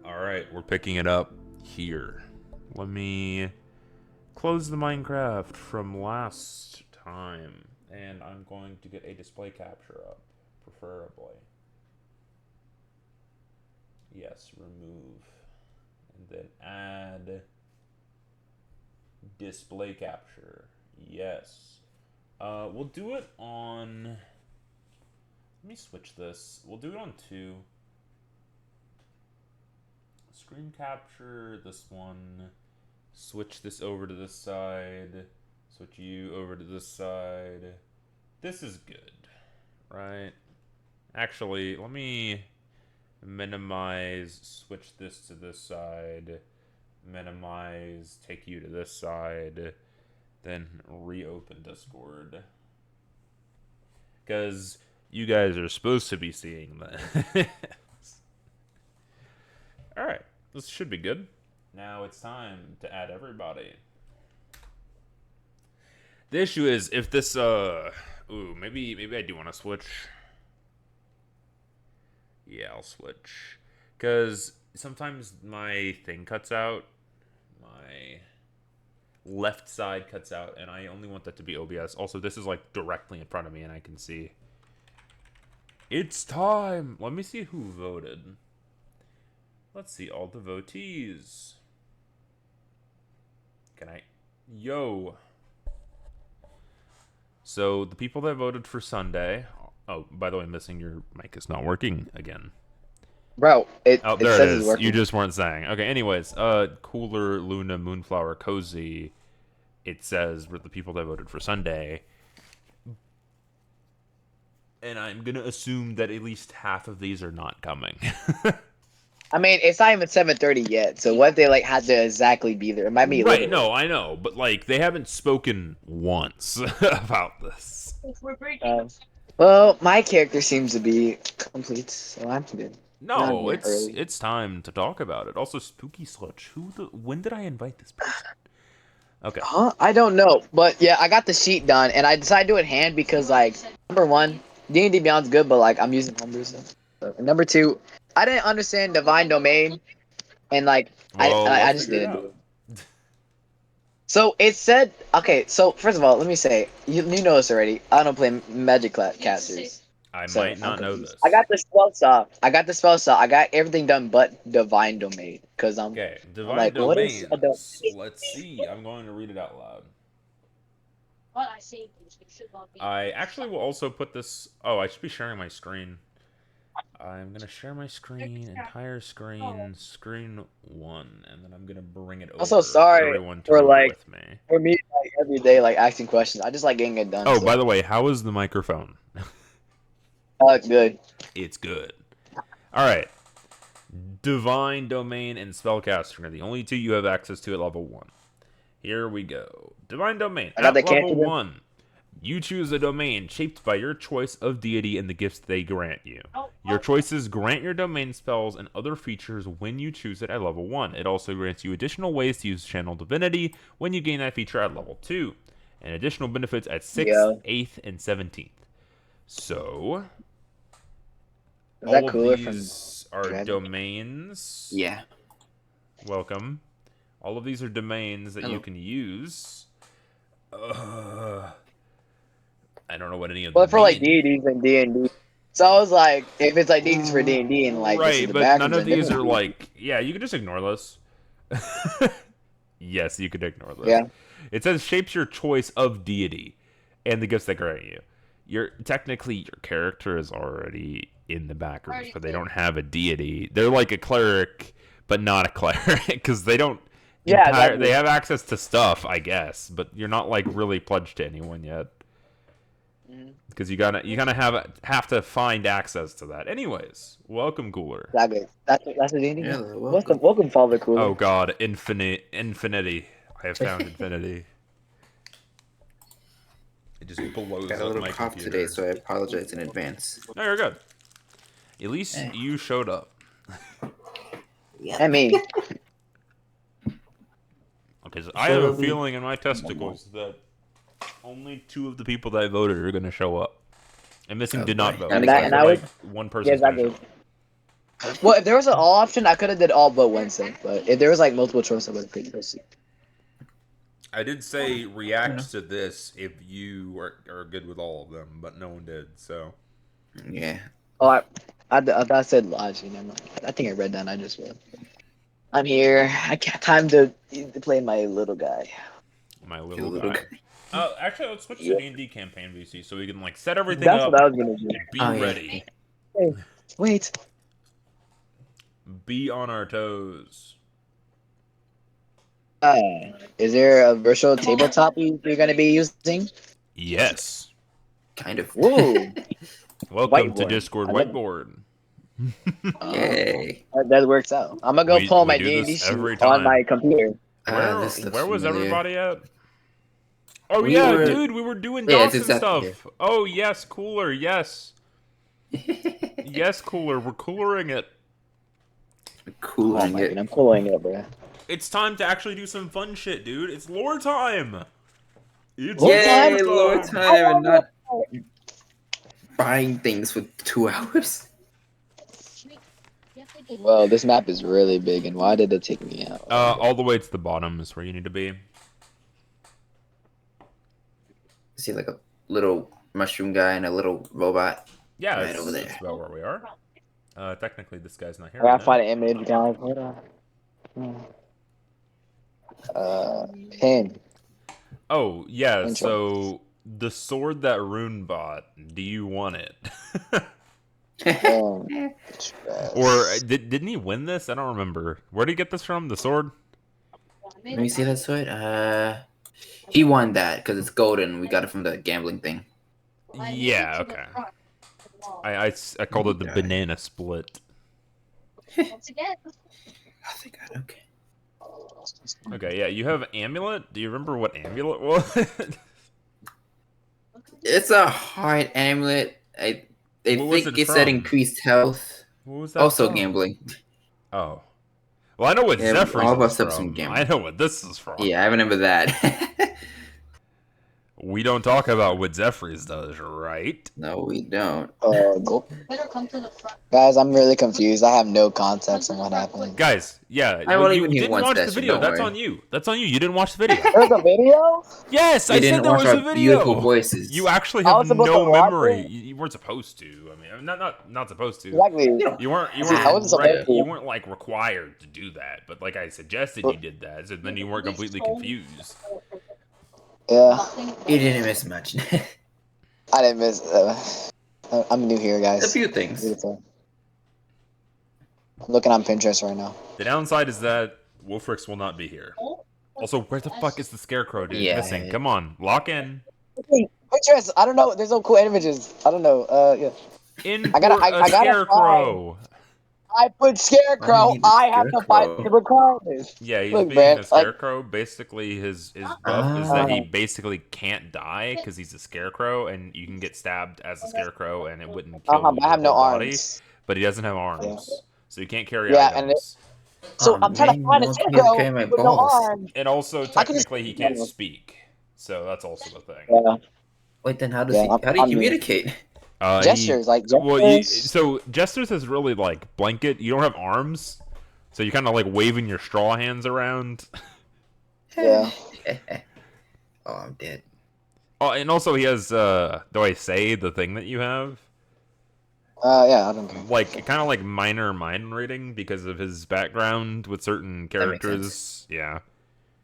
Alright, we're picking it up here. Let me close the Minecraft from last time. And I'm going to get a display capture up, preferably. Yes, remove. And then add display capture. Yes. We'll do it on... Let me switch this. We'll do it on 2. Screen capture, this one. Switch this over to this side. Switch you over to this side. This is good, right? Actually, let me minimize, switch this to this side. Minimize, take you to this side. Then reopen Discord. Because you guys are supposed to be seeing this. Alright, this should be good. Now it's time to add everybody. The issue is if this, maybe I do want to switch. Yeah, I'll switch. Because sometimes my thing cuts out. My left side cuts out, and I only want that to be OBS. Also, this is like directly in front of me, and I can see. It's time! Let me see who voted. Let's see all the votees. Can I? Yo! So, the people that voted for Sunday... Oh, by the way, missing your mic is not working again. Bro, it there says it is. It's working. You just weren't saying. Okay, anyways, Cooler, Luna, Moonflower, Cozy. It says were the people that voted for Sunday. And I'm gonna assume that at least half of these are not coming. I mean, it's not even 7:30 yet, so what if they like had to exactly be there? It might be right, no, I know, but like they haven't spoken once about this. Well, my character seems to be complete, so I'm good. No, it's time to talk about it. Also, Spooky Sludge. When did I invite this person? Okay. Huh? I don't know, but yeah, I got the sheet done, and I decided to do it hand because like number one, D&D Beyond's good, but like I'm using homebrews. So, and number two, I didn't understand Divine Domain, and like I just didn't do it. So it said, okay, so first of all, let me say, you know this already. I don't play Magic casters. I might not know this. I got the spell saw. I got everything done but Divine Domain. Because okay, Divine like, Domains. Let's see. I'm going to read it out loud. I actually will also put this... Oh, I should be sharing my screen. I'm going to share my screen, entire screen, screen 1, and then I'm going to bring it over. I'm so sorry for everyone to for like, with me. For me, like, every day, like, asking questions. I just like getting it done. Oh, so. By the way, how is the microphone? It's good. It's good. Alright. Divine Domain and Spellcaster are the only two you have access to at level 1. Here we go. Divine Domain. At level 1, you choose a domain shaped by your choice of deity and the gifts they grant you. Your choices grant your domain spells and other features when you choose it at level 1. It also grants you additional ways to use Channel Divinity when you gain that feature at level 2. And additional benefits at 6th, 8th, and 17th. So... all of these are domains. Yeah. Welcome. All of these are domains that you can use. I don't know what any of them. But for like deities and D&D. So I was like, if it's like deities for D&D and like right, but none of these are like, yeah, you can just ignore this. Yes, you could ignore this. Yeah. It says shapes your choice of deity and the gifts they grant you. Technically your character is already in the Backrooms, but they don't have a deity. They're like a cleric, but not a cleric because they don't. Yeah, they have access to stuff, I guess, but you're not like really pledged to anyone yet. Because you gotta have to find access to that. Anyways, welcome, Cooler. That's a D&D. Yeah, welcome, Father Cooler. Oh God, infinity. I have found infinity. It just blows got a little cough today, so I apologize in advance. No, you're good. At least you showed up. Yeah, I mean. Okay, so I have a feeling in my testicles that only 2 of the people that I voted are going to show up. And Missing did not vote. And I would, one person. Yes, I did. Well, if there was an all option, I could have did all but Wednesday. But if there was like multiple choice, I would have picked Thursday. I did say react to this if you are good with all of them, but no one did. So Yeah. Oh, I thought I said Logi. Never mind. I think I read that. And I just read. I'm here. I can't time to play my little guy. My little guy. Actually, let's switch to D&D campaign VC so we can like set everything That's up. what I was gonna do. Be ready. Hey, wait. Be on our toes. Is there a virtual tabletop you're gonna be using? Yes. Kind of. Whoa. Welcome to Whiteboard. Discord Whiteboard. Yay. That works out. I'm gonna go pull my do D&D this sheet every on time. my computer. Where was familiar. everybody at? Oh We yeah, were- dude, we were doing Yeah, Doxen it's exactly stuff. Oh yes, cooler, yes. Yes, cooler, we're coolering it. Cooling it. I'm pulling it, bro. It's time to actually do some fun shit, dude. It's lore time. It's Yay, lore Lord time and not buying things for 2 hours. Well, this map is really big, and why did it take me out? All the way to the bottom is where you need to be. See, like a little mushroom guy and a little robot. Yeah, Right over there. that's about where we are. Technically, this guy's not here. I gotta Right find an image, guys. Hold on. Pin. Oh yeah, Intro. so the sword that Rune bought. Do you want it? Or didn't he win this? I don't remember. Where did he get this from? The sword? Let me see that sword. He won that because it's golden. We got it from the gambling thing. Yeah. Okay. I called it the banana split. Oh, thank God. Okay. Okay. Yeah. You have amulet. Do you remember what amulet was? It's a heart amulet. I What was think it it said from? increased health. What was that? Also from? gambling. Oh. Well, I know what Yeah, Zephyr's all of us is have some from. gambling. I know what this is from. Yeah, I remember that. We don't talk about what Zephyr's does, right? No, we don't. Go. Guys, I'm really confused. I have no context on what happened. Guys, yeah, I won't you even hear didn't one watch the session, video. don't That's worry. on you. That's on you. You didn't watch the video. There's a video? Yes, We I didn't said there watch was a our video. beautiful voices. You actually I have was supposed no to watch memory. it? You weren't supposed to. I mean, not supposed to. Exactly. You weren't. You I wasn't supposed weren't. to. You weren't like required to do that. But like I suggested, you did that. So then you weren't completely confused. Yeah, You didn't miss much. I didn't miss. I'm new here, guys. A few things. Beautiful. I'm looking on Pinterest right now. The downside is that Wolfrix will not be here. Also, where the fuck is the scarecrow, dude? Yeah. Missing. Come on, lock in. Pinterest. I don't know. There's no cool images. I don't know. Yeah. Import I gotta a find- scarecrow. I put scarecrow. Why I do you need a have to scarecrow? find the requirements. Yeah, he's Look, being man, a scarecrow. Basically, his buff is that he basically can't die because he's a scarecrow, and you can get stabbed as a scarecrow, and it wouldn't kill But I have your no whole body. arms. But he doesn't have arms, Yeah. so you can't carry Yeah, and items. So I'm trying to find a no one can scarecrow carry my with no balls. arms. And also, I can just- technically, he can't speak, so that's also the thing. Yeah. Wait, then how does Yeah, he? How do you I'm- communicate? Gestures, like gestures. Well, so gestures is really like blanket. You don't have arms, so you're kind of like waving your straw hands around. Yeah. Oh, I'm dead. Oh, and also he has. Do I say the thing that you have? Yeah, I don't care. Like kind of like minor mind reading because of his background with certain makes characters. Yeah.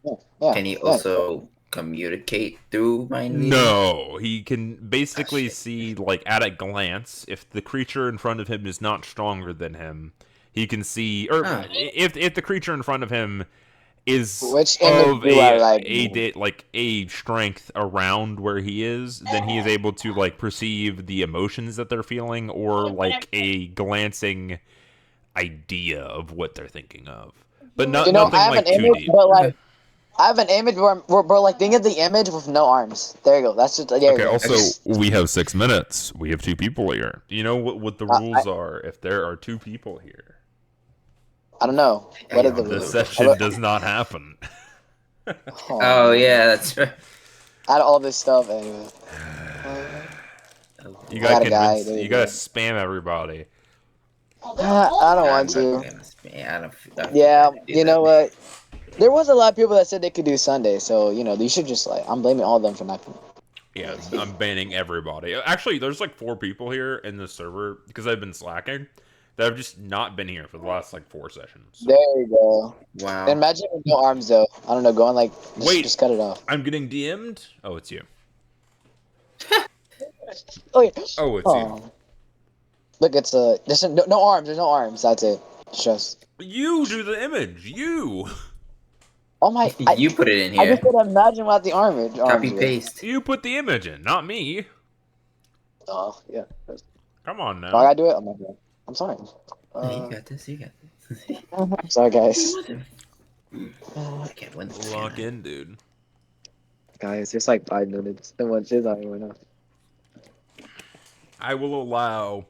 Yeah. Can he yeah. also communicate through mind reading? No, he can basically see like at a glance if the creature in front of him is not stronger than him. He can see, or Ah. if the creature in front of him is Which image of do I like a strength around where he is, then he is able to like perceive the emotions that they're feeling or like a glancing idea of what they're thinking of. But not nothing I have like an too image, deep. but like, I have an image where like, think of the image with no arms. There you go. That's just, there you Okay, go. also, we have 6 minutes. We have 2 people here. Do you know what the rules are if there are 2 people here? I don't know. What are the This rules? session does not happen. Oh yeah, that's right. Out of all this stuff, anyway. You I got gotta a guy, convince, there you you gotta go. spam everybody. I don't want to. Yeah, Yeah, you know what? There was a lot of people that said they could do Sunday, so you know you should just like I'm blaming all of them for not. Yeah, I'm banning everybody. Actually, there's like 4 people here in the server because I've been slacking that have just not been here for the last like 4 sessions. There you go. Wow. Imagine with no arms though. I don't know, going like just cut it off. I'm getting DM'd. Oh, it's you. Oh, yeah. Oh, it's you. Look, it's there's no arms. There's no arms. That's it. It's just. You do the image. You. Oh my! You put it in here. I just could imagine without the arm. Copy paste. You put the image in, not me. Oh yeah. Come on now. Oh, I gotta do it. Oh my god. I'm sorry. You got this. You got this. I'm sorry, guys. I can't win. Lock in, dude. Guys, it's like 5 minutes. No one says I went up. I will allow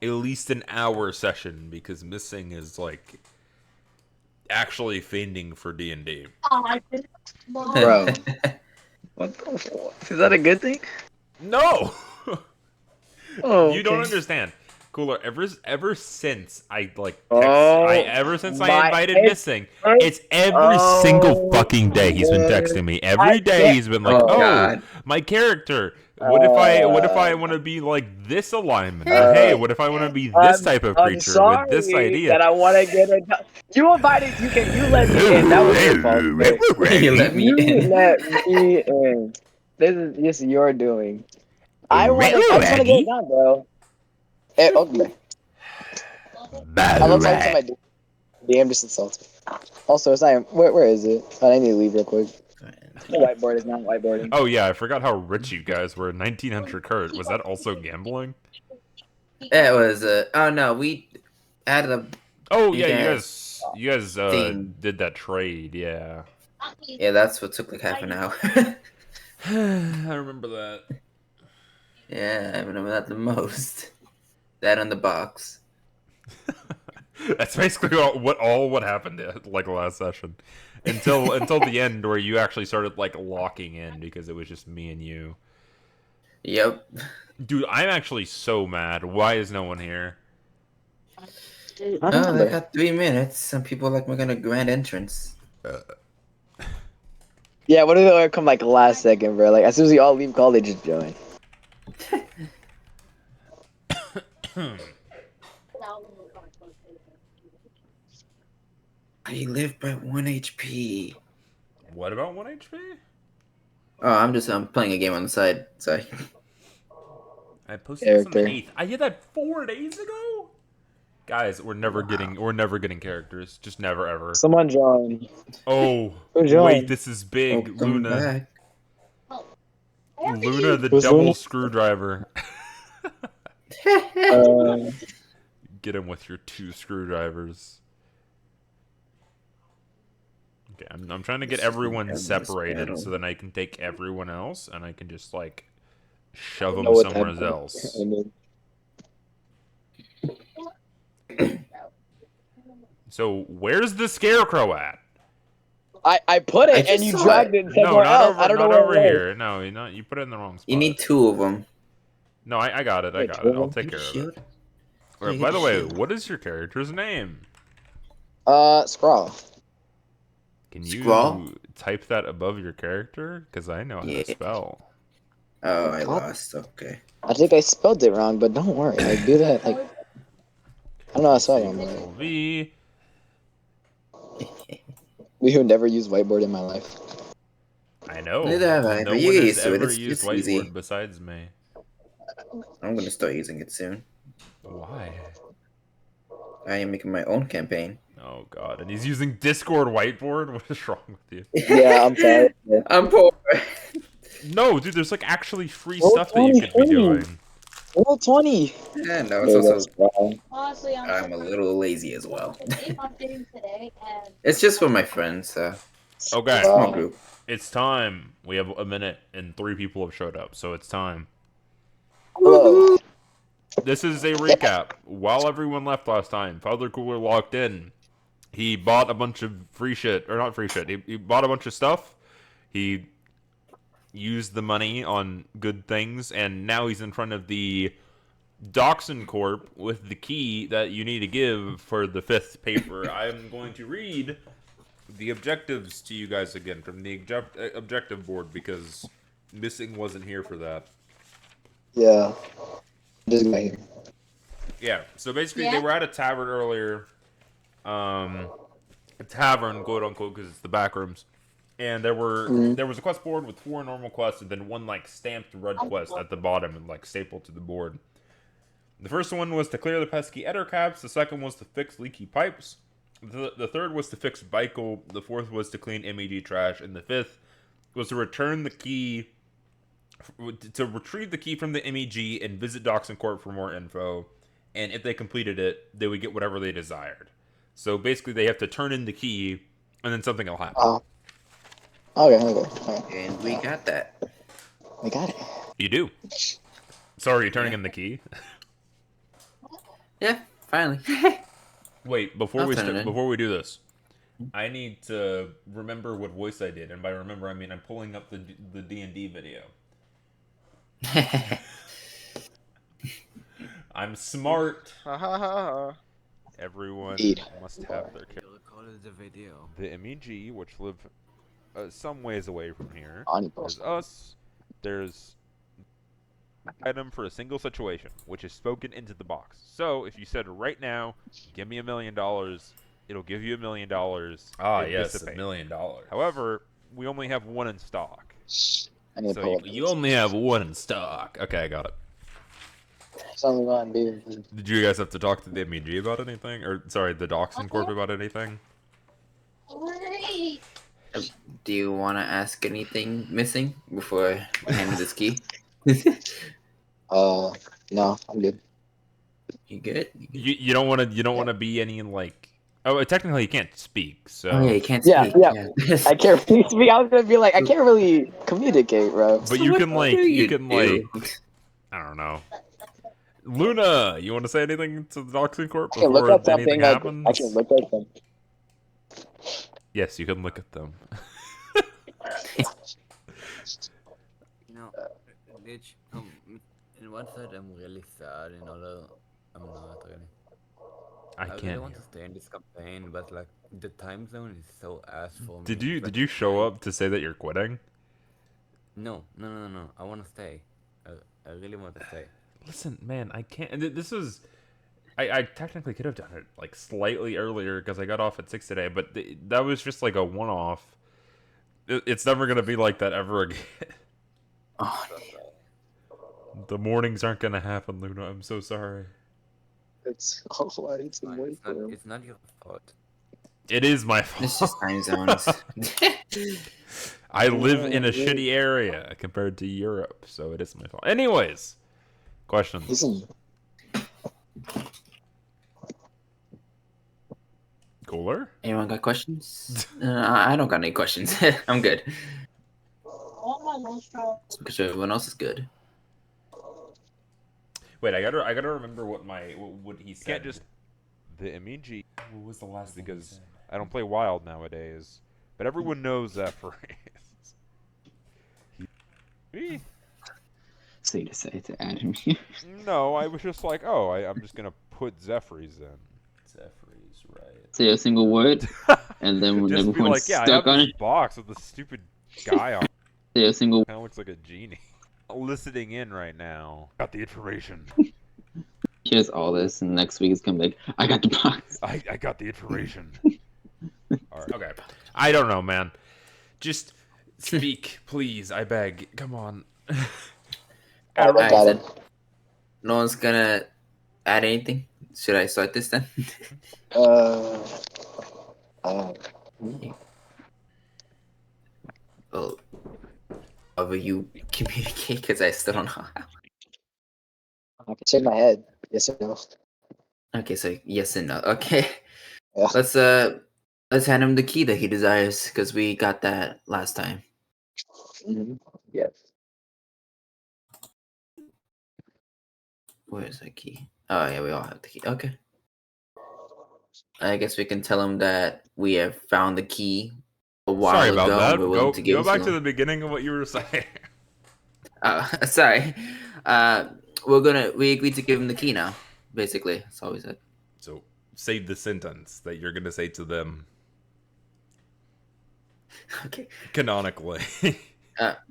at least an hour session because missing is like actually fiending for D&D. Bro. What the fuck? Is that a good thing? No. Oh, you don't okay. understand. Cooler, ever since I like Oh, ever since I invited missing, it's every Oh, single fucking day he's been texting me. Every day he's been like, "Oh, my character. What if I want to be like this alignment? Or, hey, what if I want to be this type of creature with this idea?" That I want to get it. You invited. You let me in. That was your fault. You let me in. You let me in. This is your doing. I just want to get it done, bro. Hey, okay. I love talking to my DM just insulted. Also, it's not. Where is it? I need to leave real quick. The whiteboard is not whiteboarding. Oh yeah, I forgot how rich you guys were. 1900 credit. Was that also gambling? It was. Oh no, we added a. Oh yeah, you guys did that trade. Yeah. Yeah, that's what took like half an hour. I remember that. Yeah, I remember that the most. That on the box. That's basically what happened like last session, until the end where you actually started like locking in because it was just me and you. Yep. Dude, I'm actually so mad. Why is no one here? Oh, they got 3 minutes. Some people like we're gonna grand entrance. Yeah, what if they come like last second, bro? Like as soon as we all leave call, they just join. I live by 1 HP. What about 1 HP? Oh, I'm playing a game on the side. Sorry. I posted this on the 8th. I did that 4 days ago. Guys, we're never getting characters. Just never ever. Someone join. Oh, wait, this is big. Luna. Back. Luna the double screwdriver. Get him with your 2 screwdrivers. Okay, I'm trying to get everyone separated so then I can take everyone else and I can just like shove them somewhere else. So where's the scarecrow at? I put it and you dragged it No, somewhere else. over, I don't know not where over it was. here. No, you put it in the wrong spot. You need 2 of them. No, I got it. I got it. I'll take care of it. Or, by the way, what is your character's name? Scrawl. Can you Scrawl? type that above your character? Because I know how to spell. Oh, I lost. Okay. I think I spelled it wrong, but don't worry. I do that. Like, I don't know how to spell it. V. We would never use whiteboard in my life. I know. Neither have I, No but one you get has used to it. ever It's used easy. whiteboard besides me. I'm gonna start using it soon. Why? I am making my own campaign. Oh god, and he's using Discord whiteboard? What is wrong with you? Yeah, I'm sorry. I'm poor. No, dude, there's like actually free stuff that you could be doing. Roll 20. Yeah, no, it's also I'm a little lazy as well. It's just for my friends, so Okay, small group. it's time. We have a minute and 3 people have showed up, so it's time. Hello. This is a recap. While everyone left last time, Father Cooler locked in. He bought a bunch of free shit, or not free shit. He bought a bunch of stuff. He used the money on good things, and now he's in front of the Doxen Corp with the key that you need to give for the 5th paper. I'm going to read the objectives to you guys again from the objective board because Missing wasn't here for that. Yeah. Just got here. Yeah, so basically they were at a tavern earlier. A tavern, quote unquote, because it's the Backrooms. And there was a quest board with 4 normal quests and then 1 like stamped red quest at the bottom and like stapled to the board. The first one was to clear the pesky eder caps. The second was to fix leaky pipes. The third was to fix Bikel. The fourth was to clean MEG trash, and the 5th was to return the key, to retrieve the key from the MEG and visit Doxen Corp for more info. And if they completed it, they would get whatever they desired. So basically, they have to turn in the key, and then something will happen. Oh. Okay. And we got that. We got it. You do. So are you turning in the key? Yeah, finally. Wait, before we do this, I need to remember what voice I did, and by remember I mean I'm pulling up the D&D video. I'm smart. Everyone must have their character. The MEG, which live some ways away from here. There's us. There's item for a single situation, which is spoken into the box. So if you said right now, give me $1 million, it'll give you $1 million. Ah, yes, $1 million. However, we only have 1 in stock. So you only have 1 in stock. Okay, I got it. Did you guys have to talk to the MEG about anything? Or, sorry, the Doxen Corp about anything? Do you want to ask anything Missing before I hand you this key? No, I'm good. You good? You don't want to be any like. Oh, technically you can't speak. So. Oh yeah, you can't speak. Yeah. I can't really speak. I was gonna be like, I can't really communicate, bro. But you can like, I don't know. Luna, you want to say anything to the Doxen Corp before anything happens? I can look at them. Yes, you can look at them. Bitch, in one side I'm really sad, in other I'm not really. I really want to stay in this campaign, but like the time zone is so ass for me. Did you show up to say that you're quitting? No. I want to stay. I really want to stay. Listen, man, I can't. This is. I technically could have done it like slightly earlier because I got off at 6 today, but that was just like a one-off. It's never gonna be like that ever again. Oh, the mornings aren't gonna happen, Luna. I'm so sorry. It's alright. It's not your fault. It is my fault. It's just time zones. I live in a shitty area compared to Europe, so it is my fault. Anyways, questions. Listen. Cooler? Anyone got questions? I don't got any questions. I'm good. Because everyone else is good. Wait, I gotta remember what he said. Can't just the MEG. What was the last thing because I don't play Wild nowadays, but everyone knows that phrase. So you decided to add him. No, I was just like, oh, I'm just gonna put Zephyrs in. Zephyrs, right? Say a single word, and then when just everyone's be like, stuck I on have it, this box with the stupid guy on. say a single. Kind of looks like a genie. Listening in right now. Got the information. Here's all this, and next week it's gonna be like, I got the box. I got the information. All right. Okay. I don't know, man. Just speak, please. I beg. Come on. I got it. No one's gonna add anything. Should I start this then? Well, however you communicate, because I still don't know how. I can shake my head. Yes or no. Okay, so yes and no. Okay, Yeah. let's hand him the key that he desires, because we got that last time. Mm-hmm. Yes. Where's the key? Oh yeah, we all have the key. Okay. I guess we can tell him that we have found the key a while Sorry about ago. that. We're willing to give go back it to the beginning of what you were saying. Sorry. we agreed to give him the key now. Basically, that's all we said. So say the sentence that you're gonna say to them. Okay. Canonically.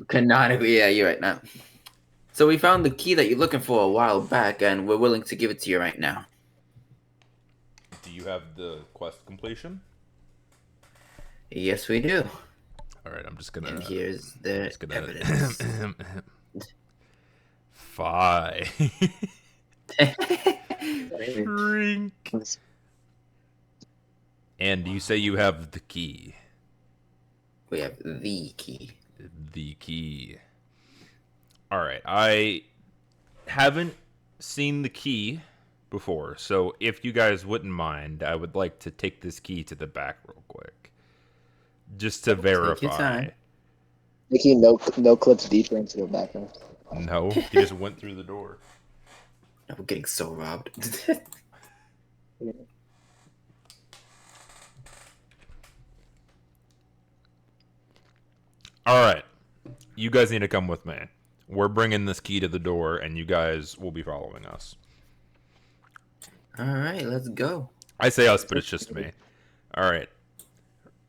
Canonically, yeah, you're right now. So we found the key that you're looking for a while back, and we're willing to give it to you right now. Do you have the quest completion? Yes, we do. All right, I'm just gonna. And here's the evidence. 5. Drink. And you say you have the key. We have the key. The key. All right, I haven't seen the key before, so if you guys wouldn't mind, I would like to take this key to the back real quick, just to verify. Making no clips deeper into the background. No, he just went through the door. We're getting so robbed. All right, you guys need to come with me. We're bringing this key to the door, and you guys will be following us. All right, let's go. I say us, but it's just me. All right.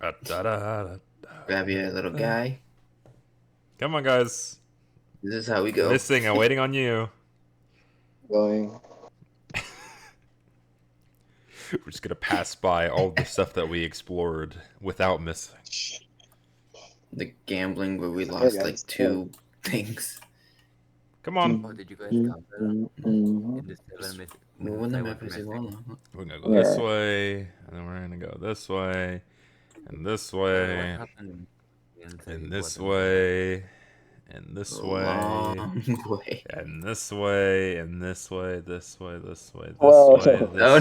Grab your little guy. Come on, guys. This is how we go. Missing, I'm waiting on you. Going. We're just gonna pass by all the stuff that we explored without missing. The gambling where we lost like 2 things. Come on. Oh, did you guys come in the 7 minutes? Moving the map as well. We're gonna go this way, and then we're gonna go this way, and this way, and this way, and this way, and this way, and this way, this way, this way, this way, this oh way, no!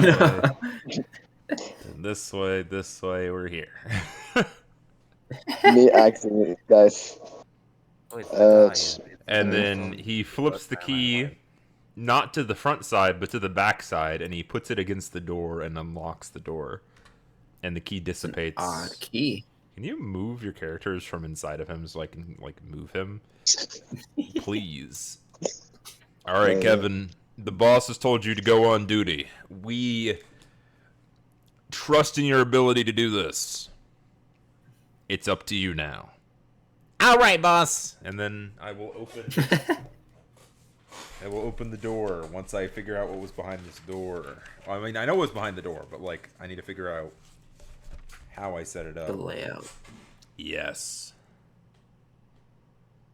and this way. We're here. Me accident, guys. And then he flips the key, not to the front side, but to the back side, and he puts it against the door and unlocks the door. And the key dissipates. Odd key. Can you move your characters from inside of him so I can, like, move him? Please. All right, Kevin. The boss has told you to go on duty. We trust in your ability to do this. It's up to you now. All right, boss. And then I will open. I will open the door once I figure out what was behind this door. I mean, I know what's behind the door, but like, I need to figure out how I set it up. The layout. Yes.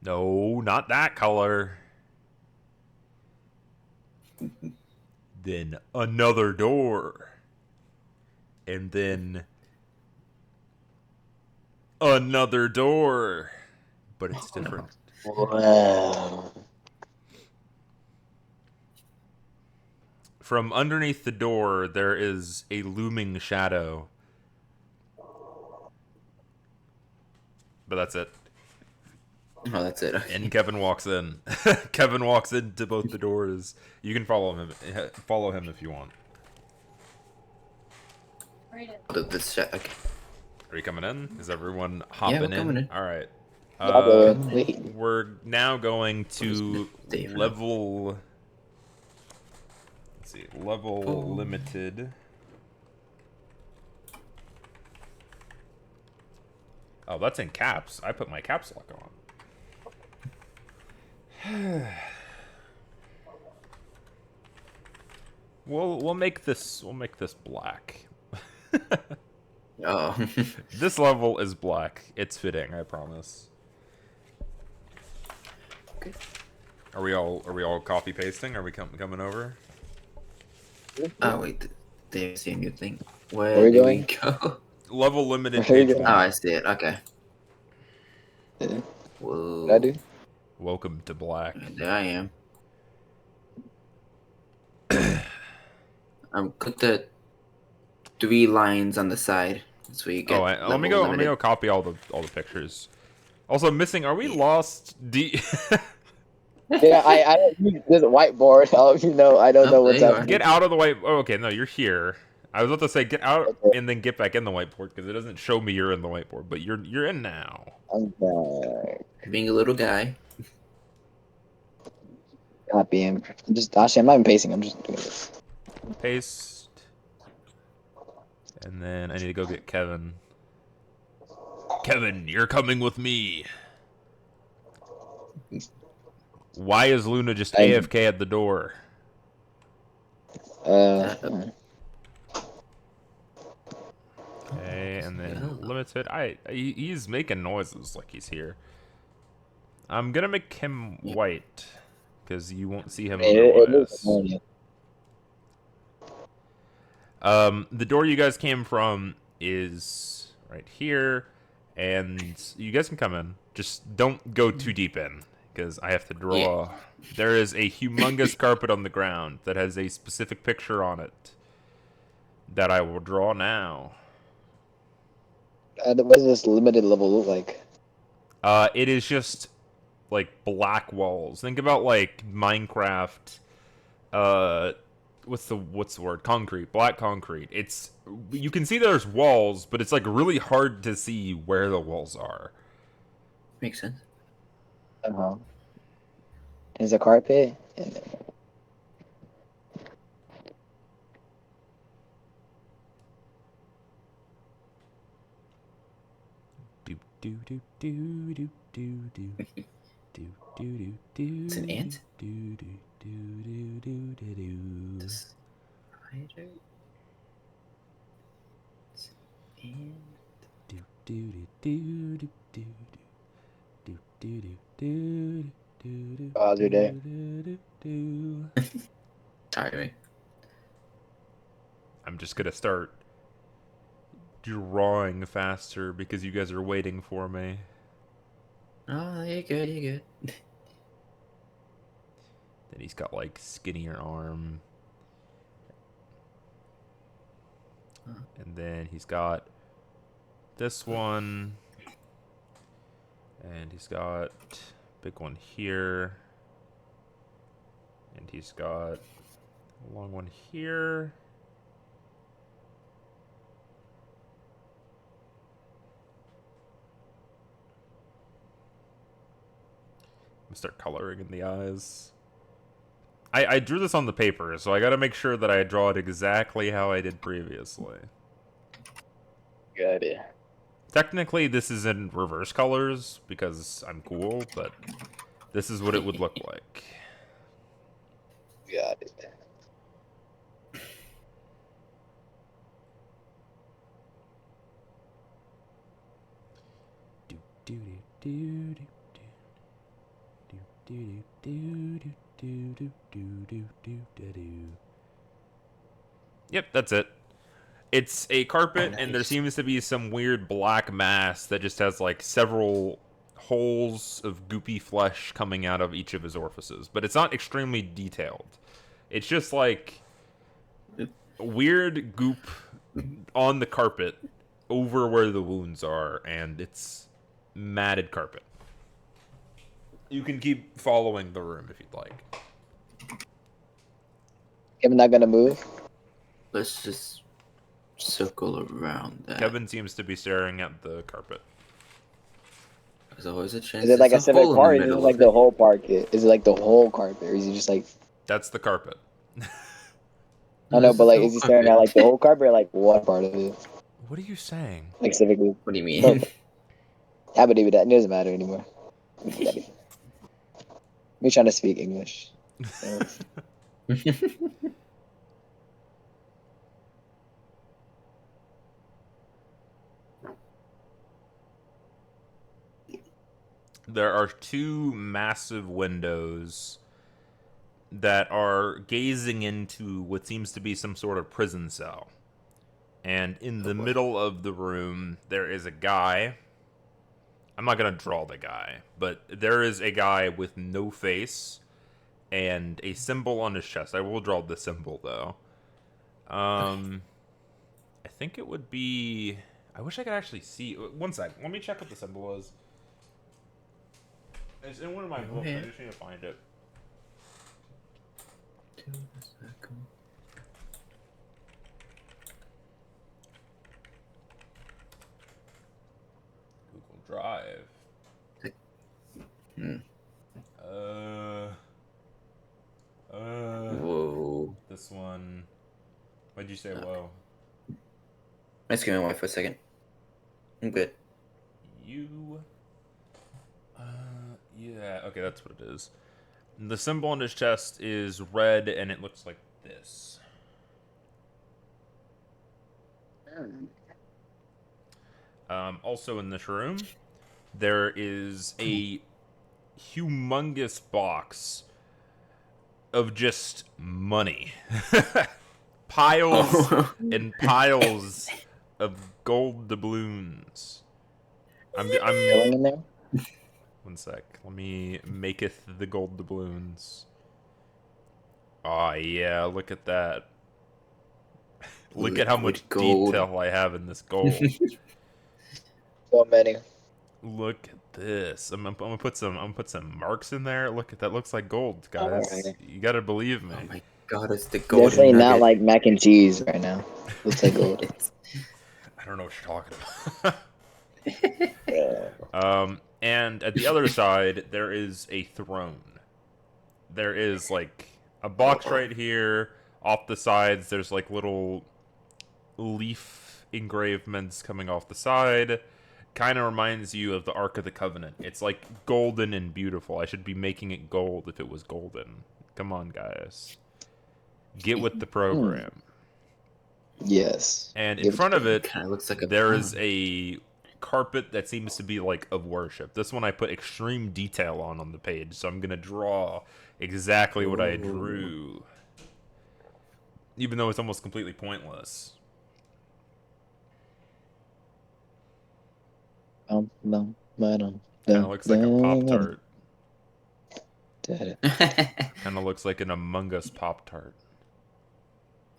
No, not that color. Then another door. And then another door. But it's different. Wow. From underneath the door, there is a looming shadow. But that's it. Oh, that's it. Okay. And Kevin walks in. Kevin walks into both the doors. You can follow him if you want. Okay. Are you coming in? Is everyone hopping in? All right. We're now going to level. Let's see, level limited. Oh, that's in caps. I put my caps lock on. We'll make this black. Oh. This level is black. It's fitting, I promise. Okay. Are we all copy pasting? Are we coming over? Oh wait, there's a new thing. Where Where we do going? we go? Level limited. Where you page going? Oh, 1. I see it. Okay. Whoa. What I do? Welcome to black. There I am. Click the 3 lines on the side. So you get. Let me go copy all the pictures. Also, missing. Are we lost? Yeah, I don't use this whiteboard. I don't know what's happening. Get out of the white. Oh, okay, no, you're here. I was about to say get out and then get back in the whiteboard because it doesn't show me you're in the whiteboard, but you're in now. I'm back. Being a little guy. Copying. Actually, I'm not even pacing. I'm just doing this. Paste. And then I need to go get Kevin. Kevin, you're coming with me. Why is Luna just AFK at the door? Okay, and then limited. He's making noises like he's here. I'm gonna make him white because you won't see him otherwise. The door you guys came from is right here, and you guys can come in. Just don't go too deep in because I have to draw. Yeah. There is a humongous carpet on the ground that has a specific picture on it that I will draw now. What does this limited level look like? It is just like black walls. Think about like Minecraft. What's the word? Concrete, black concrete. It's you can see there's walls, but it's like really hard to see where the walls are. Makes sense. There's a carpet. It's an ant? Spider? It's an ant. How's your day? Tiring. I'm just gonna start drawing faster because you guys are waiting for me. Oh, you're good, you're good. Then he's got like skinnier arm. And then he's got this one. And he's got a big one here. And he's got a long one here. I'm gonna start coloring in the eyes. I drew this on the paper, so I gotta make sure that I draw it exactly how I did previously. Good idea. Technically, this is in reverse colors because I'm cool, but this is what it would look like. Got it. Yep, that's it. It's a carpet, nice. And there seems to be some weird black mass that just has like several holes of goopy flesh coming out of each of his orifices. But it's not extremely detailed. It's just like weird goop on the carpet over where the wounds are, and it's matted carpet. You can keep following the room if you'd like. I'm not gonna move. Let's just circle around that. Kevin seems to be staring at the carpet. There's always a chance. Is it like a civic part? Is it like the whole park? Is it like the whole carpet, or is he just like? That's the carpet. I know, but like, is he staring at like the whole carpet, or like one part of it? What are you saying? Like civically. What do you mean? Yeah, but even that it doesn't matter anymore. Me trying to speak English. There are two massive windows that are gazing into what seems to be some sort of prison cell. And in the middle of the room, there is a guy. I'm not going to draw the guy, but there is a guy with no face and a symbol on his chest. I will draw the symbol, though. I think it would be... I wish I could actually see... One sec. Let me check what the symbol is. It's in one of my books. I just need to find it. Google Drive. say whoa? I screamed away for a second. I'm good. You. Yeah. Okay, that's what it is. The symbol on his chest is red, and it looks like this. Also in this room, there is a humongous box of just money. Piles and piles of gold doubloons. I'm Going in there. One sec. Let me maketh the gold doubloons. Oh yeah, look at that. Look at how much gold. detail I have in this gold. So many. Look at this. I'm gonna put some marks in there. Look at that. Looks like gold, guys. Alright. You gotta believe me. Oh my god, it's the golden Definitely nugget. not like mac and cheese right now. Looks like gold. I don't know what you're talking about. And at the other side, there is a throne. There is like a box right here. Off the sides, there's like little leaf engravements coming off the side. Kind of reminds you of the Ark of the Covenant. It's like golden and beautiful. I should be making it gold if it was golden. Come on, guys. Get with the program. Yes. And in front of it, Kinda looks like a there is a carpet that seems to be like of worship. This one I put extreme detail on the page, so I'm going to draw exactly what I drew. Even though it's almost completely pointless. Kind of looks like a Pop-Tart. Kind of looks like an Among Us Pop-Tart.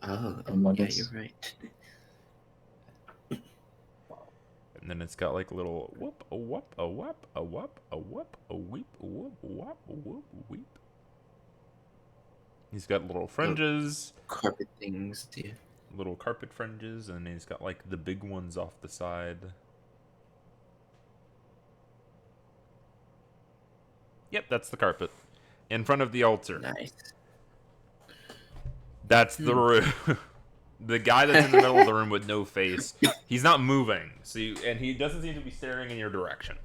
Oh, Among yeah, Us. you're right. And then it's got like a little whoop, a whoop, a whoop, a whoop, a whoop, a weep, a whoop, a whoop, a whoop, a weep. He's got little fringes. Carpet things, yeah. Little carpet fringes, and he's got like the big ones off the side. Yep, that's the carpet. In front of the altar. Nice. That's the room. The guy that's in the middle of the room with no face, he's not moving. And he doesn't seem to be staring in your direction.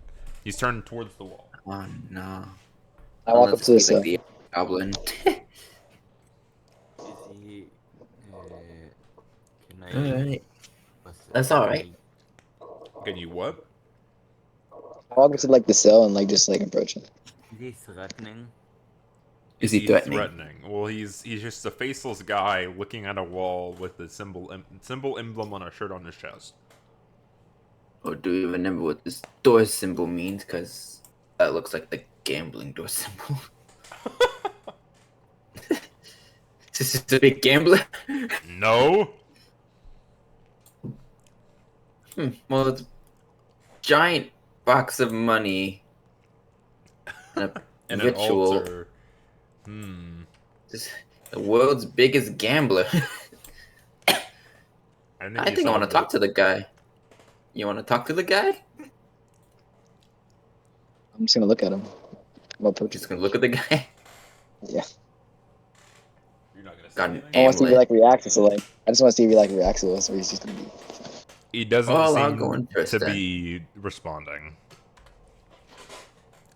He's turned towards the wall. Oh no. I walk up to the cell. Like the goblin. Is he? Can I? Alright. That's alright. Can you what? I walk up to like the cell and like just like approach him. Is he threatening? Is he threatening? Well, he's just a faceless guy looking at a wall with the symbol emblem on a shirt on his chest. Or do you remember what this door symbol means? Because that looks like the gambling door symbol. Is this a big gambler? No. Well, it's a giant box of money. And a And ritual. an altar. Just the world's biggest gambler. I think I want to talk to the guy. You want to talk to the guy? I'm just gonna look at him. I'm approaching. Just gonna look at the guy. Yeah. You're not gonna say Got an anything? I want to see if he amulet. like reacts. So like, I just want to see if he like reacts to us, or he's just gonna be. He doesn't Well, I'll go in seem first, to then. be responding.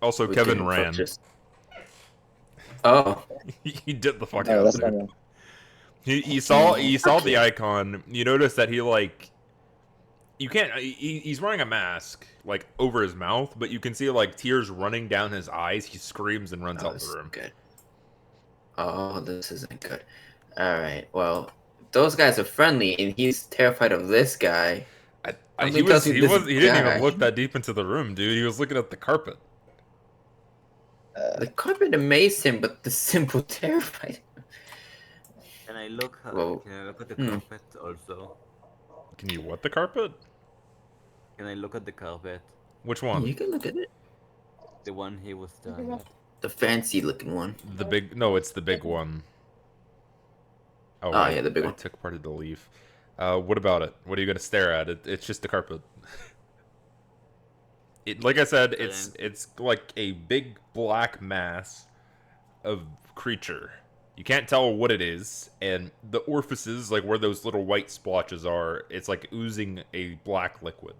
Also, We Kevin can ran. just- Oh, He did the fuck Oh, out that's there. fine. He saw the icon. You notice that he like you can't. He's wearing a mask like over his mouth, but you can see like tears running down his eyes. He screams and runs out this the is room. good. Oh, this isn't good. All right. Well, those guys are friendly, and he's terrified of this guy. He didn't even look that deep into the room, dude. He was looking at the carpet. The carpet amazed him, but the symbol terrified him. Can I look? Whoa. Can I look at the carpet also? Can you what the carpet? Can I look at the carpet? Which one? You can look at it. The one he was staring at. The fancy-looking one. The big? No, it's the big one. Oh, yeah, the big I one. took part of the leaf. What about it? What are you gonna stare at? It's just the carpet. Like I said, it's like a big black mass of creature. You can't tell what it is, and the orifices, like where those little white splotches are, it's like oozing a black liquid.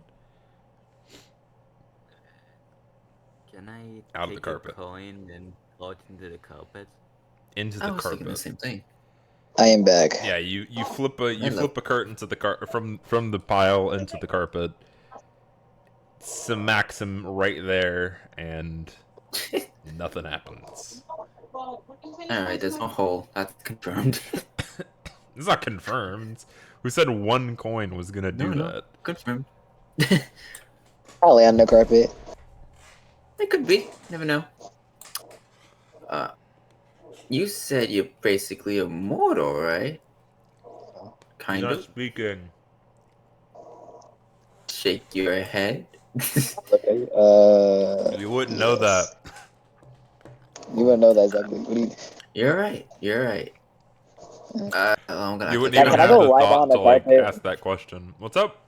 Can I Out of take the carpet. a coin and throw it into the carpet? Into the I was thinking carpet. the same thing. I am back. Yeah, you flip a curtain to the from the pile into the carpet. Smacks him right there, and nothing happens. Alright, there's no hole. That's confirmed. It's not confirmed. Who said one coin was gonna do that? Confirmed. Probably on the carpet. It could be. Never know. You said you're basically immortal, right? Kind Not of. speaking. Shake your head. Okay. You wouldn't know that. You wouldn't know that exactly. What do you? You're right. You're right. I'm gonna You wouldn't Can even I have go the lie thought down the to like carpet? ask that question. What's up?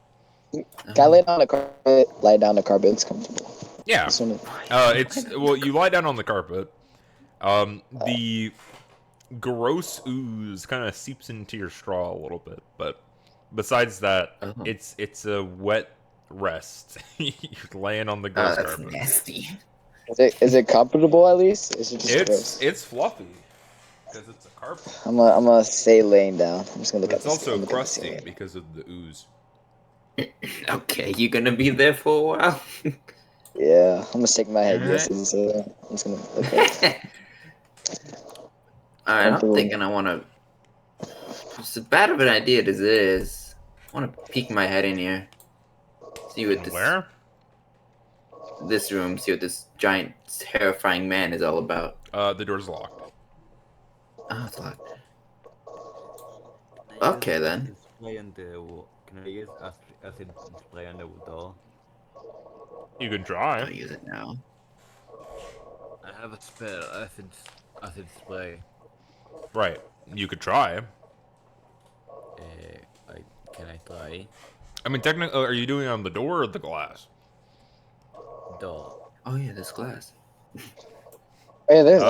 Can I lay down the carpet? Lie down the carpet. It's comfortable. Yeah. This one- Well, you lie down on the carpet. The gross ooze kind of seeps into your straw a little bit, but besides that, it's a wet rest. You're laying on the gross that's carpet. nasty. Is it comfortable at least? Is it just gross? It's fluffy because it's a carpet. I'm gonna stay laying down. I'm just gonna look But at it's this. also crusty because of the ooze. Okay, you gonna be there for a while? Yeah, I'm gonna shake my head. Yes, Alright. I'm just gonna look at it. Alright, I'm thinking I wanna. It's as bad of an idea as it is. I wanna peek my head in here. See what this. Where? This room, see what this giant, terrifying man is all about. The door's locked. Oh, it's locked. Can I Okay, use then. acid spray on the Can I use acid spray on the door? You can I'll try. use it now. I have a spell, acid spray. Right. You could try. Can I try? I mean, technically, are you doing it on the door or the glass? Door. Oh yeah, this glass. Hey, there's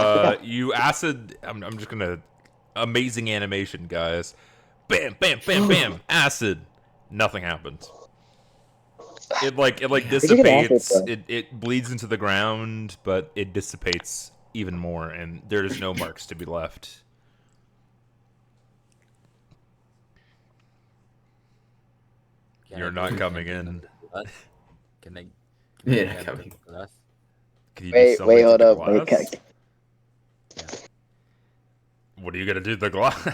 You acid. I'm just gonna. Amazing animation, guys. Bam, bam, bam, bam. Acid. Nothing happens. It dissipates. It bleeds into the ground, but it dissipates even more, and there's no marks to be left. You're not coming in. Can I? Yeah, have coming. the glass? Can you Wait, do something to hold the up. Wait, glass? What are you gonna do to the glass?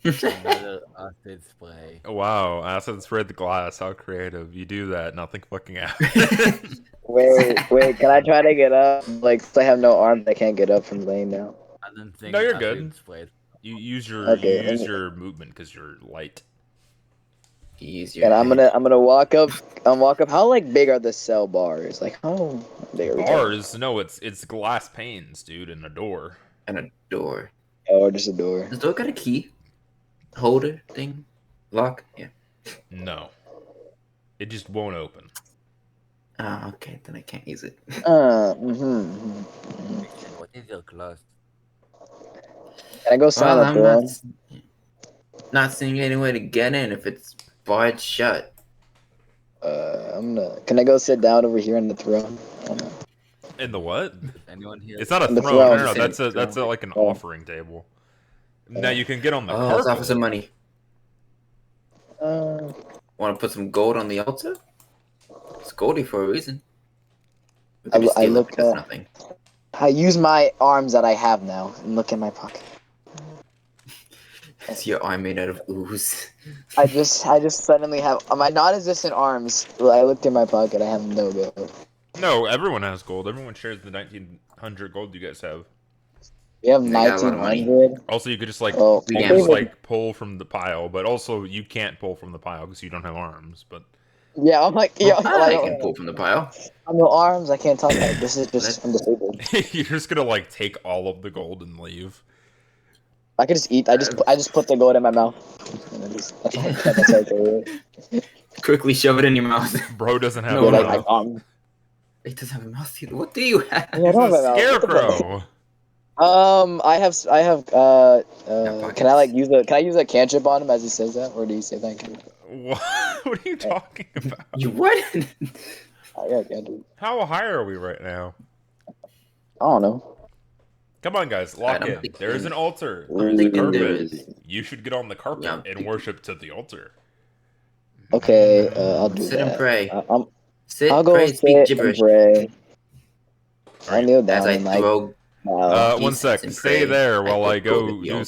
Another acid spray. Wow, acid spray the glass. How creative. You do that, nothing fucking happens. wait. Can I try to get up? Like, if I have no arms, I can't get up from laying down. I don't think No, you're acid good. spray. You use your Okay, your movement because you're light. Use your And I'm head. gonna walk up. How like big are the cell bars? Like how big are we talking? Bars? No, it's glass panes, dude, and a door. And a door. Oh, just a door. Does the door got a key? Holder thing? Lock? Yeah. No, it just won't open. Ah, okay, then I can't use it. What is your class? Can I go sit on the I'm throne? not seeing any way to get in if it's barred shut. Can I go sit down over here on the throne? I don't know. In the what? Is anyone here? It's not a On the throne. throne. No, that's like an Oh. offering table. Now you can get on the Oh, let's offer carpet. some money. Uh, Want to put some gold on the altar? It's goldy for a reason. We I can just steal it, look, but that's nothing. I use my arms that I have now and look in my pocket. Is your arm made out of ooze? I just suddenly have my non-existent arms. I looked in my pocket. I have no gold. No, everyone has gold. Everyone shares the 1900 gold you guys have. We have They got a lot of money. 1900. Also, you could just like Oh, We I can't think almost we- like pull from the pile, but also you can't pull from the pile because you don't have arms. But yeah, I'm like, yeah, I can pull from the pile. I'm no arms. I can't talk about it. This is just I'm disabled. you're just gonna like take all of the gold and leave. I could just eat. I just put the gold in my mouth. And I just, that's okay. Quickly shove it in your mouth. Bro doesn't have No, a Yeah, no, mouth. It doesn't have a mouth either. What do you have? Yeah, I don't have a mouth. What the fuck? Scarecrow. I have. Can I like pockets. use a cantrip on him as he says that, or do you say thank you? What? What are you talking about? You what? I got cantrip. How high are we right now? I don't know. Come on, guys, lock in. There's an altar. I'm There's a thinking carpet. there's. You should get on the carpet Yeah, I'm and thinking. worship to the altar. Okay, I'll do Sit and that. pray. I'll Sit, go pray, speak sit and gibberish. pray. All I'll right. kneel As down I and like. throw One pieces sec. and Stay pray, there while I go go to the do altar.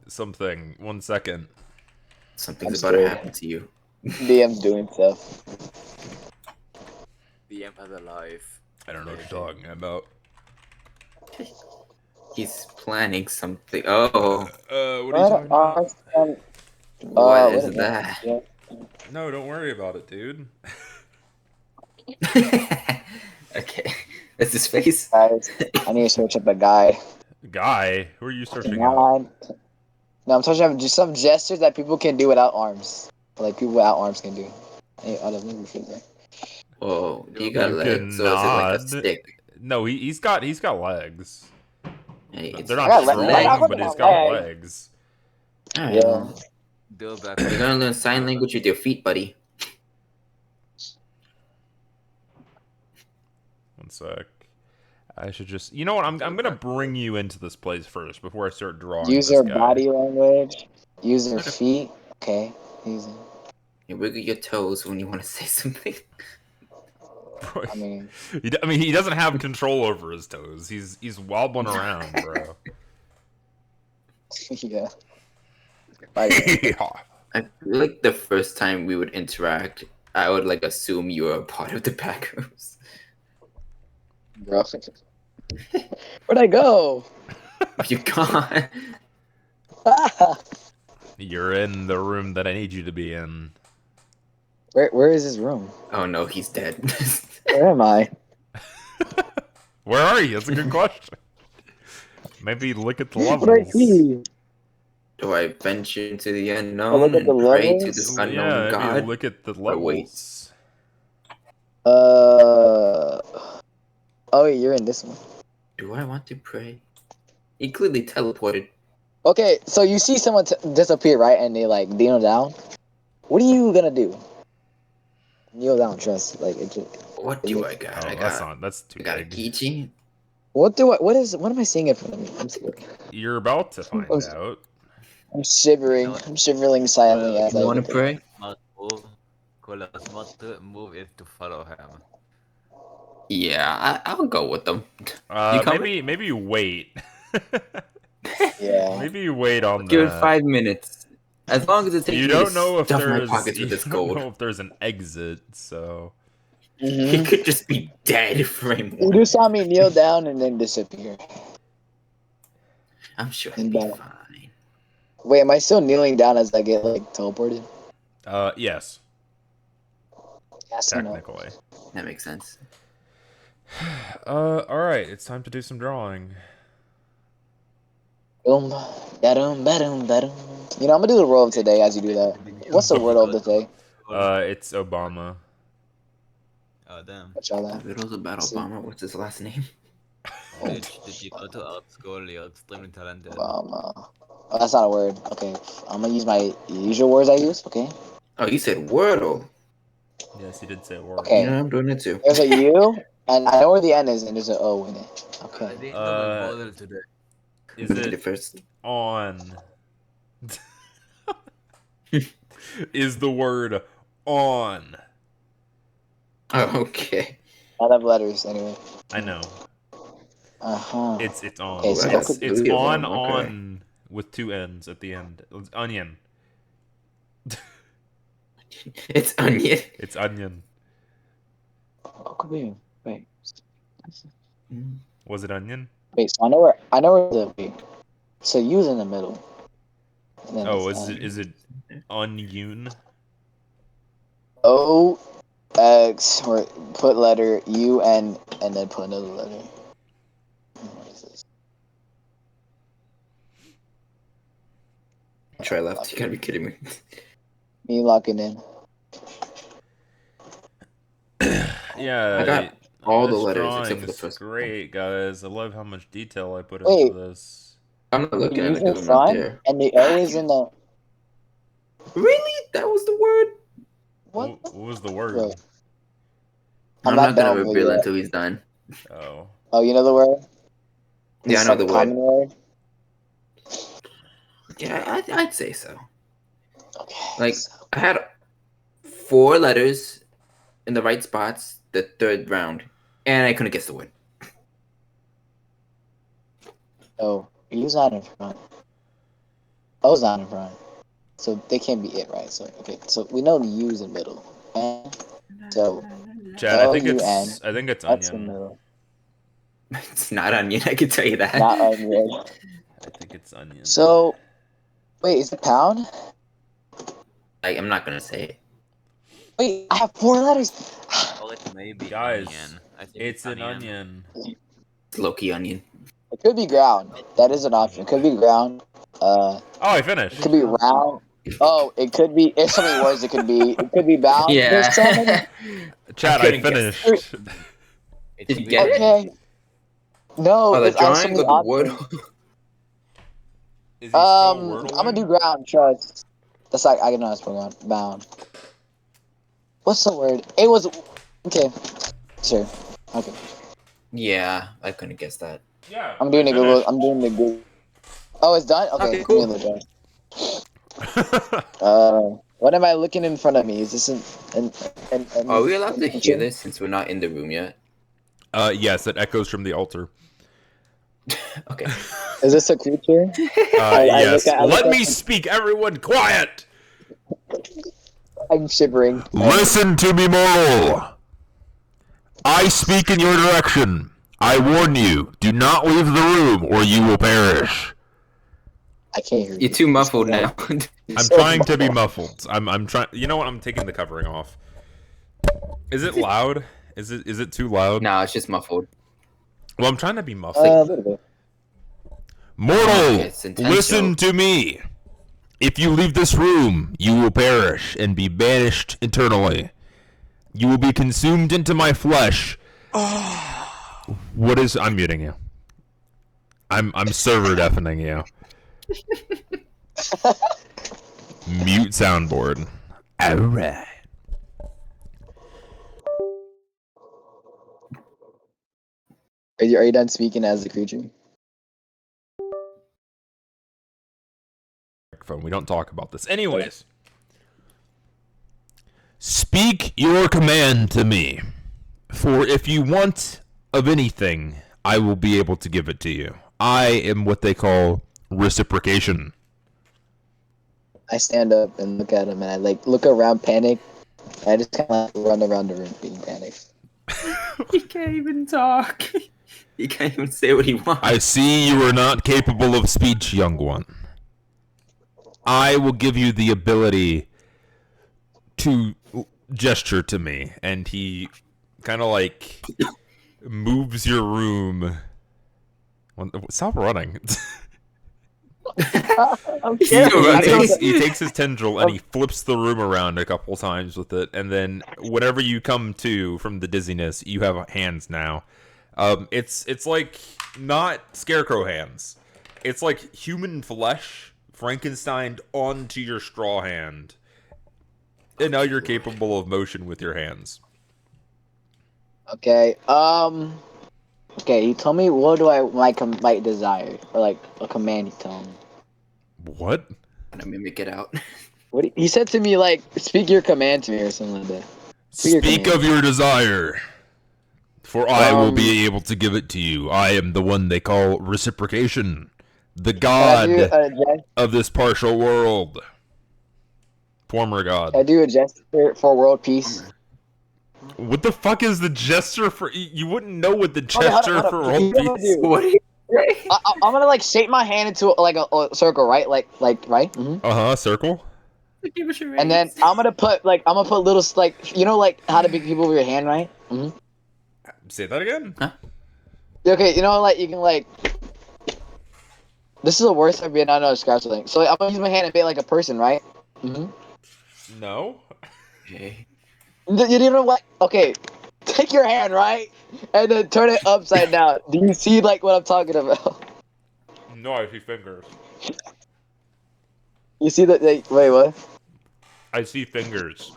something. 1 second. Something's I'm about to scared. happen to you. DM's doing stuff. The Empire's alive. I don't know what you're talking about. He's planning something. Oh, What are you talking about? what Wait a is minute. that? Yeah. No, don't worry about it, dude. Okay, that's his face. Guys, I need to search up a guy. Guy, who are you searching Come up? on. No, I'm searching up just some gestures that people can do without arms. Like people without arms can do. Hey, I don't know that. Oh, do you got You legs, can or is it like a nod. stick? No, he's got legs. Hey, it's They're I not got strong, legs. but he's got legs. Alright, Yeah. Do back. you're gonna learn sign language with your feet, buddy. 1 sec. I should just. You know what? I'm gonna bring you into this place first before I start drawing Use this your guy. body language. Use your feet. Okay. Easy. You wiggle your toes when you want to say something. I mean, he doesn't have control over his toes. He's wobbling around, bro. yeah. Yeah. I feel like the first time we would interact, I would like assume you were a part of the Backrooms. Bro. Where'd I go? You gone? You're in the room that I need you to be in. Where is his room? Oh no, he's dead. Where am I? Where are you? That's a good question. Maybe look at the What do I levels. see? Do I venture into the Oh, unknown look at and the pray to levels? this Yeah, unknown maybe god? look at the Or wait. levels. Oh, you're in this one. Do I want to pray? He clearly teleported. Okay, so you see someone disappear, right? And they like kneel down. What are you gonna do? Kneel down, trust. Like it just. What do I got? Oh, that's too I got a big. keychain. What am I seeing in front of me? I'm scared. You're about to find out. I'm shivering. I'm shivering silently as You I want to pray? Smart move is to follow him. Yeah, I'll go with them. You coming? Maybe you wait. Yeah. Maybe you wait on Give it that. 5 minutes. As long as it takes You me don't to know if stuff my there's. pockets You with this don't gold. know if there's an exit. So. He could just be dead frame You one. just saw me kneel down and then disappear. I'm sure he'll be fine. Wait, am I still kneeling down as I get like teleported? Yes. Yes or no? Technically. That makes sense. All right. It's time to do some drawing. Boom, ba-dum, ba-dum, ba-dum. You know, I'm gonna do the roll of today as you do that. What's the word of the day? It's Obama. Oh damn. What y'all at? Riddles about Obama. What's his last name? Did you go to art school? You're extremely talented. Oh, that's not a word. Okay, I'm gonna use my usual words I use. Okay. Oh, you said Wordle. Yes, he did say a word. Okay. You know, I'm doing it too. There's a U, and I know where the N is, and there's an O in it. I Okay. didn't know we model today. Is Did it it first? on? Is the word on? Oh, okay. I have letters anyway. I know. It's on. Okay, so It's on okay. with 2 N's at the end. It's onion. It's onion. It's onion. Oh, come here. Wait. Was it onion? Wait. So I know where the wait. So U's in the middle. And then Oh, it's is it onion? O X or put letter U N and then put another letter. What is this? Try left. You gotta be kidding me. Me locking in. Yeah. I got all the This letters except for the drawing's first. great, guys. I love how much detail I put Wait. into this. I'm not looking at it Using because I'm not front, there. and the O is in the. Really? That was the word? What was the word? Wait. I'm not not gonna done with reveal it. until he's done. Oh. Oh, you know the word? Yeah, I It's know like the a common word. Yeah, I'd say so. Okay. Like, I had 4 letters in the right spots the 3rd round, and I couldn't guess the word. Oh, U's not in front. O's not in front. So they can't be it, right? So okay, so we know the U's in middle. And so Chad, I think L-U-N, it's that's in onion. middle. It's not onion, I can tell you that. Not onion. I think it's onion. So wait, is it pound? I'm not gonna say it. Wait, I have 4 letters. Well, it may be Guys, onion. I think it's an onion. It's Loki onion. It could be ground. That is an option. It could be ground. Oh, I It finished. could be round. Oh, it could be. There's so many words. It could be. It could be bound. There's so many. Yeah. Chad, I couldn't guess. finished. It Did could you be get it? Okay. No, Oh, the it's on so drawing many of the word. options. Is he still I'm gonna do wordling? ground. Trust. That's like I can know that's ground. Bound. What's the word? It was. Okay. Sure. Okay. Yeah, I couldn't guess that. Yeah. I'm doing I the Google. finished. I'm doing the Google. Oh, it's done. Okay. Okay, cool. Give me the what am I looking in front of me? Is this an Are we allowed to picture? hear this since we're not in the room yet? Yes, it echoes from the altar. Okay. Is this a creature? Yes. I look Let at- me speak, everyone. Quiet. I'm shivering. Listen to me, mortal. I speak in your direction. I warn you, do not leave the room or you will perish. I can't hear you. You're too muffled now. I'm trying to be muffled. I'm trying. You know what? I'm taking the covering off. Is it loud? Is it too loud? No, it's just muffled. Well, I'm trying to be A muffled. little bit. Mortal, It's intentional. listen to me. If you leave this room, you will perish and be banished eternally. You will be consumed into my flesh. What is? I'm muting you. I'm server deafening you. Mute soundboard. Alright. Are you done speaking as the creature? We don't talk about this. Anyways. Speak your command to me. For if you want of anything, I will be able to give it to you. I am what they call reciprocation. I stand up and look at him, and I look around, panic. I just kind of run around the room being panicked. He can't even talk. He can't even say what he wants. I see you are not capable of speech, young one. I will give you the ability to gesture to me, and he kind of like moves your room. Stop running. I'm He scared. takes his tendril and he flips the room around a couple times with it, and then whenever you come to from the dizziness, you have hands now. It's like not scarecrow hands. It's like human flesh, Frankenstein onto your straw hand, and now you're capable of motion with your hands. Okay. Okay. You told me what do I might desire, or like a command. You tell me. What? Let me make it out. What he said to me, like, speak your command to me or something like that. Speak of your desire, for I will be able to give it to you. I am the one they call reciprocation, the god of this partial world. Former god. I do a gesture for world peace. What the fuck is the gesture for? You wouldn't know what the Hold on, gesture for world You know peace. What? I'm gonna like shake my hand into like a circle, right? Like right. Mm-hmm. Circle. And then I'm gonna put little like like how to big people with your hand, right? Mm-hmm. Say that again. Huh? Okay, like you can like. This is the worst I've been. I know scratch thing. So I'm gonna use my hand and be like a person, right? Mm-hmm. No. Okay. You know what? Okay, take your hand, right? and then turn it upside down. Do you see like what I'm talking about? No, I see fingers. You see that? Wait, what? I see fingers.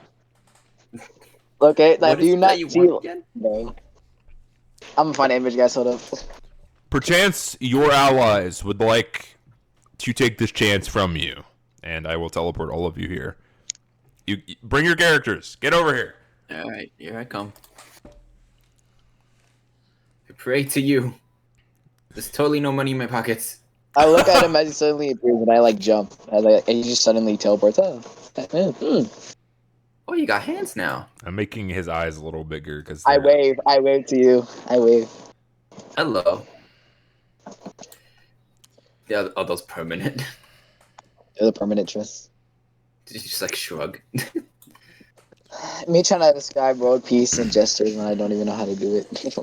Okay, now What do is you it not that you see? want again? No. I'm gonna find an image, guys. Hold up. Perchance your allies would like to take this chance from you, and I will teleport all of you here. You bring your characters. Get over here. All right, here I come. I pray to you. There's totally no money in my pockets. I look at him as he suddenly appears, and I like jump, and he just suddenly teleports. Oh, you got hands now. I'm making his eyes a little bigger because I wave to you. I wave. Hello. Yeah, are those permanent? They're the permanent trust. Did you just like shrug? Me trying to describe world peace and gestures when I don't even know how to do it.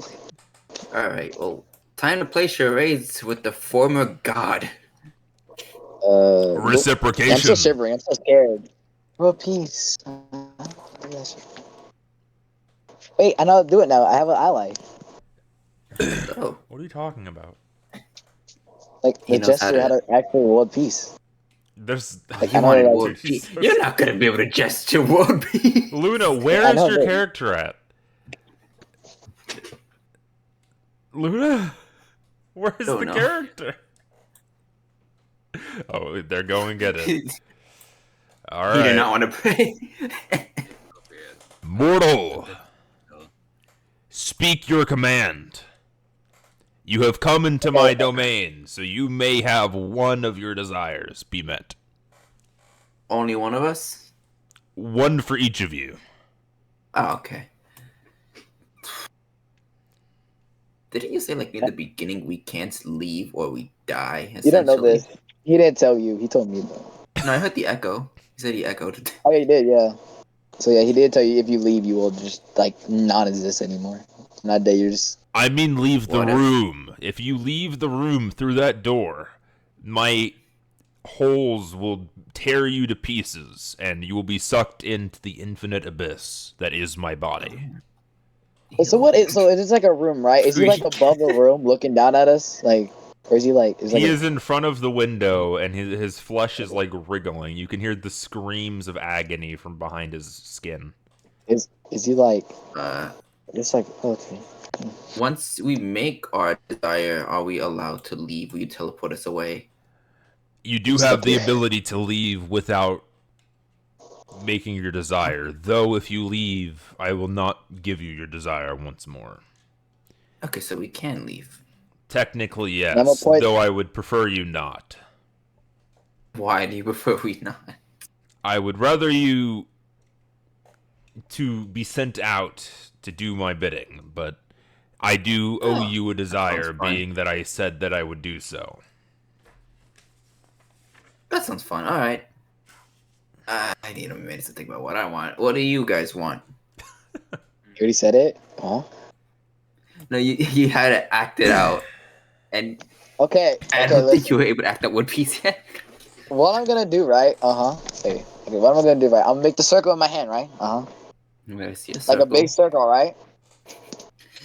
All right, well, time to play charades with the former god. Reciprocation. I'm still shivering. I'm so scared. World peace. Wait, I know how to do it now. I have an ally. Oh, What are you talking about? Like He the knows gesture how how to- to actually world peace. There's Like, you I know wanted that- world peace. You're not gonna be able to gesture world peace. Luna, where I is know, your but- character at? Luna, where is Don't the know. character? Oh, they're going get it. He All did right, not want to pray. mortal, speak your command. You have come into my domain, so you may have one of your desires be met. Only one of us? One for each of you. Oh, okay. Didn't you say like in the beginning we can't leave or we die? You don't know essentially? this. He didn't tell you. He told me though. No, I heard the echo. He said he echoed. Oh, yeah, he did. Yeah. So yeah, he did tell you if you leave, you will just like not exist anymore. Not that you're just. I mean, leave the What if- room. If you leave the room through that door, my holes will tear you to pieces, and you will be sucked into the infinite abyss that is my body. So what? So it is like a room, right? Is he like above the room, looking down at us, like, or is he like? He is in front of the window, and his flesh is like wriggling. You can hear the screams of agony from behind his skin. Is he like? Uh, It's like okay. once we make our desire, are we allowed to leave? Will you teleport us away? You do have the ability to leave without making your desire. Though if you leave, I will not give you your desire once more. Okay, so we can leave. Technically, I'm a yes. point- Though I would prefer you not. Why do you prefer we not? I would rather you to be sent out to do my bidding, but I do owe you a desire, sounds fine. being that I said that I would do so. That sounds fun. All right. I need a minute to think about what I want. What do you guys want? You already said it. Oh. No, you had to act it out, and Okay. I Okay. don't think Listen. you were able to act out One Piece yet. What I'm gonna do, right? Okay. What am I gonna do, right? I'm gonna make the circle in my hand, right? I'm gonna see a Like circle. a big circle, right?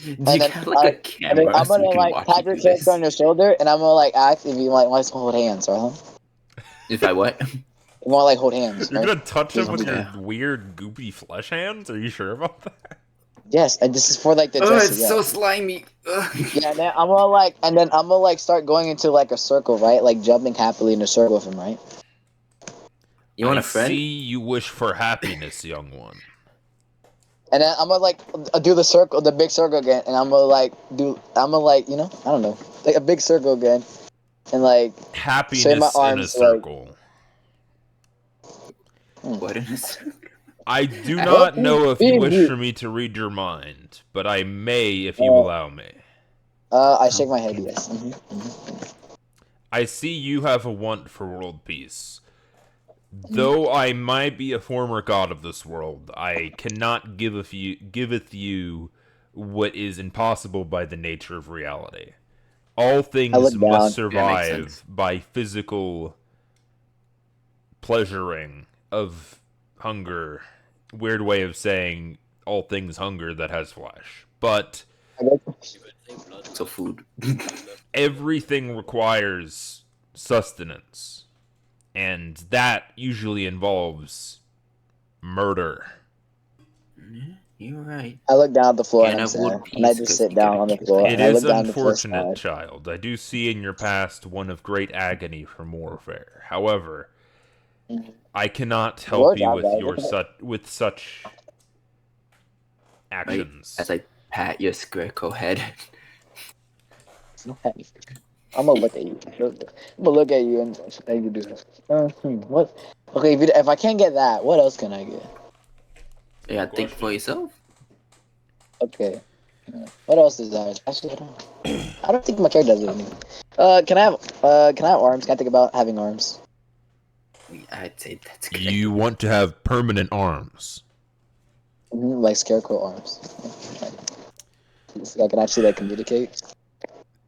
Do you then, have like a And then camera I'm so we gonna can like watch tap you your do character this? on your shoulder, and I'm gonna like ask if you like want to hold hands, right? If I what? You want to like hold hands, You're right? gonna touch him with your Yeah. weird, goopy flesh hands? Are you sure about that? Yes, and this is for like the Oh, gesture. it's Yeah. so slimy. Ugh. Yeah, and then I'm gonna like start going into like a circle, right? Like jumping happily in a circle with him, right? You want I a friend? see you wish for happiness, young one. And then I'm gonna like do the circle, the big circle again, and I'm gonna like you know, I don't know, like a big circle again, and like Happiness in a arms, like- circle. What in a circle? I do not know if you D&D. wish for me to read your mind, but I may if you allow me. I shake my head, yes. I see you have a want for world peace. Though I might be a former god of this world, I cannot giveth you what is impossible by the nature of reality. All things look down. must That makes survive sense. by physical pleasuring of hunger. Weird way of saying all things hunger that has flesh. But So food. Everything requires sustenance, and that usually involves murder. You're right. I look down at the floor Can't and I'm have sad. world And I peace just 'cause sit you down gotta on the keep floor. It And I is look down at the floor unfortunate, sad. child. I do see in your past one of great agony from warfare. However, I cannot help you with such Right actions. as I pat your scarecrow head. I'm gonna look at you. I'm gonna look at you and you do that. What? Okay, if I can't get that, what else can I get? Yeah, think for yourself. Okay. What else is there? Actually, I don't think my character does anything. Can I have arms? Can I think about having arms? I'd say that's good. You want to have permanent arms. Like scarecrow arms. So I can actually like communicate.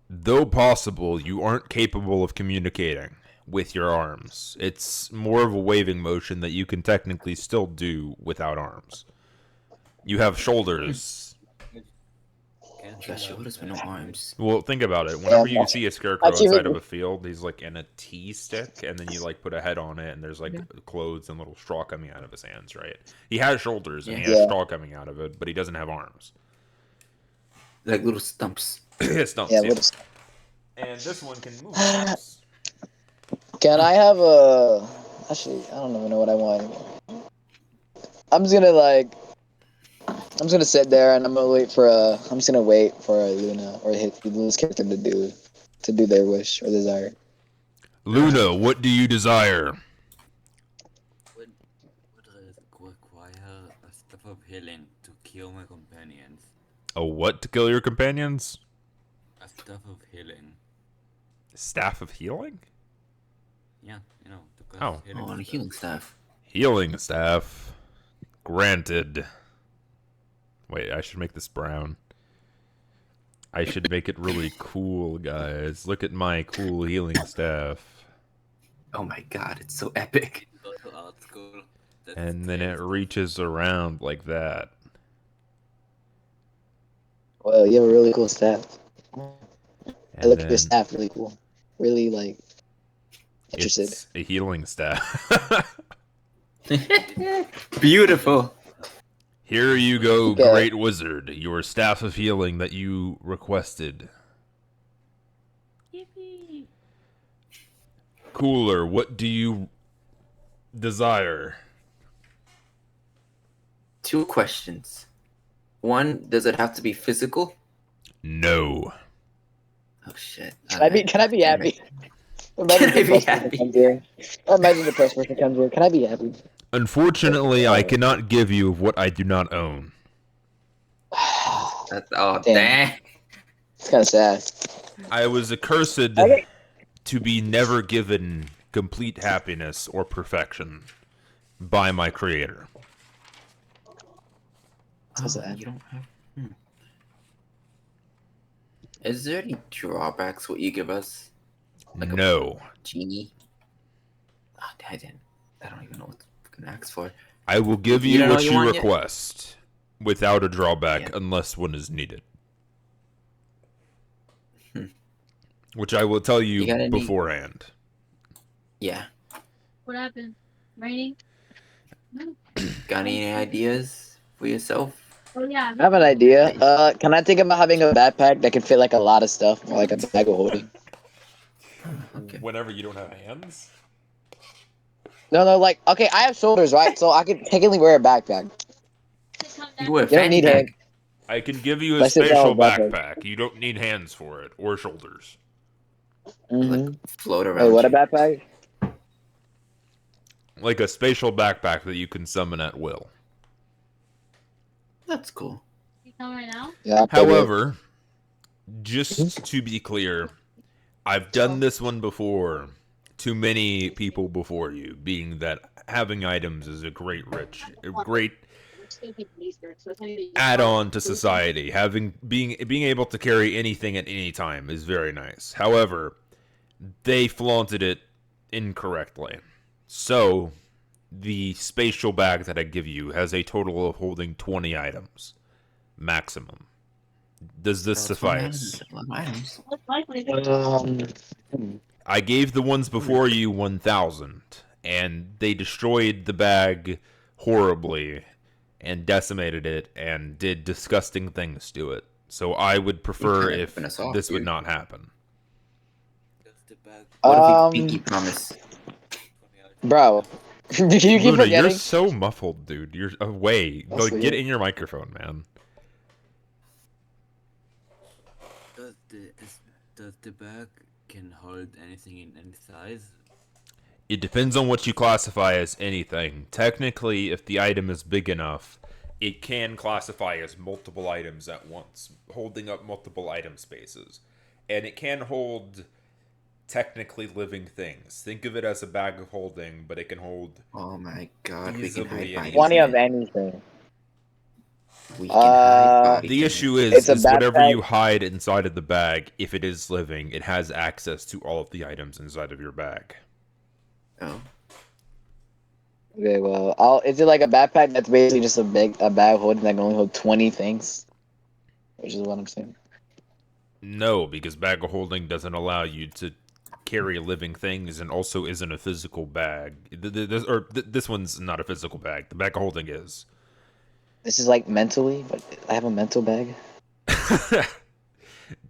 Though possible, you aren't capable of communicating with your arms. It's more of a waving motion that you can technically still do without arms. You have shoulders. You got shoulders with no arms. Well, think about it. Whenever you see a scarecrow inside of a field, he's like in a tea stick, and then you like put a head on it, and there's like clothes and little straw coming out of his hands, right? He has shoulders and he has straw coming out of it, but he doesn't have arms. Like little stumps. Stumps, yeah. And this one can move stumps. Can I have a? Actually, I don't even know what I want anymore. I'm just gonna sit there and I'm just gonna wait for Luna or Luna's character to do their wish or desire. Luna, what do you desire? Would require a staff of healing to kill my companions. A what to kill your companions? A staff of healing. Staff of healing? Yeah, you know. To a healing staff. Healing staff. Granted. Wait, I should make this brown. I should make it really cool, guys. Look at my cool healing staff. Oh my god, it's so epic. Go to art school. And then it reaches around like that. Well, you have a really cool staff. And I look at your staff, really cool. Really, like, interested. It's a healing staff. Beautiful. Here you go, great wizard. Your staff of healing that you requested. Yippee. Cooler, what do you desire? 2 questions. 1, does it have to be physical? No. Oh shit. Can I be happy? Can I be happy? Imagine the press person comes here. Can I be happy? Unfortunately, I cannot give you what I do not own. Damn. It's kind of sad. I was accursed to be never given complete happiness or perfection by my creator. You don't have. Is there any drawbacks what you give us? Like No. A genie? Oh, I don't even know what to ask for. I will give you what you want request without a drawback unless one is needed. Which I will tell you beforehand. Yeah. What happened? Raining? Got any ideas for yourself? Oh yeah. I have an idea. Can I think about having a backpack that can fit like a lot of stuff, or like a bag of holding? Okay. Whenever you don't have hands? No, like, okay, I have shoulders, right? So I can technically wear a backpack. You wear a You don't need fanny pack. I can give you a Let's sit down spatial with backpack. backpack. You don't need hands for it or shoulders. Mm-hmm. Float around. Wait, what a you. backpack? Like a spatial backpack that you can summon at will. That's cool. You come right now? Yeah. However, just to be clear, I've done this one before to many people before you, being that having items is a great add-on to society. Being able to carry anything at any time is very nice. However, they flaunted it incorrectly. So, the spatial bag that I give you has a total of holding 20 items. Maximum. Does this suffice? Um, I gave the ones before you 1,000, and they destroyed the bag horribly and decimated it and did disgusting things to it. So I would prefer if this would not happen. What if we pinky promise? Bro, you keep Luna, forgetting. you're so muffled, dude. You're away. Go get in your microphone, man. Does the bag can hold anything in any size? It depends on what you classify as anything. Technically, if the item is big enough, it can classify as multiple items at once, holding up multiple item spaces. And it can hold technically living things. Think of it as a bag of holding, but it can hold... Oh my god, we can hide bodies. 20 of anything. We can hide bodies. The issue is whatever you hide inside of the bag, if it is living, it has access to all of the items inside of your bag. Oh. Okay, well, is it like a backpack that's basically just a bag holding that can only hold 20 things? Which is what I'm saying. No, because bag of holding doesn't allow you to carry living things, and also isn't a physical bag. This one's not a physical bag. The bag of holding is. This is like mentally, but I have a mental bag.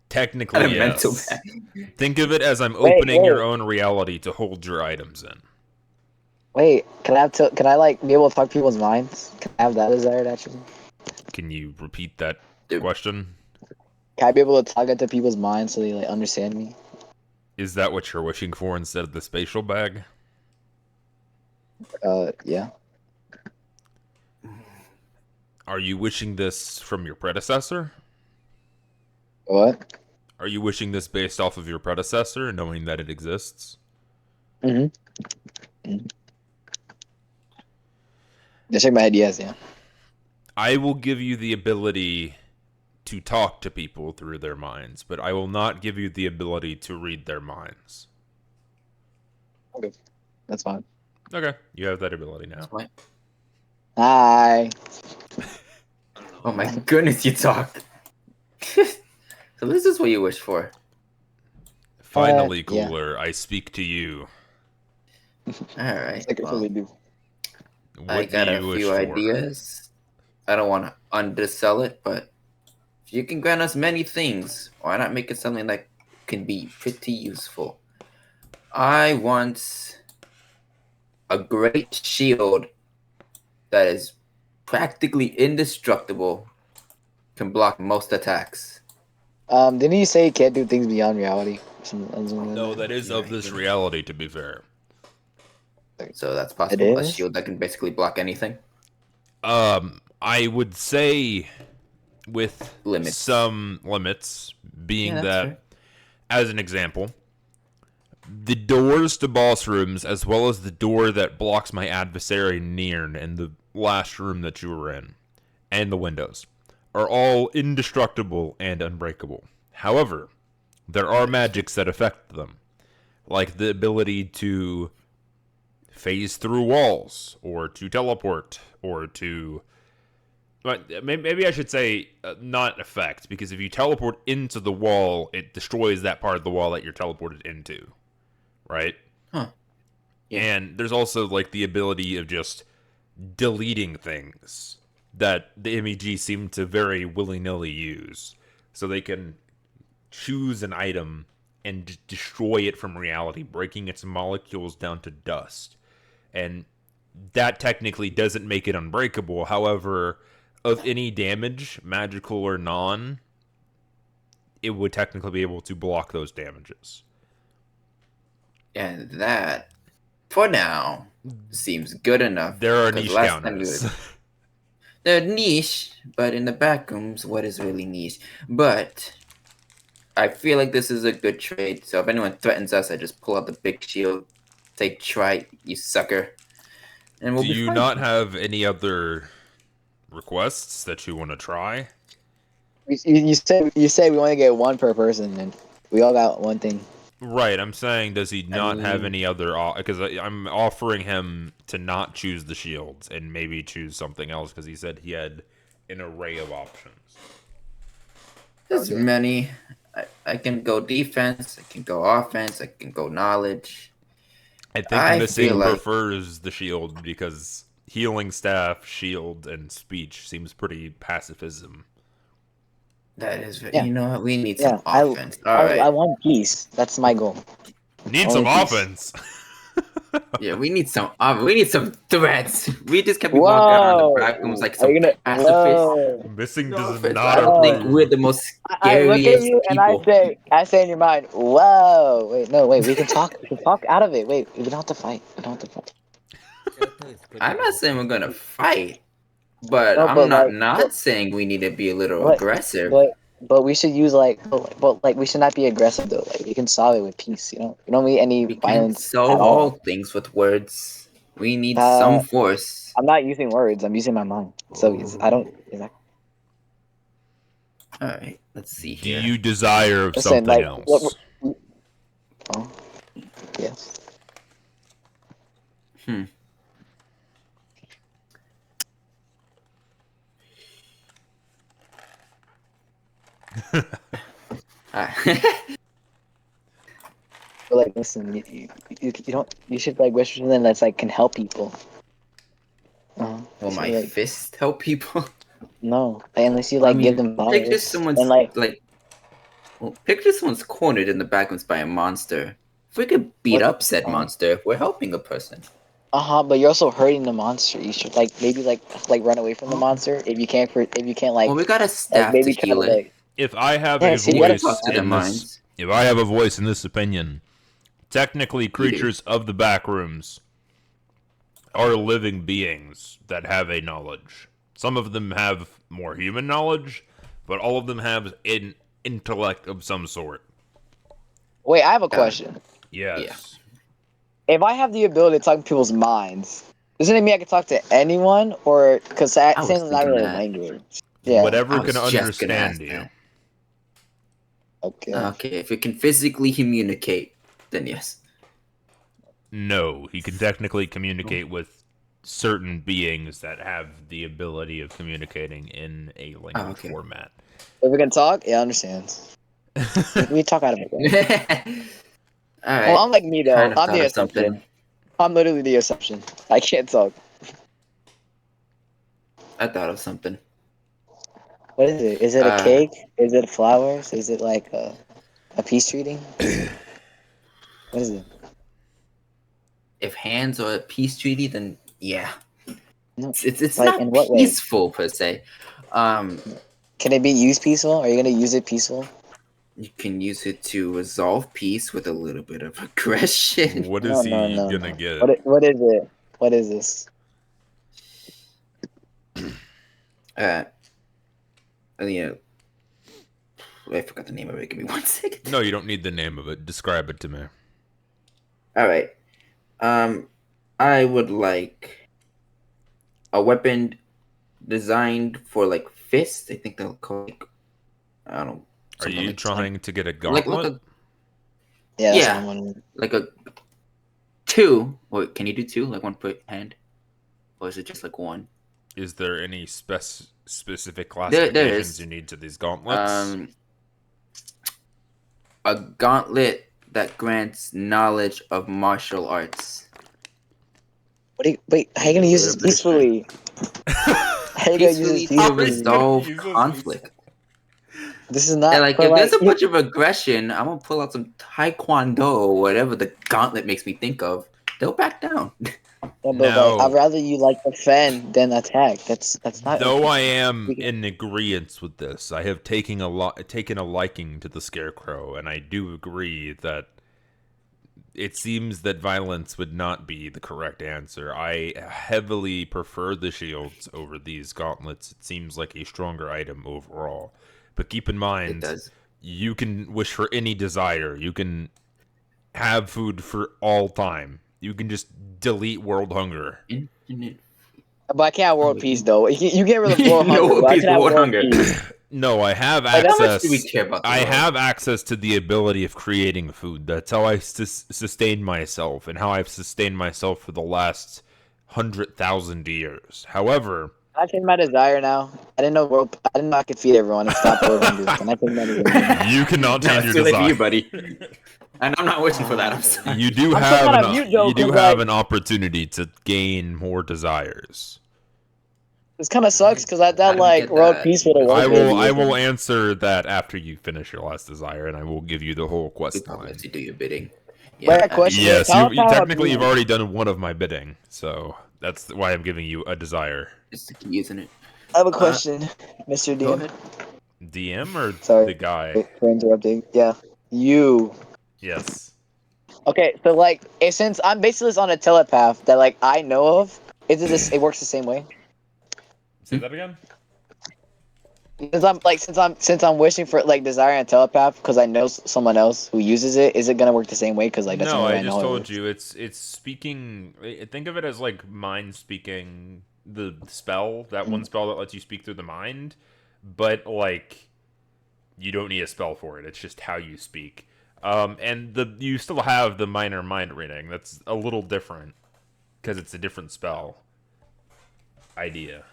Technically, yes. Mental bag. Think of it as I'm opening your own reality to hold your items in. Wait, can I like be able to talk people's minds? Can I have that desired actually? Can you repeat that question? Can I be able to talk into people's minds so they like understand me? Is that what you're wishing for instead of the spatial bag? Yeah. Are you wishing this from your predecessor? What? Are you wishing this based off of your predecessor, knowing that it exists? Mm-hmm. Just shake my head, yes, yeah. I will give you the ability to talk to people through their minds, but I will not give you the ability to read their minds. Okay. That's fine. Okay, you have that ability now. Hi. Oh my goodness, you talk. So this is what you wish for. Finally, Cooler, yeah. I speak to you. Alright, well, I got a few ideas. I don't want to undersell it, but if you can grant us many things, why not make it something that can be pretty useful? I want a great shield that is practically indestructible, can block most attacks. Didn't you say you can't do things beyond reality? No, that is of this reality, to be fair. So that's possible. A shield that can basically block anything. I would say with some limits, being that, fair. As an example, the doors to boss rooms, as well as the door that blocks my adversary Nirn in the last room that you were in, and the windows, are all indestructible and unbreakable. However, there are magics that affect them, like the ability to phase through walls, or to teleport, or to... Maybe I should say not affect, because if you teleport into the wall, it destroys that part of the wall that you're teleported into, right? Huh. Yeah. And there's also like the ability of just deleting things that the MEG seem to very willy-nilly use. So they can choose an item and destroy it from reality, breaking its molecules down to dust. And that technically doesn't make it unbreakable. However, of any damage, magical or non, it would technically be able to block those damages. And that, for now, seems good enough. There are niche counters. They're niche, but in the backrooms, what is really niche? But I feel like this is a good trade. So if anyone threatens us, I just pull out the big shield. Say, try it, you sucker. And we'll Do you not have any other requests that you want to try? You say we only get one per person, and we all got one thing. Right, I'm saying, does he not have any other... Because I'm offering him to not choose the shields and maybe choose something else, because he said he had an array of options. there's many. I can go defense. I can go offense. I can go knowledge. I think Missing prefers the shield because healing staff, shield, and speech seems pretty pacifism. That is, you know what? We need some offense. All right. I want peace. That's my goal. Need some offense. Yeah, we need some threats. We just kept walking around the back rooms like some pacifists. Missing does not not. I don't think we're the most scariest I look at you people. and I say in your mind, whoa. Wait, we can talk. We can talk out of it. Wait, we don't have to fight. I'm not saying we're gonna fight, but I'm not saying we need to be a little aggressive. But we should use we should not be aggressive though. Like we can solve it with peace. You don't need any violence. Solve all things with words. We need some force. I'm not using words. I'm using my mind. So I don't. Exactly. All right. Let's see here. Do you desire something else? Yes. But listen, you should wish for something that's can help people. Will my fist help people? No, unless you give them powers. Picture someone's picture someone's cornered in the backrooms by a monster. If we could beat up said monster, we're helping a person. But you're also hurting the monster. You should maybe run away from the monster if you can't. Well, we got a staff to heal it. If I have a voice if I have a voice in this opinion, technically creatures of the backrooms are living beings that have a knowledge. Some of them have more human knowledge, but all of them have an intellect of some sort. Wait, I have a question. Yes. Yeah. If I have the ability to talk to people's minds, doesn't it mean I can talk to anyone? Or because it's not really a language. Yeah. Whatever can understand you. Okay, if it can physically communicate, then yes. No, he can technically communicate with certain beings that have the ability of communicating in a language format. If we can talk, I understand. We talk out of it. All right. Well, unlike me though, I'm the exception. I'm literally the exception. I can't talk. I thought of something. What is it? Is it a cake? Is it flowers? Is it a peace treating? What is it? If hands are a peace treaty, then yeah. No, it's not peaceful per se. Can it be used peaceful? Are you gonna use it peaceful? You can use it to resolve peace with a little bit of aggression. What is he gonna get? What is it? What is this? I forgot the name of it. Give me 1 second. No, you don't need the name of it. Describe it to me. All right. I would like a weapon designed for fists. I think they'll call I don't know. Are you trying to get a gauntlet? Yeah. Like a 2. Wait, can you do 2? One per hand? Or is it just one? Is there any specific classifications you need to these gauntlets? A gauntlet that grants knowledge of martial arts. Wait, how are you gonna use this peacefully? How are you gonna use this peacefully? Resolve conflict. This is not. If there's a bunch of aggression, I'm gonna pull out some taekwondo or whatever the gauntlet makes me think of. They'll back down. I'd rather you defend than attack. That's not. Though I am in agreement with this, I have taken a liking to the Scarecrow, and I do agree that it seems that violence would not be the correct answer. I heavily prefer the shields over these gauntlets. It seems like a stronger item overall. But keep in mind, you can wish for any desire. You can have food for all time. You can just delete world hunger. Infinite. But I can't have world peace, though. You get rid of world hunger. Peace, world hunger. No, I have access. How much do we care about I have access to the ability of creating food. That's how I sustain myself, and how I've sustained myself for the last 100,000 years. However, I changed my desire now. I didn't know I could feed everyone and stop world hunger. Can I change my desire? You cannot change your too late for desire. you, buddy. And I'm not wishing for that. I'm sorry. You do I'm have still kind of mute, though, you do 'cause, have like, an opportunity to gain more desires. This kind of sucks because I I thought don't like get world that. peace would have I worked. will answer that after you finish your last desire, and I will give you the whole quest I'll line. let you do your bidding. Wait, a question. Yes, Tell you us how technically you've abuse- already done one of my bidding, so that's why I'm giving you a desire. Just to keep using it. I have a question, Mr. Go DM. ahead. DM or Sorry the guy? for interrupting. Yeah, you. Yes. Okay, so like, since I'm basically just on a telepath that like I know of, is it this? It works the same way. Say that again. Since I'm wishing for like desiring a telepath because I know someone else who uses it. Is it gonna work the same way? Because like that's the No, only way I just know it told works. you it's speaking. Think of it as like mind speaking. The spell, that one spell that lets you speak through the mind, but like you don't need a spell for it. It's just how you speak. And you still have the minor mind reading. That's a little different because it's a different spell idea,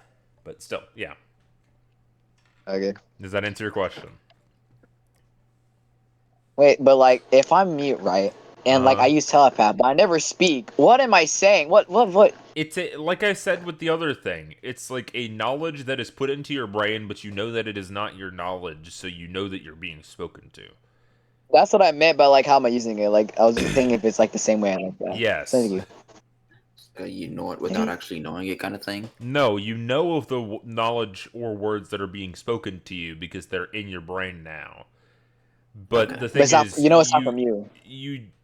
but still, yeah. Okay. Does that answer your question? Wait, but like if I'm mute, right, and like I use telepath, but I never speak. What am I saying? What? It's like I said with the other thing. It's like a knowledge that is put into your brain, but you know that it is not your knowledge, so you know that you're being spoken to. That's what I meant by like how am I using it? Like I was just thinking if it's like the same way I like that. Yes. Thank you. You know it without actually knowing it, kind of thing. No, you know of the knowledge or words that are being spoken to you because they're in your brain now. But the thing it's not, is, it's not from you.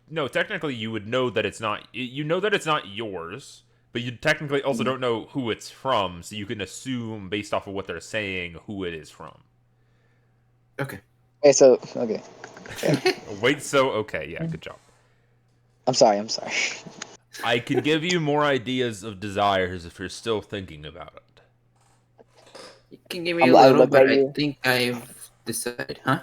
No, technically you would know that it's not. You know that it's not yours, but you technically also don't know who it's from, so you can assume based off of what they're saying who it is from. Okay. Wait, so okay. Okay, yeah, good job. I'm sorry. I can give you more ideas of desires if you're still thinking about it. You can give me a little, but I think I've decided, huh?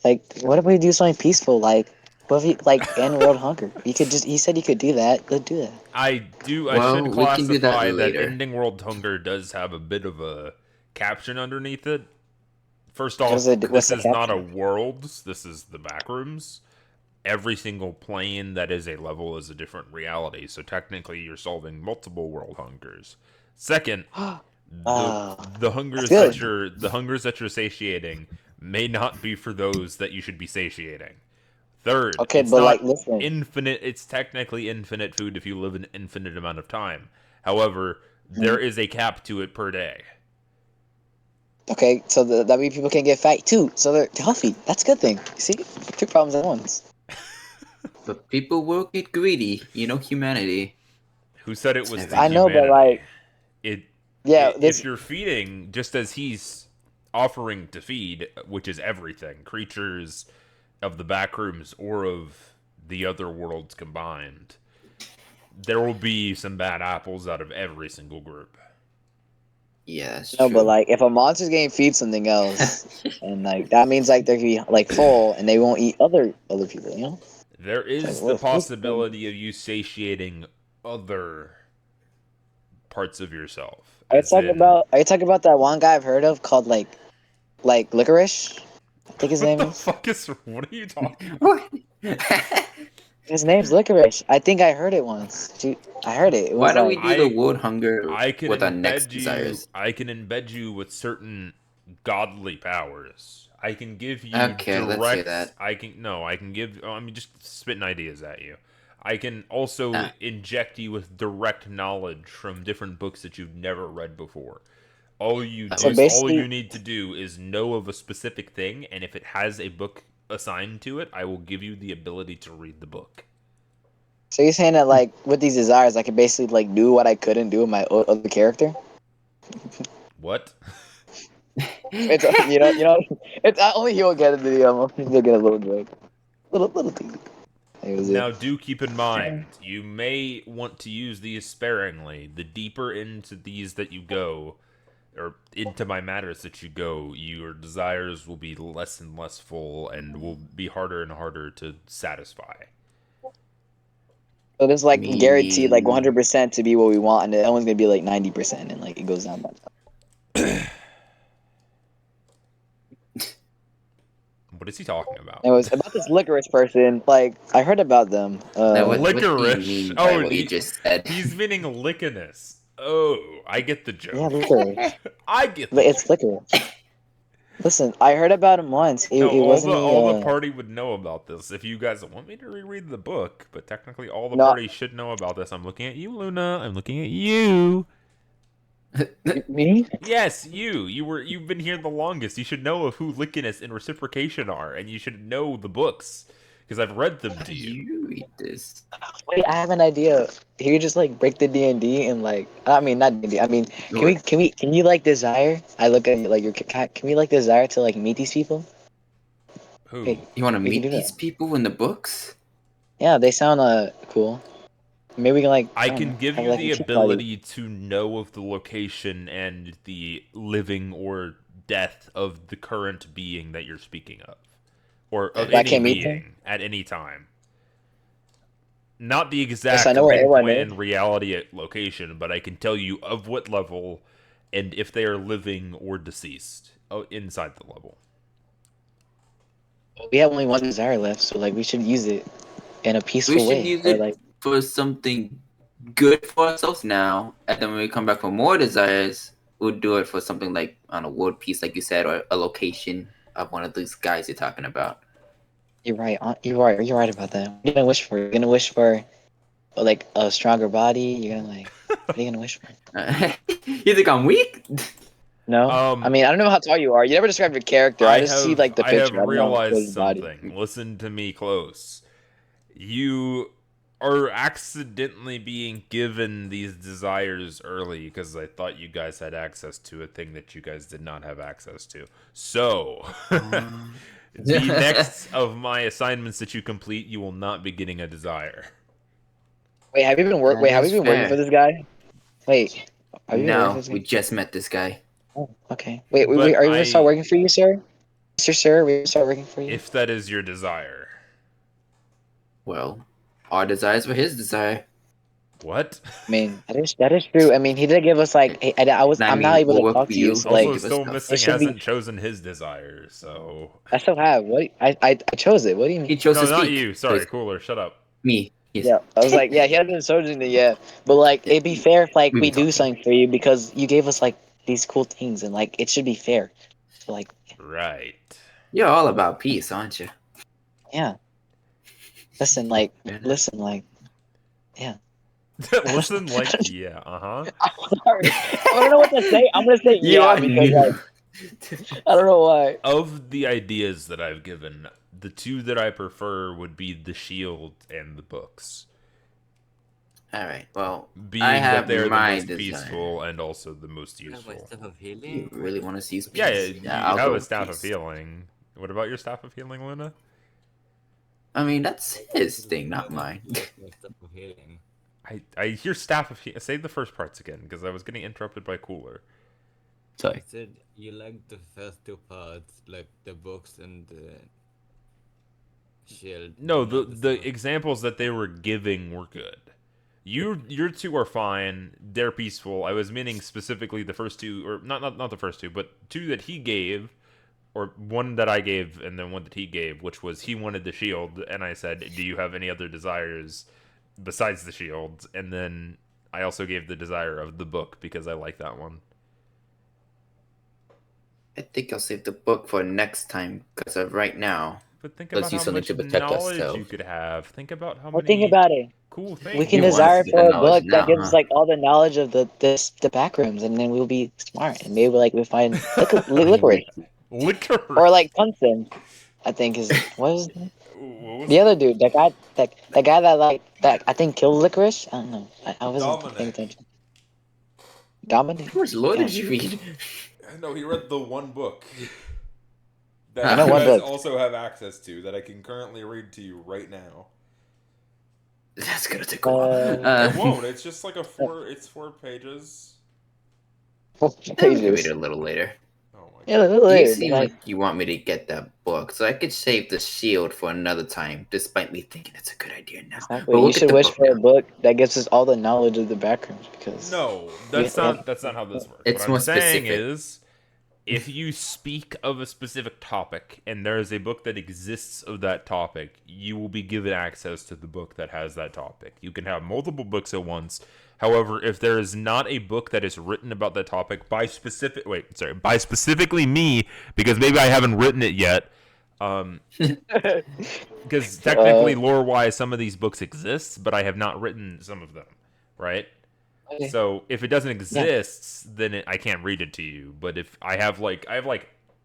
Like, what if we do something peaceful? Like, what if you like end world hunger? You could just. He said you could do that. Let's do that. I should classify that ending world hunger does have a bit of a caption underneath it. First off, this is not a world. This is the Backrooms. Every single plane that is a level is a different reality, so technically you're solving multiple world hungers. Second, the hungers that you're satiating may not be for those that you should be satiating. Third, it's not like infinite. It's technically infinite food if you live an infinite amount of time. However, there is a cap to it per day. Okay, so that means people can get fat too, so they're healthy. That's a good thing. See, two problems at once. But people will get greedy, humanity. Who said it was I know, but like, if you're feeding, just as he's offering to feed, which is everything, creatures of the Backrooms or of the other worlds combined, there will be some bad apples out of every single group. Yes. No, but like, if a monster's getting feed something else, and like that means like they're gonna be like full, and they won't eat other people, you know. There is the possibility of you satiating other parts of yourself. Are you talking about that one guy I've heard of called like Licorice? I think his name is. What are you talking about? What? His name's Licorice. I think I heard it once. I heard it. Why don't we do the world hunger with our next desires? I can embed you with certain godly powers. I can give you direct. Let's hear that. I'm just spitting ideas at you. I can also inject you with direct knowledge from different books that you've never read before. All you need to do is know of a specific thing, and if it has a book assigned to it, I will give you the ability to read the book. So you're saying that like with these desires, I can basically like do what I couldn't do with my other character? What? It's it's only he'll get it. He'll get a little joke, little thing. Now, do keep in mind, you may want to use these sparingly. The deeper into these that you go, or into my matters that you go, your desires will be less and less full, and will be harder and harder to satisfy. So there's like guaranteed like 100% to be what we want, and the other one's gonna be like 90%, and like it goes down by time. What is he talking about? It was about this licorice person. Like I heard about them. Licorice. Oh, what you just said. He's meaning lickiness. Oh, I get the joke. Yeah, licorice. I get. But it's licorice. Listen, I heard about him once. No, all the party would know about this. If you guys want me to reread the book, but technically all the party should know about this. I'm looking at you, Luna. I'm looking at you. Me? Yes, you. You've been here the longest. You should know of who Lickiness and Reciprocation are, and you should know the books because I've read them to you. You read this. Wait, I have an idea. Can you just like break the D&D and like I mean not D&D. I mean, can you like desire? I look at you like can we like desire to like meet these people? Who? Hey, you want to meet these people in the books? Yeah, they sound cool. Maybe we can like I can give you the ability to know of the location and the living or death of the current being that you're speaking of. Or of any being at any time. Not the exact pinpoint in reality location, but I can tell you of what level and if they are living or deceased inside the level. We have only one desire left, so like we should use it in a peaceful way. We should use it for something good for ourselves now, and then when we come back for more desires, we'll do it for something like on a world piece, like you said, or a location of one of these guys you're talking about. You're right. You're right about that. What are you gonna wish for? You're gonna wish for like a stronger body. You're gonna like. What are you gonna wish for? You think I'm weak? No. I mean, I don't know how tall you are. You never described your character. I just see like the picture. I have realized something. Listen to me close. You are accidentally being given these desires early because I thought you guys had access to a thing that you guys did not have access to. So, the next of my assignments that you complete, you will not be getting a desire. Wait, have you been working for this guy? Wait, no, we just met this guy. Oh, okay. Wait, are we gonna start working for you, sir? Sir, we start working for you. If that is your desire. Well, our desires were his desire. What? I mean, that is true. I mean, he did give us like I'm not able to talk to you. So, also, still missing hasn't chosen his desire. So I still have. What? I chose it. What do you mean? He chose to not you. Sorry, Cooler. Shut up. Me. Yes. Yeah, I was like, yeah, he hasn't chosen it yet. But like, it'd be fair if like we do something for you because you gave us like these cool things and like it should be fair. So like. Right. You're all about peace, aren't you? Yeah. Listen, like, yeah. Listen, like, yeah, I'm sorry. I don't know what to say. I'm gonna say yeah because like, I don't know why. Of the ideas that I've given, the two that I prefer would be the shield and the books. All right. Well, being that they're the most peaceful and also the most useful. You really want to use peace? Yeah, you have a staff of healing. What about your staff of healing, Luna? I mean, that's his thing, not mine. I hear staff of healing. Say the first parts again, because I was getting interrupted by Cooler. Sorry. I said you liked the first two parts, like the books and the shield. No, the examples that they were giving were good. Your two are fine. They're peaceful. I was meaning specifically the first two, or not the first two, but two that he gave, or one that I gave, and then one that he gave, which was he wanted the shield, and I said, do you have any other desires besides the shield? And then I also gave the desire of the book, because I like that one. I think I'll save the book for next time, because of right now. But think about how much knowledge you could have. Think about how many think about it. Cool things. We can desire for a book that gives us like all the knowledge of the backrooms, and then we'll be smart, and maybe like we'll find licorice. Or like Punson, I think is what was his name? The other dude, that guy that I think killed licorice. I don't know. I wasn't paying attention. Dominic. Which lore did you read? No, he read the one book that I know you one guys book. also have access to that I can currently read to you right now. That's gonna take a while. It won't. It's just like it's 4 pages. 4 pages. Read it a little later. Oh my Yeah, you seem like you want me to get that book, so I could save the shield for another time, despite me thinking it's a good idea now. Exactly. But you should wish for a book that gives us all the knowledge of the backrooms, because no, that's not how this works. It's what more I'm saying specific. is, if you speak of a specific topic and there is a book that exists of that topic, you will be given access to the book that has that topic. You can have multiple books at once. However, if there is not a book that is written about that topic by specifically me, because maybe I haven't written it yet, because technically, lore-wise, some of these books exist, but I have not written some of them, right? Okay. So if it doesn't exist, then I can't read it to you. But if I have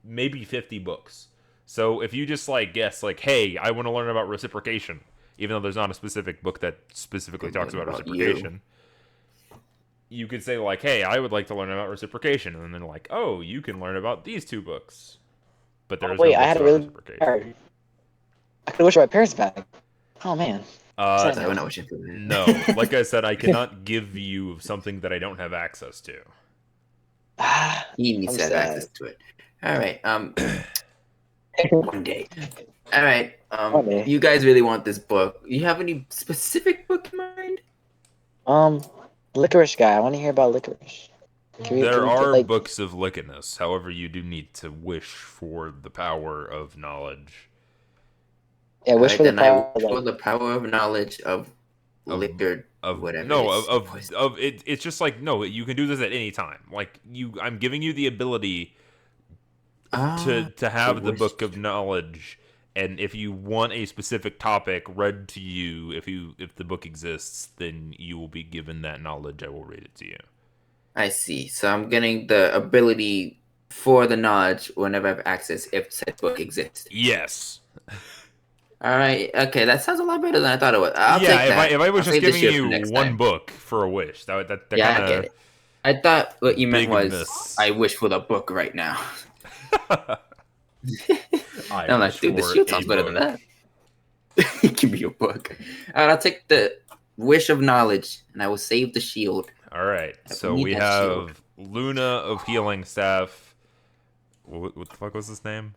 maybe 50 books. So if you just guess hey, I want to learn about reciprocation, even though there's not a specific book that specifically talks about reciprocation. You could say hey, I would like to learn about reciprocation, and then oh, you can learn about these 2 books. But there's no books about reciprocation. I could wish my parents back. Oh man. No, like I said, I cannot give you something that I don't have access to. He needs to have access to it. All right. One day. All right. You guys really want this book? You have any specific book in mind? Licorice guy. I want to hear about licorice. There are books of lickiness. However, you do need to wish for the power of knowledge. Yeah, wish for the power. For the power of knowledge of liquor of whatever. No, of it. It's just no. You can do this at any time. I'm giving you the ability to have the book of knowledge, and if you want a specific topic read to you, if the book exists, then you will be given that knowledge. I will read it to you. I see. So I'm getting the ability for the knowledge whenever I have access, if said book exists. Yes. All right. Okay, that sounds a lot better than I thought it was. I'll take that. If I was just giving you one book for a wish, that I get it. I thought what you meant was I wish for the book right now. I'm like, dude, the shield sounds better than that. Give me a book. All right, I'll take the wish of knowledge, and I will save the shield. All right. So we have Luna of Healing Staff. What the fuck was his name?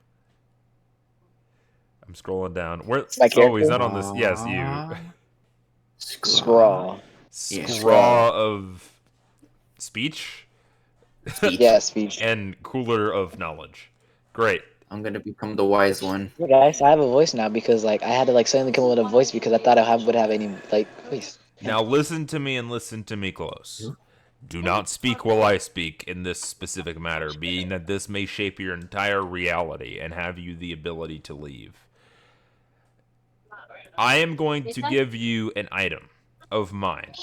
I'm scrolling down. He's not on this. Yes, you. Scraw. Scraw of speech. Yeah, speech. And Cooler of knowledge. Great. I'm gonna become the wise one. Hey guys, I have a voice now because I had to suddenly come up with a voice because I thought I would have any voice. Now listen to me and listen to me close. Do not speak while I speak in this specific matter, being that this may shape your entire reality and have you the ability to leave. I am going to give you an item of mine.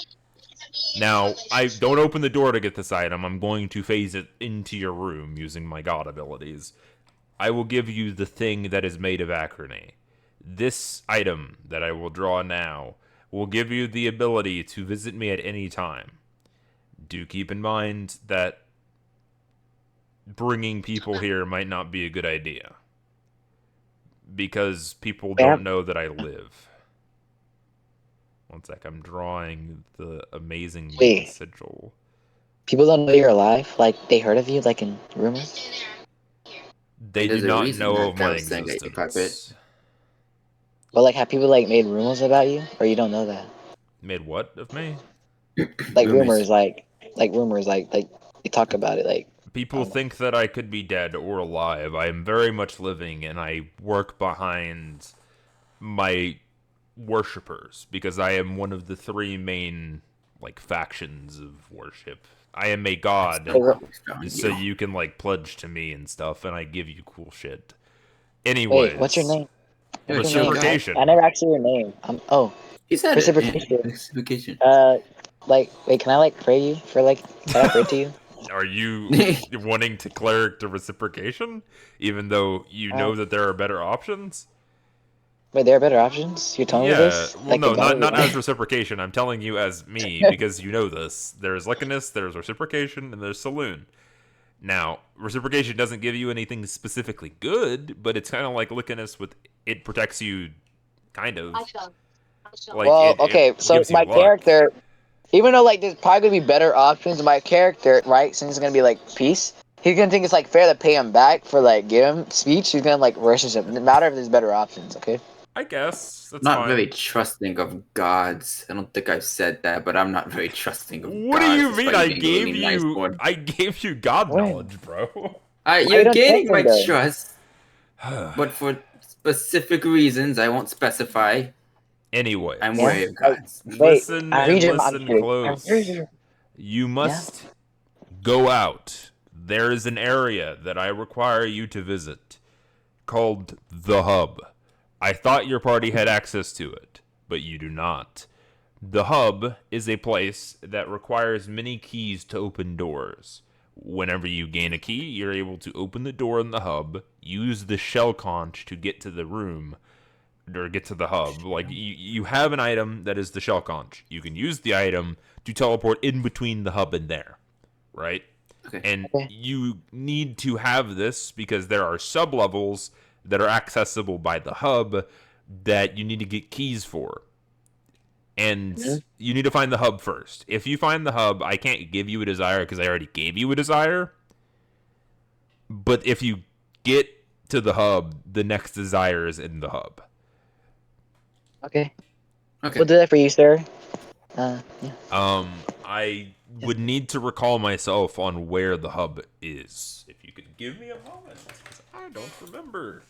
Now, I don't open the door to get this item. I'm going to phase it into your room using my god abilities. I will give you the thing that is made of acrony. This item that I will draw now will give you the ability to visit me at any time. Do keep in mind that bringing people here might not be a good idea. Because people don't know that I live. One sec, I'm drawing the amazing sigil. People don't know you're alive? They heard of you, in rumors? They do not know of my existence. But, have people, made rumors about you? Or you don't know that? Made what of me? Rumors, rumors, they talk about it, People think that I could be dead or alive. I am very much living, and I work behind my worshippers, because I am one of the 3 main, factions of worship. I am a god, so you can, pledge to me and stuff, and I give you cool shit. Anyways. Wait, what's your name? Reciprocation. I never asked you your name. You said reciprocation. Reciprocation. Wait, can I, pray you for, can I pray to you? Are you wanting to cleric to reciprocation, even though you know that there are better options? Wait, there are better options? You're telling me this? Well, no, not as reciprocation. I'm telling you as me, because you know this. There's lickiness, there's reciprocation, and there's saloon. Now, reciprocation doesn't give you anything specifically good, but it's kind of like lickiness with it protects you, kind of. So my character, even though there's probably gonna be better options, my character, right, since it's gonna be peace, he's gonna think it's like fair to pay him back for like give him speech. He's gonna like relationship. No matter if there's better options. Okay. I guess that's not fine. very trusting of gods. I don't think I've said that, but I'm not very trusting of what gods. do you mean? I gave really you nice I gave you God knowledge, bro. You're gaining my trust, but for specific reasons I won't specify. Anyway, I'm wary of gods. Listen and listen close. You must go out. There is an area that I require you to visit called the Hub. I thought your party had access to it, but you do not. The Hub is a place that requires many keys to open doors. Whenever you gain a key, you're able to open the door in the Hub, use the shell conch to get to the room, or get to the Hub. Like, you have an item that is the shell conch. You can use the item to teleport in between the Hub and there, right? Okay. And you need to have this because there are sub-levels that are accessible by the Hub that you need to get keys for. And you need to find the Hub first. If you find the Hub, I can't give you a desire because I already gave you a desire. But if you get to the Hub, the next desire is in the Hub. Okay. We'll do that for you, sir. Yeah. I would need to recall myself on where the Hub is. If you could give me a moment, because I don't remember.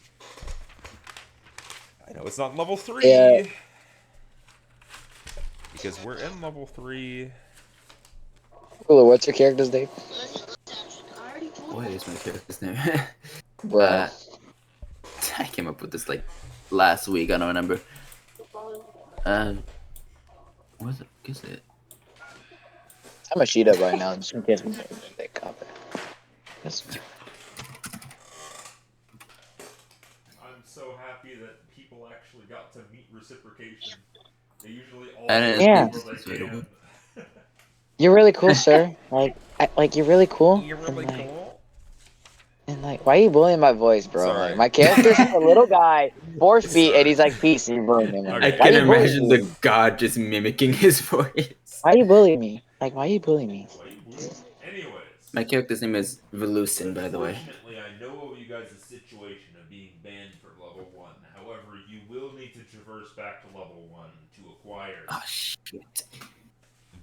I know it's not level 3. Yeah. Because we're in level 3. Cool. What's your character's name? What is my character's name? Bruh. I came up with this like last week. I don't remember. What is it? Is it? I'm a sheet up right now. Just in case we take copper. I'm so happy that people actually got to meet reciprocation. They usually all You're really cool, sir. You're really cool. You're really cool. And why are you bullying my voice, bro? Like, my character's a little guy, 4 feet, and he's like peace. And you're bullying him. I can imagine the god just mimicking his voice. Why are you bullying me? Why are you bullying me? Anyways, my character's name is Velusin, by the way. Fortunately, I know of you guys' situation of being banned for level 1. However, you will need to traverse back to level 1 to acquire. Oh shit!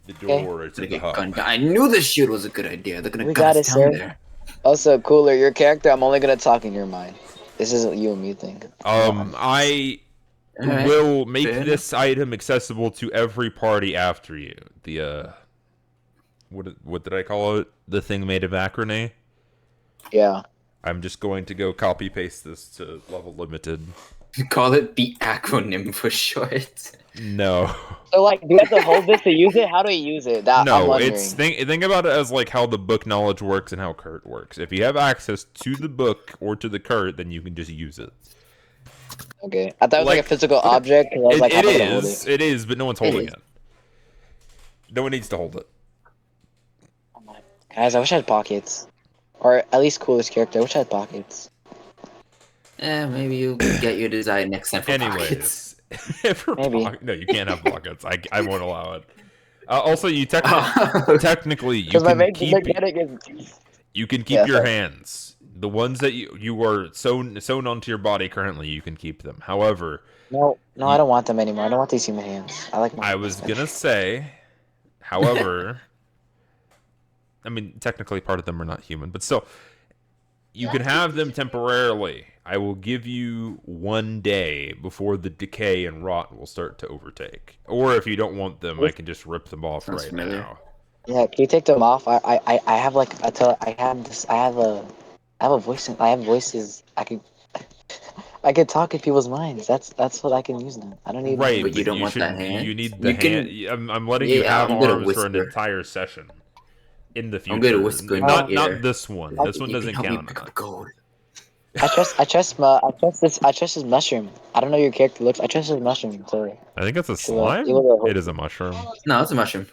The door to the Hub. I knew this shit was a good idea. They're gonna got us it, down sir. there. Also, Cooler, your character, I'm only gonna talk in your mind. This isn't you and me thing. I will make this item accessible to every party after you. The what did I call it? The thing made of acronym? Yeah. I'm just going to go copy paste this to level limited. Call it the acronym for short. No. So do you have to hold this to use it? How do you use it? No, it's think about it as how the book knowledge works and how Kurt works. If you have access to the book or to the Kurt, then you can just use it. Okay, I thought it was a physical object. It is, but no one's holding it. No one needs to hold it. Guys, I wish I had pockets, or at least Coolest character. I wish I had pockets. Maybe you get your design next time for pockets. Maybe. No, you can't have pockets. I won't allow it. Also, you technically you can keep your hands. The ones that you are sewn onto your body currently, you can keep them. However, no, I don't want them anymore. I don't want these human hands. I like my I was gonna say, however, I mean, technically part of them are not human, but still, you can have them temporarily. I will give you 1 day before the decay and rot will start to overtake. Or if you don't want them, I can just rip them off now. Yeah, can you take them off? I have a voice. I have voices. I can talk in people's minds. That's what I can use now. I don't need. Right, but you don't want that hand. You need the hand. I'm letting you have arms for an entire session. In the future. I'm gonna whisper not this one. This one doesn't count. I trust his mushroom. I don't know your character looks. I trust his mushroom. Sorry. I think it's a slime. It is a mushroom. No, it's a mushroom.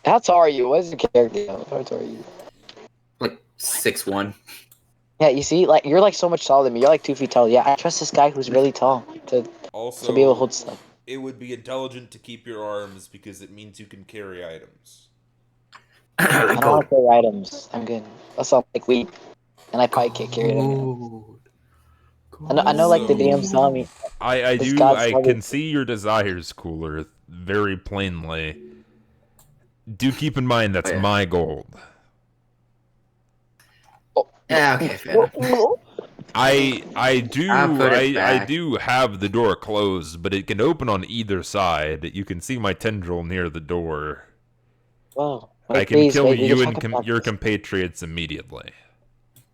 How tall are you? What is your character? How tall are you? Like 6'1". Yeah, you see, you're so much taller than me. You're 2 feet tall. Yeah, I trust this guy who's really tall to be able to hold stuff. It would be intelligent to keep your arms because it means you can carry items. I don't want to carry items. I'm good. Also, weed. and I probably can't carry it anymore. I know, like the DM saw me. I can see your desires, Cooler, very plainly. Do keep in mind that's my gold. Yeah, okay, fair enough. I do have the door closed, but it can open on either side. You can see my tendril near the door. Whoa. I can kill you and your compatriots immediately.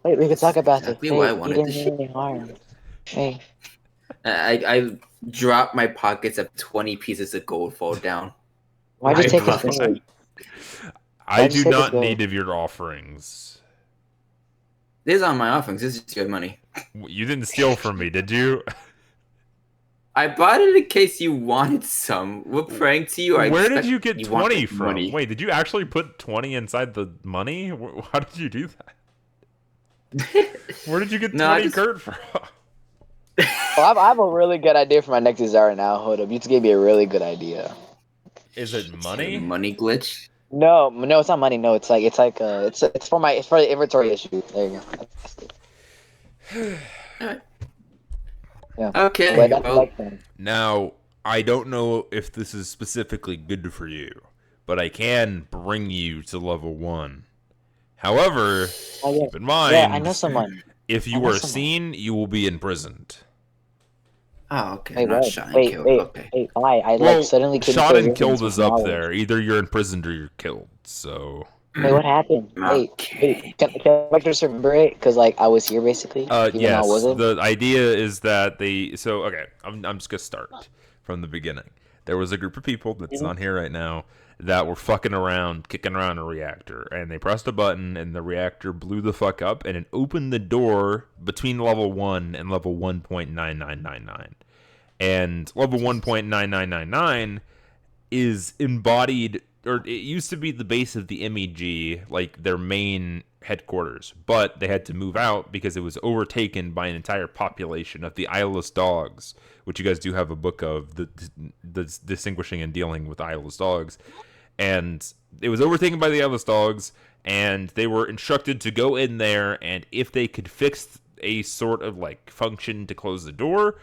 Wait, we can talk about this. Exactly why I wanted to really harm. Hey. I dropped my pockets of 20 pieces of gold fall down. Why'd you take his gold? I do not need of your offerings. This is on my offerings. This is just your money. You didn't steal from me, did you? I bought it in case you wanted some. We're praying to you. Where did you get 20 from? Money. Wait, did you actually put 20 inside the money? How did you do that? Where did you get 20 Kurt from? Well, I have a really good idea for my next desire now. Hold up, you just gave me a really good idea. Is it money? Money glitch? No, it's not money. No, it's for the inventory issue. There you go. Yeah. Okay. Now, I don't know if this is specifically good for you, but I can bring you to level 1. However, keep in mind, I know someone. If you are seen, you will be imprisoned. Oh, okay. Wait, why? I suddenly couldn't shot and killed is up there. Either you're imprisoned or you're killed. So. Wait, what happened? Okay. Wait, can I just remember it? Because I was here basically. Yes. The idea is that I'm just gonna start from the beginning. There was a group of people that's on here right now that were fucking around, kicking around a reactor, and they pressed a button, and the reactor blew the fuck up, and it opened the door between level 1 and level 1.9999. And level 1.9999 is embodied, or it used to be the base of the MEG, like their main headquarters, but they had to move out because it was overtaken by an entire population of the eyeless dogs, which you guys do have a book of, the distinguishing and dealing with eyeless dogs. And it was overtaken by the eyeless dogs, and they were instructed to go in there, and if they could fix a sort of like function to close the door,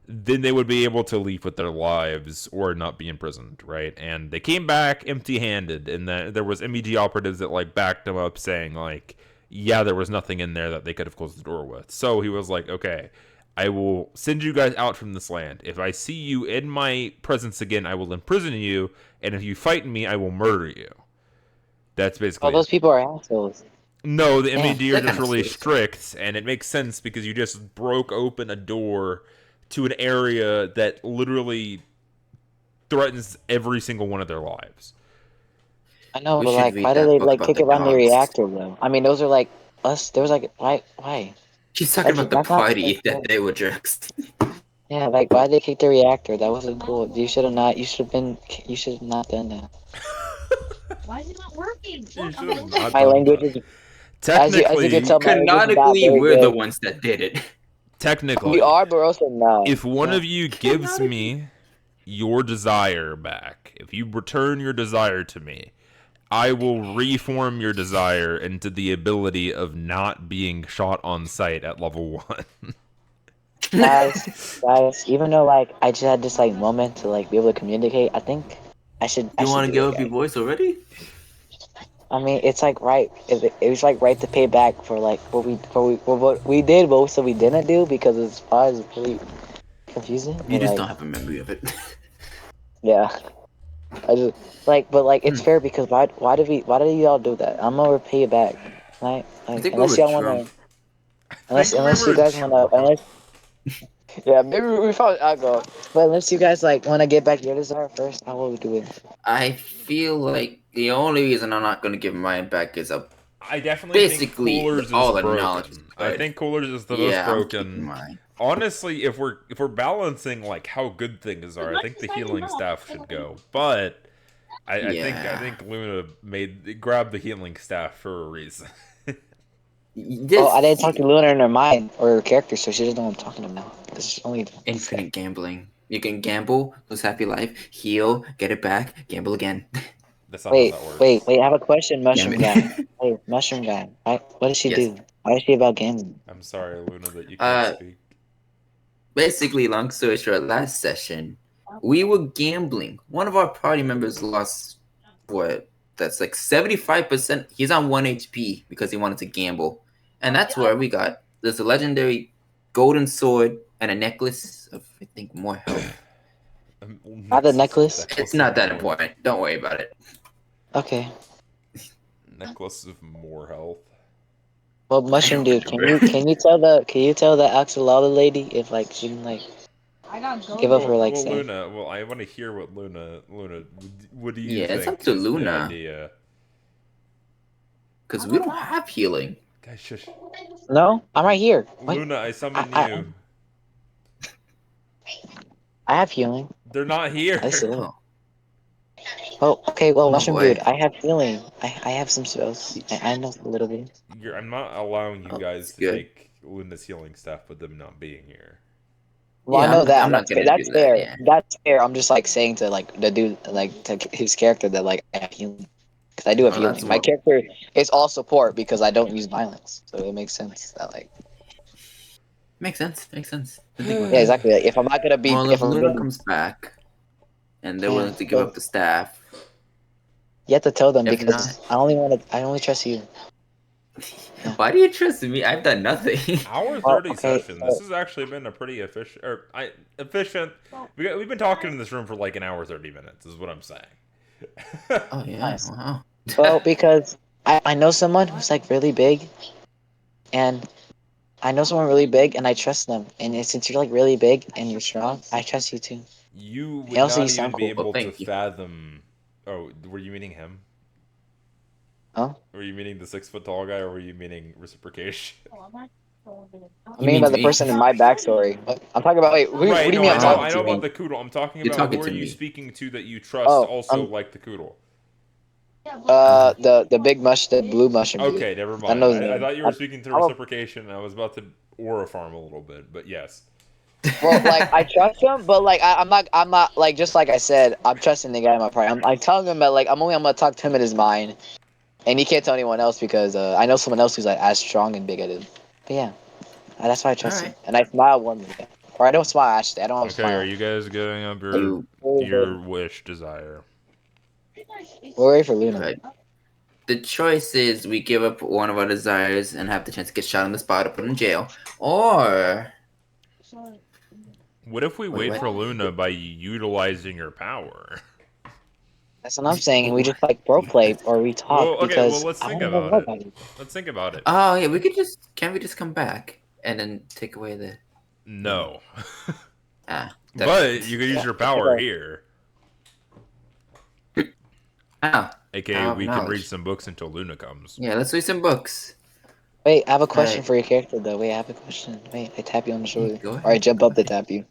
then they would be able to leave with their lives or not be imprisoned, right? And they came back empty-handed, and there was MEG operatives that like backed them up, saying like, yeah, there was nothing in there that they could have closed the door with. So he was like, okay, I will send you guys out from this land. If I see you in my presence again, I will imprison you, and if you fight me, I will murder you. That's basically. Oh, those people are assholes. No, the MEG are just really strict, and it makes sense because you just broke open a door to an area that literally threatens every single one of their lives. I know, but like, why do they like kick around the reactor though? I mean, those are like us. There was like, why? She's talking about the party that they were jerks. Yeah, like why did they kick the reactor? That wasn't cool. You should have not done that. Why is it not working? My language is. Technically, as you can tell, canonically, we're the ones that did it. Technically, we are, but also not. If one of you gives me your desire back, if you return your desire to me, I will reform your desire into the ability of not being shot on sight at level 1. guys, even though like I just had this like moment to like be able to communicate, I think I should. You want to give up your voice already? I mean, it's like right. It was like right to pay back for like what we did, but also we didn't do because as far as really confusing. You just don't have a memory of it. Yeah, I just but it's fair because why did y'all do that? I'm gonna repay it back, right? Like, unless y'all wanna, unless you guys wanna, yeah, maybe we found alcohol, but unless you guys like wanna get back your desire first, I will do it. I feel like the only reason I'm not gonna give mine back is I definitely think Coolers is all the broken. knowledge. I think Coolers is the most broken. Honestly, if we're balancing like how good things are, I think the healing staff should go. But I think Luna grabbed the healing staff for a reason. I didn't talk to Luna in her mind or her character, so she doesn't know what I'm talking about. This is only infinite gambling. You can gamble, lose half your life, heal, get it back, gamble again. That's not how that works. Wait, I have a question, Mushroom Guy. Hey, Mushroom Guy, right? What does she do? Why is she about gambling? I'm sorry, Luna, that you can't speak. Basically, long story short, last session, we were gambling. One of our party members lost, what? That's like 75%. He's on 1 HP because he wanted to gamble. And that's where we got there's a legendary golden sword and a necklace of, I think, more health. Not the necklace? It's not that important. Don't worry about it. Okay. Necklace of more health. Well, Mushroom Dude, can you tell the Axolotl lady if like she can like give up her like well, Luna. Well, I want to hear what Luna. What do you think? Yeah, it's up to is Luna. The idea? Because we don't have healing. Guys, shush. No, I'm right here. What? Luna, I summoned you. I have healing. They're not here. I see. Oh, okay. Well, Mushroom boy. Dude, I have healing. I have some spells. I know a little bit. I'm not allowing you guys to take Luna's healing stuff with them not being here. Well, Yeah, I know that. I'm not gonna that's do that, fair. yeah. That's fair. I'm just like saying to like the dude, like to his character that like I have healing because I do have healing. My character is all support because I don't use violence, so it makes sense that like. Makes sense. Yeah, exactly. Like, if I'm not gonna be, Well, if Luna comes back, and they're willing to give up the staff. You have to tell them If because not- I only trust you. Why do you trust me? I've done nothing. Hour 30 session. This has actually been a pretty efficient. We've been talking in this room for like an hour 30 minutes. Is what I'm saying. Oh yeah. Nice. Wow. Well, because I know someone who's like really big, and I know someone really big, and I trust them. And since you're like really big and you're strong, I trust you too. You would Also, not you even sound be cool. able Well, to thank you. fathom. Oh, were you meaning him? Huh? Were you meaning the 6 foot tall guy, or were you meaning reciprocation? I mean about the person in my backstory. I'm talking about. Wait, what do you mean? I'm talking I to know you? about the Koodle. I'm talking You're about talking who are to you me. speaking to that you trust Oh, also like the Koodle? The big the blue mushroom. Dude. Okay, never I mind. know his I name. thought you were speaking to reciprocation, and I was about to aura farm a little bit, but yes. Well, like I trust him, but like I'm not like just like I said, I'm trusting the guy in my party. I'm telling him that like I'm gonna talk to him in his mind, and he can't tell anyone else because I know someone else who's like as strong and big as him. But yeah, that's why I trust him, and I smile warmly. Or I don't smile actually. I don't have a smile. Okay, are you guys giving up your wish desire? We're ready for Luna. Right. The choice is we give up one of our desires and have the chance to get shot on the spot or put in jail, or What if we wait for Luna by utilizing her power? That's what I'm saying. We just like pro play or we talk because let's think I don't know about it. Let's think about it. Oh yeah, can't we just come back and then take away the No. But you could use your power here. AKA we can read some books until Luna comes. Yeah, let's read some books. Wait, I have a question for your character though. Wait, I have a question. Wait, I tap you on the shoulder. Or I jump up to tap you.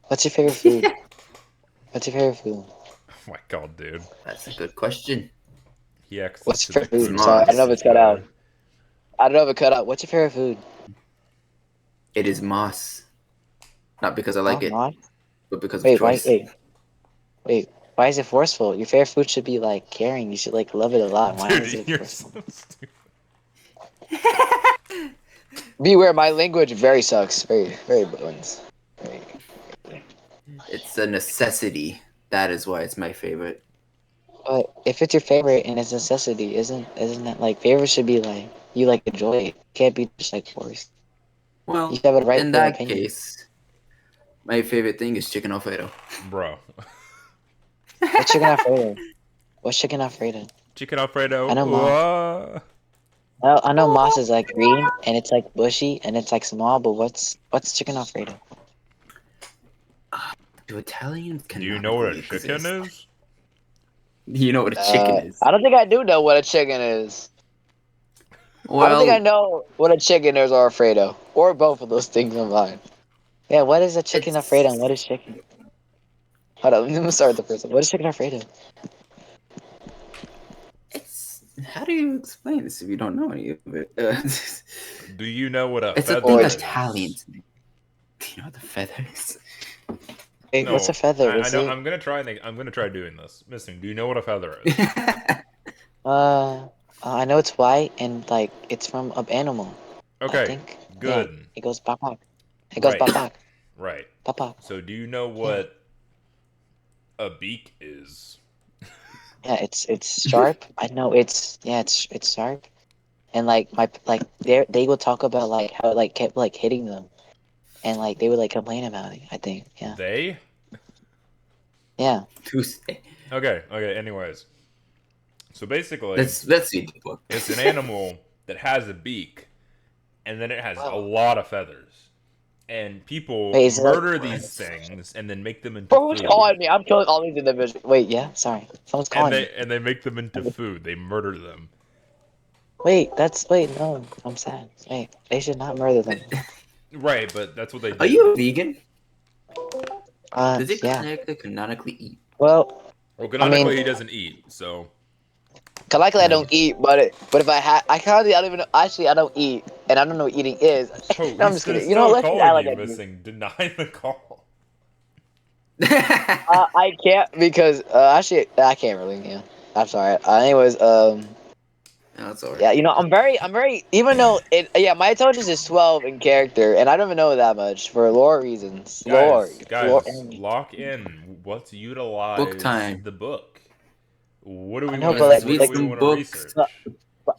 What's your favorite food? What's your favorite food? Oh my god, dude. That's a good question. What's your favorite food? Sorry, I don't know if it's cut out. I don't know if it cut out. What's your favorite food? It is moss. Not because I like it, but because of choice. Wait. Why is it forceful? Your favorite food should be like caring. You should like love it a lot. Why is it forceful? So stupid. Beware, my language very sucks. Very, very bones. It's a necessity. That is why it's my favorite. But if it's your favorite and it's a necessity, isn't that like favorite should be like you like enjoy it? It can't be just like forced. Well, you have a right in that case, my favorite thing is chicken Alfredo. Bro. What's chicken Alfredo? What's chicken Alfredo? Chicken Alfredo. I know moss. I know moss is like green and it's like bushy and it's like small, but what's chicken Alfredo? Do Italians? Do you know what a chicken is? Do you know what a chicken is? I don't think I do know what a chicken is. Well, I don't think I know what a chicken is or Alfredo. Or both of those things combined. Yeah, what is a chicken Alfredo and what is chicken? Hold on, let me start with the first one. What is chicken Alfredo? How do you explain this if you don't know any of it? Do you know what a it's feather a thing is? Italians. Do you know what the feather is? Hey, no, what's a feather? I know. I'm gonna try doing this. Missing. Do you know what a feather is? I know it's white and like it's from an animal. Okay. I think. Good. Yeah, it goes bak. It goes bak. Right. Bak. So do you know what a beak is? Yeah, it's sharp. I know it's sharp. And like they would talk about like how it like kept like hitting them, and like they would like complain about it. I think. Yeah. They? Yeah. Tuesday. Okay. Anyways, so basically, Let's read the book. It's an animal that has a beak, and then it has a lot of feathers. And people murder these things and then make them into food. Who's calling me? I'm killing all these individuals. Wait, yeah, sorry. Someone's calling me. And they make them into food. They murder them. Wait, no. I'm sad. Wait, they should not murder them. Right, but that's what they do. Are you a vegan? Does it yeah. canonically eat? Well, canonically he doesn't eat, so. Canonically I don't eat, but if I don't even know. Actually, I don't eat, and I don't know what eating is. Oh, no, I'm just kidding. You know, let's just act like I do. Deny the call. I can't because actually I can't really. Yeah, I'm sorry. Anyways, No, it's alright. yeah, you know, I'm very, even though my intelligence is 12 in character, and I don't even know that much for lore reasons. Guys, lock in. Let's utilize book time. The book. What do we want to research?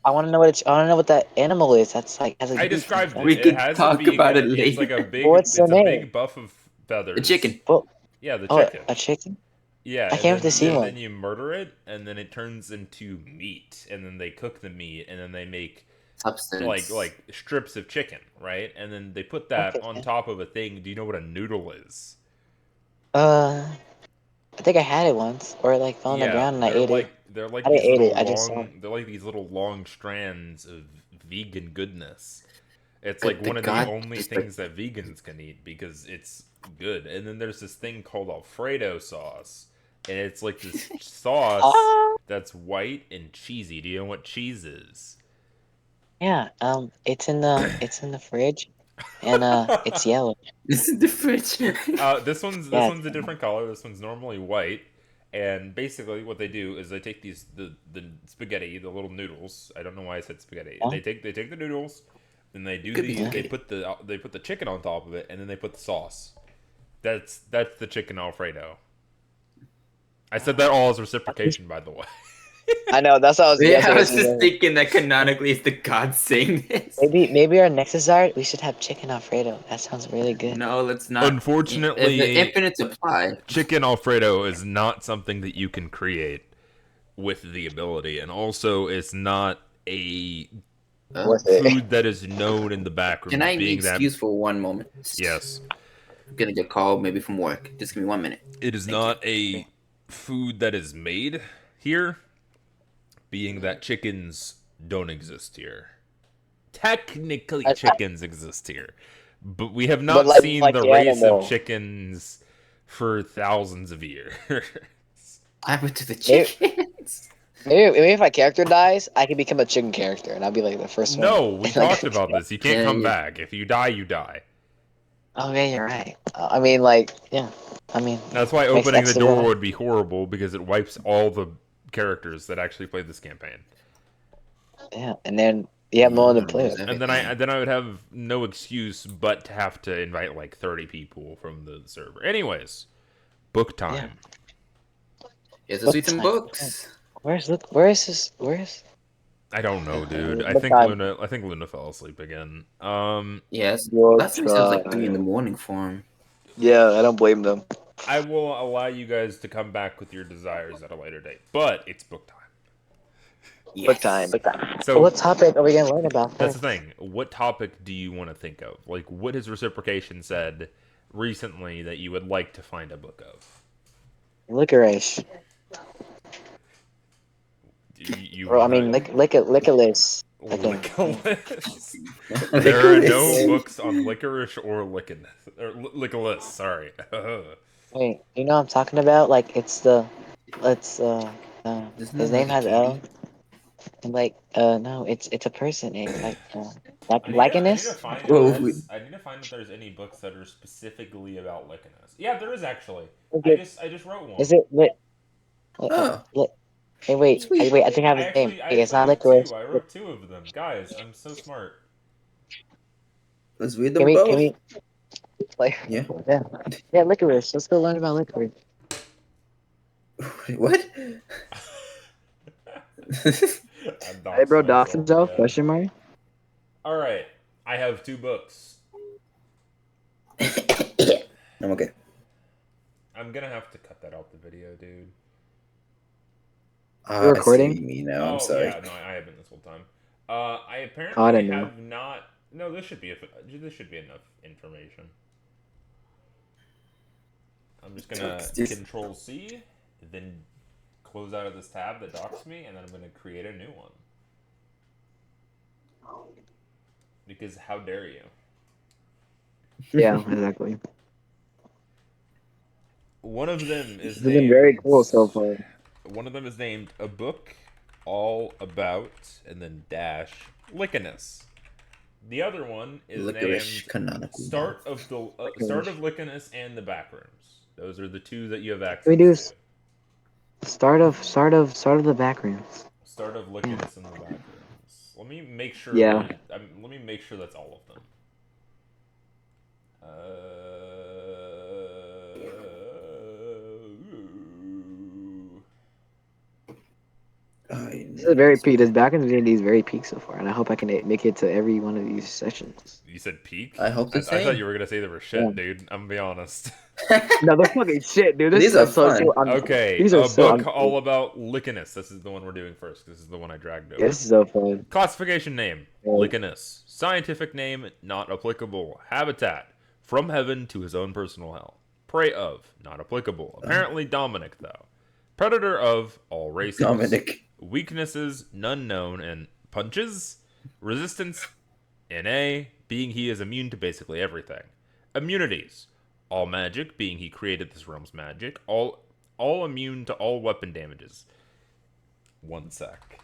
I want to know what that animal is. That's like. I described it. We can talk about it later. It's like a big. What's the name? Big buff of feathers. The chicken. Yeah, the chicken. A chicken. Yeah, I can't wait to see one. Then you murder it, and then it turns into meat, and then they cook the meat, and then they make substance like strips of chicken, right? And then they put that on top of a thing. Do you know what a noodle is? I think I had it once, or it like fell on the ground and I ate it. They're like I these ate little it. I just saw it. They're like these little long strands of vegan goodness. It's like one of the only things that vegans can eat because it's good. And then there's this thing called Alfredo sauce. And it's like this sauce that's white and cheesy. Do you know what cheese is? Yeah, it's in the fridge, and it's yellow. This is the fridge. This one's a different color. This one's normally white. And basically, what they do is they take the spaghetti, the little noodles. I don't know why I said spaghetti. They take the noodles, and they put the chicken on top of it, and then they put the sauce. That's the chicken Alfredo. I said that all as reciprocation, by the way. I know, that's what I was. Yeah, I was just thinking that canonically is the god saying this. Maybe our next desire we should have chicken Alfredo. That sounds really good. No, let's not. Unfortunately, the infinite supply. Chicken Alfredo is not something that you can create with the ability, and also it's not a food that is known in the backroom. Can I be excused for 1 moment? Yes. I'm gonna get called maybe from work. Just give me 1 minute. It is not a food that is made here, being that chickens don't exist here. Technically, chickens exist here, but we have not seen the race of chickens for thousands of years. I went to the chickens. Maybe if my character dies, I can become a chicken character, and I'll be like the first one. No, we talked about this. You can't come back. If you die, you die. Oh yeah, you're right. I mean, like, yeah. I mean, that's why opening the door would be horrible because it wipes all the characters that actually played this campaign. Yeah, and then you have no one to play with. And then I would have no excuse but to have to invite like 30 people from the server. Anyways, book time. Yes, let's read some books. Where is this? I don't know, dude. I think Luna fell asleep again. Yes. That sounds like 3 in the morning for him. Yeah, I don't blame them. I will allow you guys to come back with your desires at a later date, but it's book time. Yes. Book time. So, what topic are we gonna learn about? That's the thing. What topic do you want to think of? Like, what has Reciprocation said recently that you would like to find a book of? Licorice. Licorice. There are no books on licorice or licorice. Sorry. Wait, you know what I'm talking about? Like, his name has L. And like, no, it's a person. It's like likeness. I need to find if there's any books that are specifically about likeness. Yeah, there is actually. I just wrote one. Is it lit? Hey, wait. I think I have his name. It's not licorice. I wrote 2 of them. Guys, I'm so smart. Let's read them both. Can we like Yeah. Yeah, licorice. Let's go learn about licorice. What? Hey bro, Doxen himself? Question mark? Alright. I have 2 books. I'm okay. I'm gonna have to cut that out the video, dude. You're recording? I see me now. I'm sorry. Yeah, no, I haven't this whole time. I apparently have not. No, this should be enough information. I'm just gonna Control C, then close out of this tab that docks me, and then I'm gonna create a new one. Because how dare you? Yeah, exactly. One of them is This has been very cool so far. One of them is named A Book All About, and then dash, Lickiness. The other one is Licorice named canonical. Start of Lickiness and the Backrooms. Those are the 2 that you have access we do to. Start of the Backrooms. Start of Lickiness and the Backrooms. Let me make sure. Yeah. Let me make sure that's all of them. This is very peak. This Backrooms D&D is very peak so far, and I hope I can make it to every one of these sessions. You said peak? I hope the same. I thought you were gonna say they were shit, dude. I'm gonna be honest. No, they're fucking shit, dude. These are so fun. Okay, these are A Book All About Lickiness. This is the one we're doing first. This is the one I dragged over. This is so fun. Classification name, Lickiness. Scientific name, not applicable. Habitat, from heaven to his own personal hell. Prey of, not applicable. Apparently Dominic, though. Predator of, all races. Dominic. Weaknesses, none known, and punches. Resistance, NA, being he is immune to basically everything. Immunities, all magic, being he created this realm's magic. All immune to all weapon damages. One sec.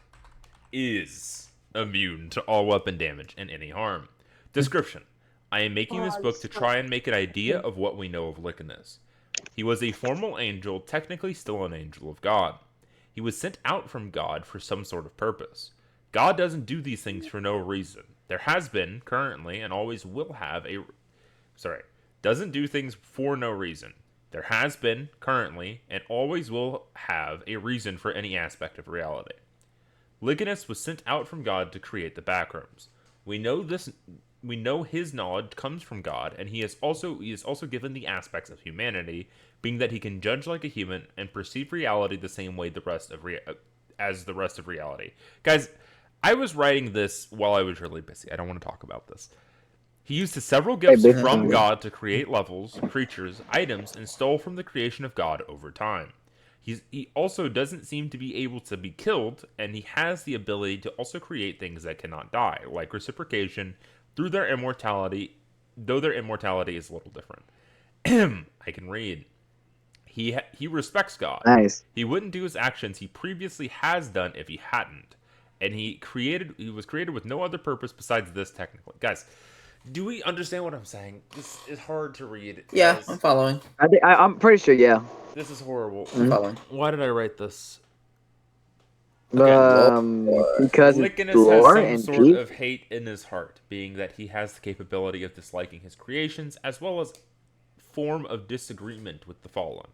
Is immune to all weapon damage and any harm. Description. I am making this book to try and make an idea of what we know of Lickiness. He was a formal angel, technically still an angel of God. He was sent out from God for some sort of purpose. God doesn't do these things for no reason. There has been, currently, and always will have doesn't do things for no reason. There has been, currently, and always will have a reason for any aspect of reality. Lickiness was sent out from God to create the Backrooms. We know his knowledge comes from God, and he is also given the aspects of humanity, being that he can judge like a human and perceive reality the same way as the rest of reality. Guys, I was writing this while I was really busy. I don't want to talk about this. He used his several gifts from God to create levels, creatures, items, and stole from the creation of God over time. He also doesn't seem to be able to be killed, and he has the ability to also create things that cannot die, like reciprocation, through their immortality, though their immortality is a little different. I can read. He respects God. Nice. He wouldn't do his actions he previously has done if he hadn't. And he was created with no other purpose besides this technically. Guys, do we understand what I'm saying? This is hard to read. Yeah, I'm following. I'm pretty sure, yeah. This is horrible. I'm following. Why did I write this? Because Lickiness lore has and some sort peak. of hate in his heart, being that he has the capability of disliking his creations, as well as form of disagreement with the fallen.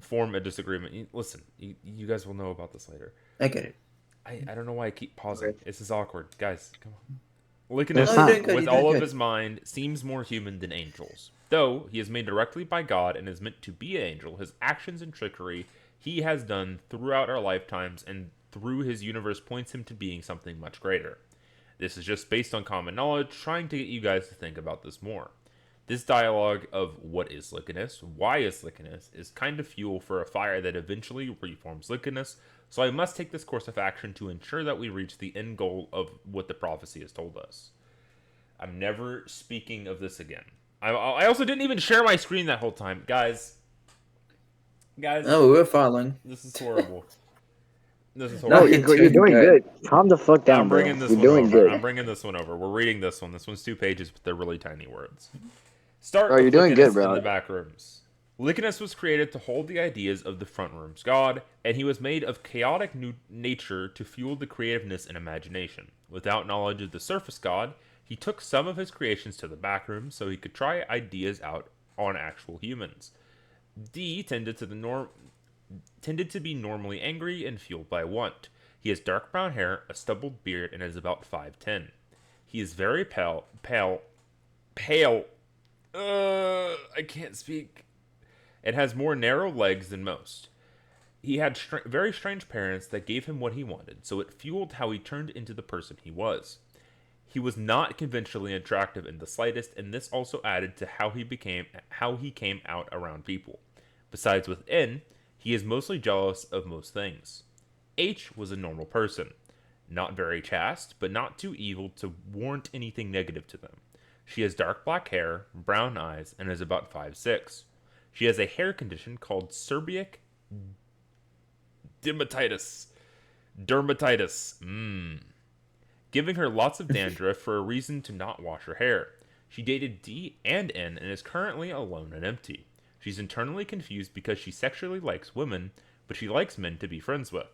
Form of disagreement. Listen, you guys will know about this later. I get it. I don't know why I keep pausing. Okay. This is awkward. Guys, come on. Lickiness, with all of his mind, seems more human than angels. Though he is made directly by God and is meant to be an angel, his actions and trickery he has done throughout our lifetimes and through his universe points him to being something much greater. This is just based on common knowledge, trying to get you guys to think about this more. This dialogue of what is Lickiness, why is Lickiness, is kind of fuel for a fire that eventually reforms Lickiness, so I must take this course of action to ensure that we reach the end goal of what the prophecy has told us. I'm never speaking of this again. I also didn't even share my screen that whole time. Guys. Oh, we're following. This is horrible. This is No, horrible. you're doing good. Calm the fuck down, I'm bringing bro. this You're one doing over. good. I'm bringing this one over. We're reading this one. This one's 2 pages, but they're really tiny words. Start Bro, you're doing good, bro. in the back rooms. Lickiness was created to hold the ideas of the front room's god, and he was made of chaotic nature to fuel the creativeness and imagination. Without knowledge of the surface god, He took some of his creations to the back room so he could try ideas out on actual humans. D tended to be normally angry and fueled by want. He has dark brown hair, a stubbled beard, and is about 5'10". He is very pale. I can't speak. And has more narrow legs than most. He had very strange parents that gave him what he wanted, so it fueled how he turned into the person he was. He was not conventionally attractive in the slightest, and this also added to how he came out around people. Besides with N, he is mostly jealous of most things. H was a normal person. Not very chaste, but not too evil to warrant anything negative to them. She has dark black hair, brown eyes, and is about 5'6". She has a hair condition called seborrheic dermatitis. Giving her lots of dandruff for a reason to not wash her hair. She dated D and N and is currently alone and empty. She's internally confused because she sexually likes women, but she likes men to be friends with.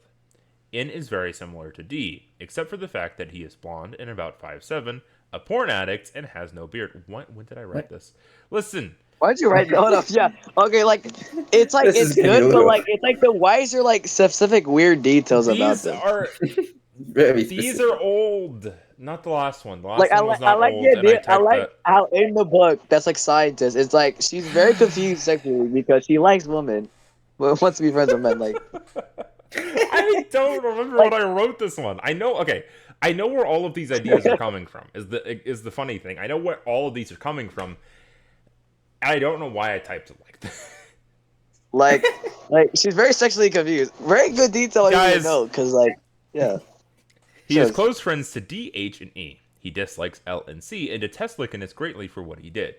N is very similar to D, except for the fact that he is blonde and about 5'7", a porn addict, and has no beard. When did I write this? Listen. Why'd you write that? Hold up, yeah. Okay, like it's good, but like it's like the whys are like specific weird details about them. These are old. Not the last one. The last one was not old. I like how in the book that's like scientist. It's like she's very confused sexually because she likes women, but wants to be friends with men. Like I don't remember what I wrote this one. I know. Okay, I know where all of these ideas are coming from. Is the funny thing? I know where all of these are coming from. I don't know why I typed it like that. like she's very sexually confused. Very good detail. Guys, because yeah. He is close friends to D, H, and E. He dislikes L and C and detests Lycanus greatly for what he did.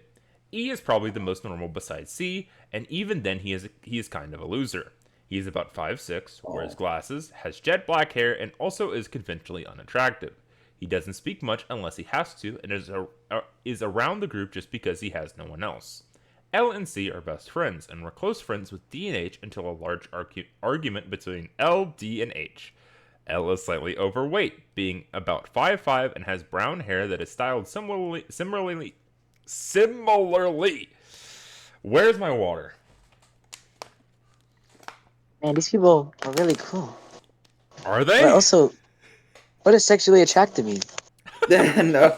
E is probably the most normal besides C, and even then he is kind of a loser. He is about 5'6", wears glasses, has jet black hair, and also is conventionally unattractive. He doesn't speak much unless he has to, and is around the group just because he has no one else. L and C are best friends, and were close friends with D and H until a large argument between L, D, and H. L is slightly overweight, being about 5'5", and has brown hair that is styled similarly. Where's my water? Man, these people are really cool. Are they? But also, what does sexually attractive mean? No.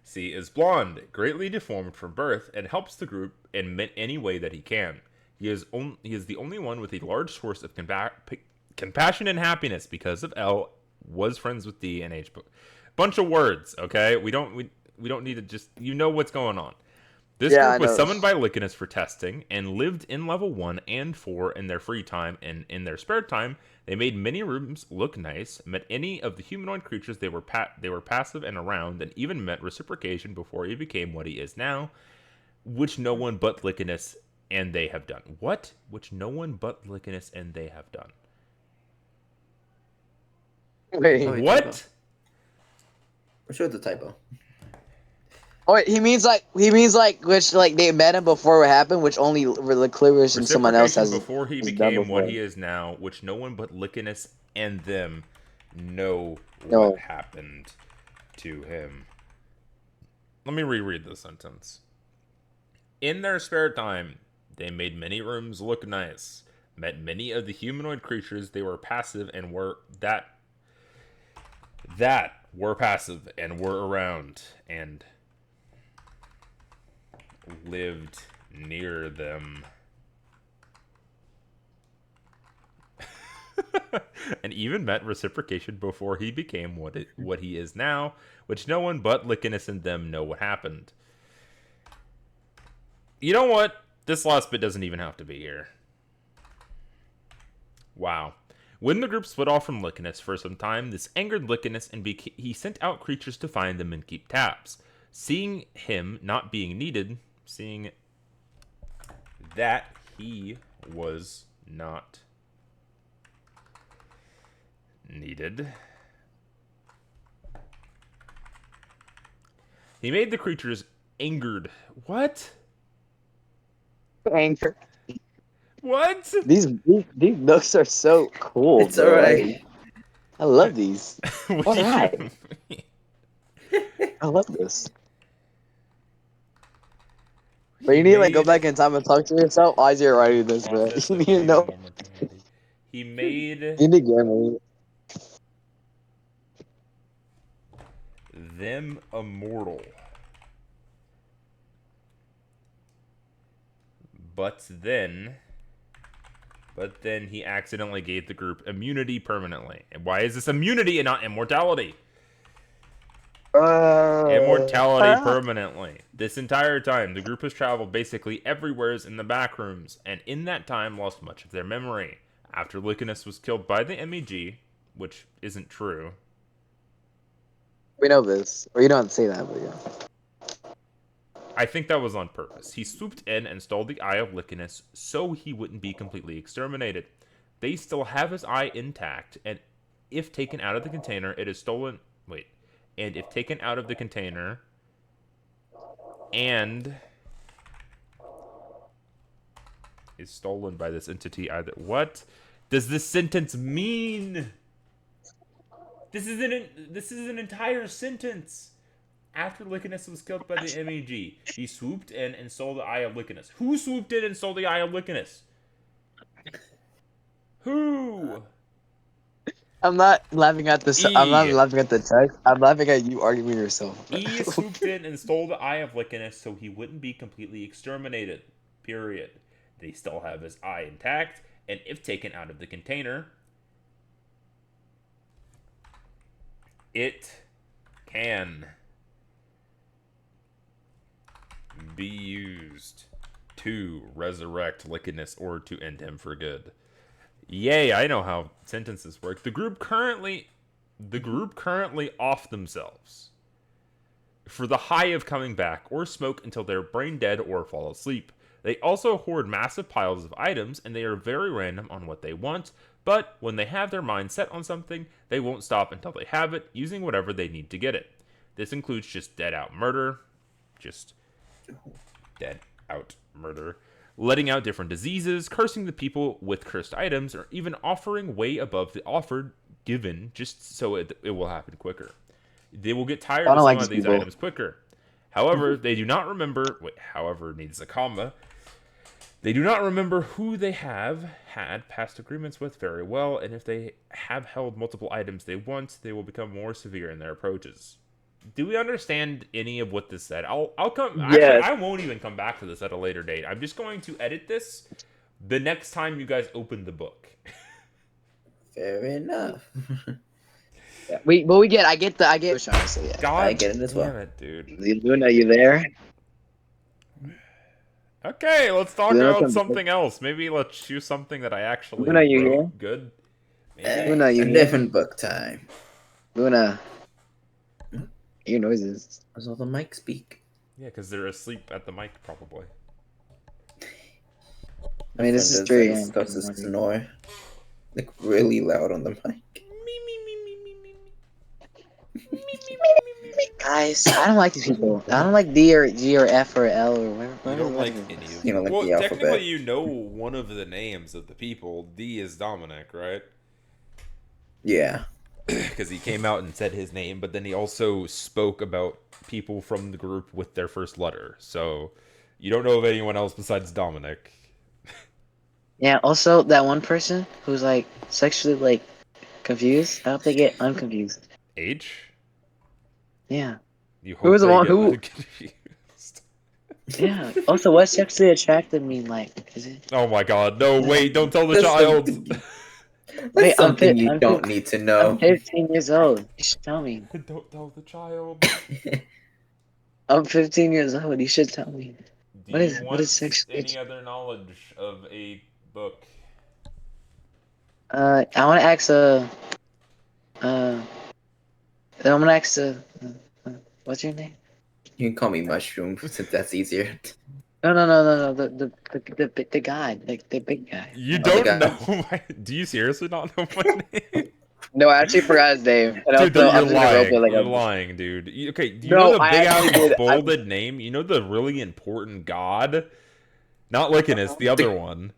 C is blonde, greatly deformed from birth, and helps the group in any way that he can. He is the only one with a large source of compassion and happiness because of L was friends with D and H. Bunch of words, okay? We don't need to just what's going on. This group was summoned by Lycanus for testing and lived in level 1 and 4 in their free time, and in their spare time they made many rooms look nice, met any of the humanoid creatures they were passive and around, and even met Reciprocation before he became what he is now, which no one but Lycanus and they have done. What? Which no one but Lycanus and they have done. Wait, what? I'm sure it's a typo. Oh, wait, he means like which they met him before what happened, which only Lycanus and someone else has before he became what he is now, which no one but Lycanus and them know what happened to him. Let me reread the sentence. In their spare time, they made many rooms look nice, met many of the humanoid creatures they were passive and were passive and were around, and lived near them. And even met Reciprocation before he became what he is now, which no one but Lycanus and them know what happened. You know what? This last bit doesn't even have to be here. Wow. When the group split off from Lycanus for some time, this angered Lycanus, and he sent out creatures to find them and keep tabs. Seeing him not being needed, seeing that he was not needed, he made the creatures angered. What? Anger. What? These books are so cool. It's alright. I love these. What ride? I love this. But you need to like go back in time and talk to yourself. Why is you writing this, bro? You need to know. He made You need to them immortal. But then he accidentally gave the group immunity permanently. And why is this immunity and not immortality? Immortality permanently. This entire time, the group has traveled basically everywhere in the backrooms, and in that time lost much of their memory. After Lycanus was killed by the MEG, which isn't true. We know this. Or you don't say that, but yeah. I think that was on purpose. He swooped in and stole the eye of Lycanus so he wouldn't be completely exterminated. They still have his eye intact, and if taken out of the container, it is stolen... Wait. And if taken out of the container... and... is stolen by this entity either... What does this sentence mean? This is an entire sentence. After Lycanus was killed by the MEG, he swooped in and stole the eye of Lycanus. Who swooped in and stole the eye of Lycanus? Who? I'm not laughing at the. I'm not laughing at the text. I'm laughing at you arguing yourself. E swooped in and stole the eye of Lycanus so he wouldn't be completely exterminated. Period. They still have his eye intact, and if taken out of the container, it can be used to resurrect Lycanus or to end him for good. Yay, I know how sentences work. The group currently off themselves for the high of coming back or smoke until they're brain dead or fall asleep. They also hoard massive piles of items, and they are very random on what they want, but when they have their mind set on something, they won't stop until they have it, using whatever they need to get it. This includes just dead out murder, letting out different diseases, cursing the people with cursed items, or even offering way above the offered given just so it will happen quicker. They will get tired of some of these items quicker. However, they do not remember... Wait, however needs a comma. They do not remember who they have had past agreements with very well, and if they have held multiple items they want, they will become more severe in their approaches. Do we understand any of what this said? I'll come... Yes. Actually, I won't even come back to this at a later date. I'm just going to edit this the next time you guys open the book. Fair enough. Yeah. I get what you're trying to say. Yeah. God I get it as well. Damn it, dude. Luna, you there? Okay, let's talk about something else. Maybe let's choose something that I actually Luna, you here? Good. Luna, you different book time. Luna. Your noises. Does all the mic speak? Yeah, because they're asleep at the mic, probably. I mean, this is true. Yeah. Starts to snore. Like, really loud on the mic. Guys, I don't like these people. I don't like D or G or F or L or whatever. You don't like any of them. You don't like the alphabet. Technically, you know one of the names of the people. D is Dominic, right? Yeah. Because he came out and said his name, but then he also spoke about people from the group with their first letter. So you don't know of anyone else besides Dominic. Yeah, also that one person who's like sexually like confused. I hope they get unconfused. H? Yeah. You hope who was the one who confused. Yeah. Also, what sexually attractive mean? Like, is it? Oh my God! No, wait! Don't tell the child. That's something you don't need to know. I'm 15 years old. You should tell me. Don't tell the child. I'm 15 years old. You should tell me. What is sexually? Any other knowledge of a book? I want to ask I'm gonna ask what's your name? You can call me Mushroom since that's easier. No. The guy, the big guy. You don't know my... Do you seriously not know my name? No, I actually forgot his name. And Dude, you're lying. You're lying, dude. Okay, do you know the big ass bolded name? You know the really important god? Not Lycanus, the other one.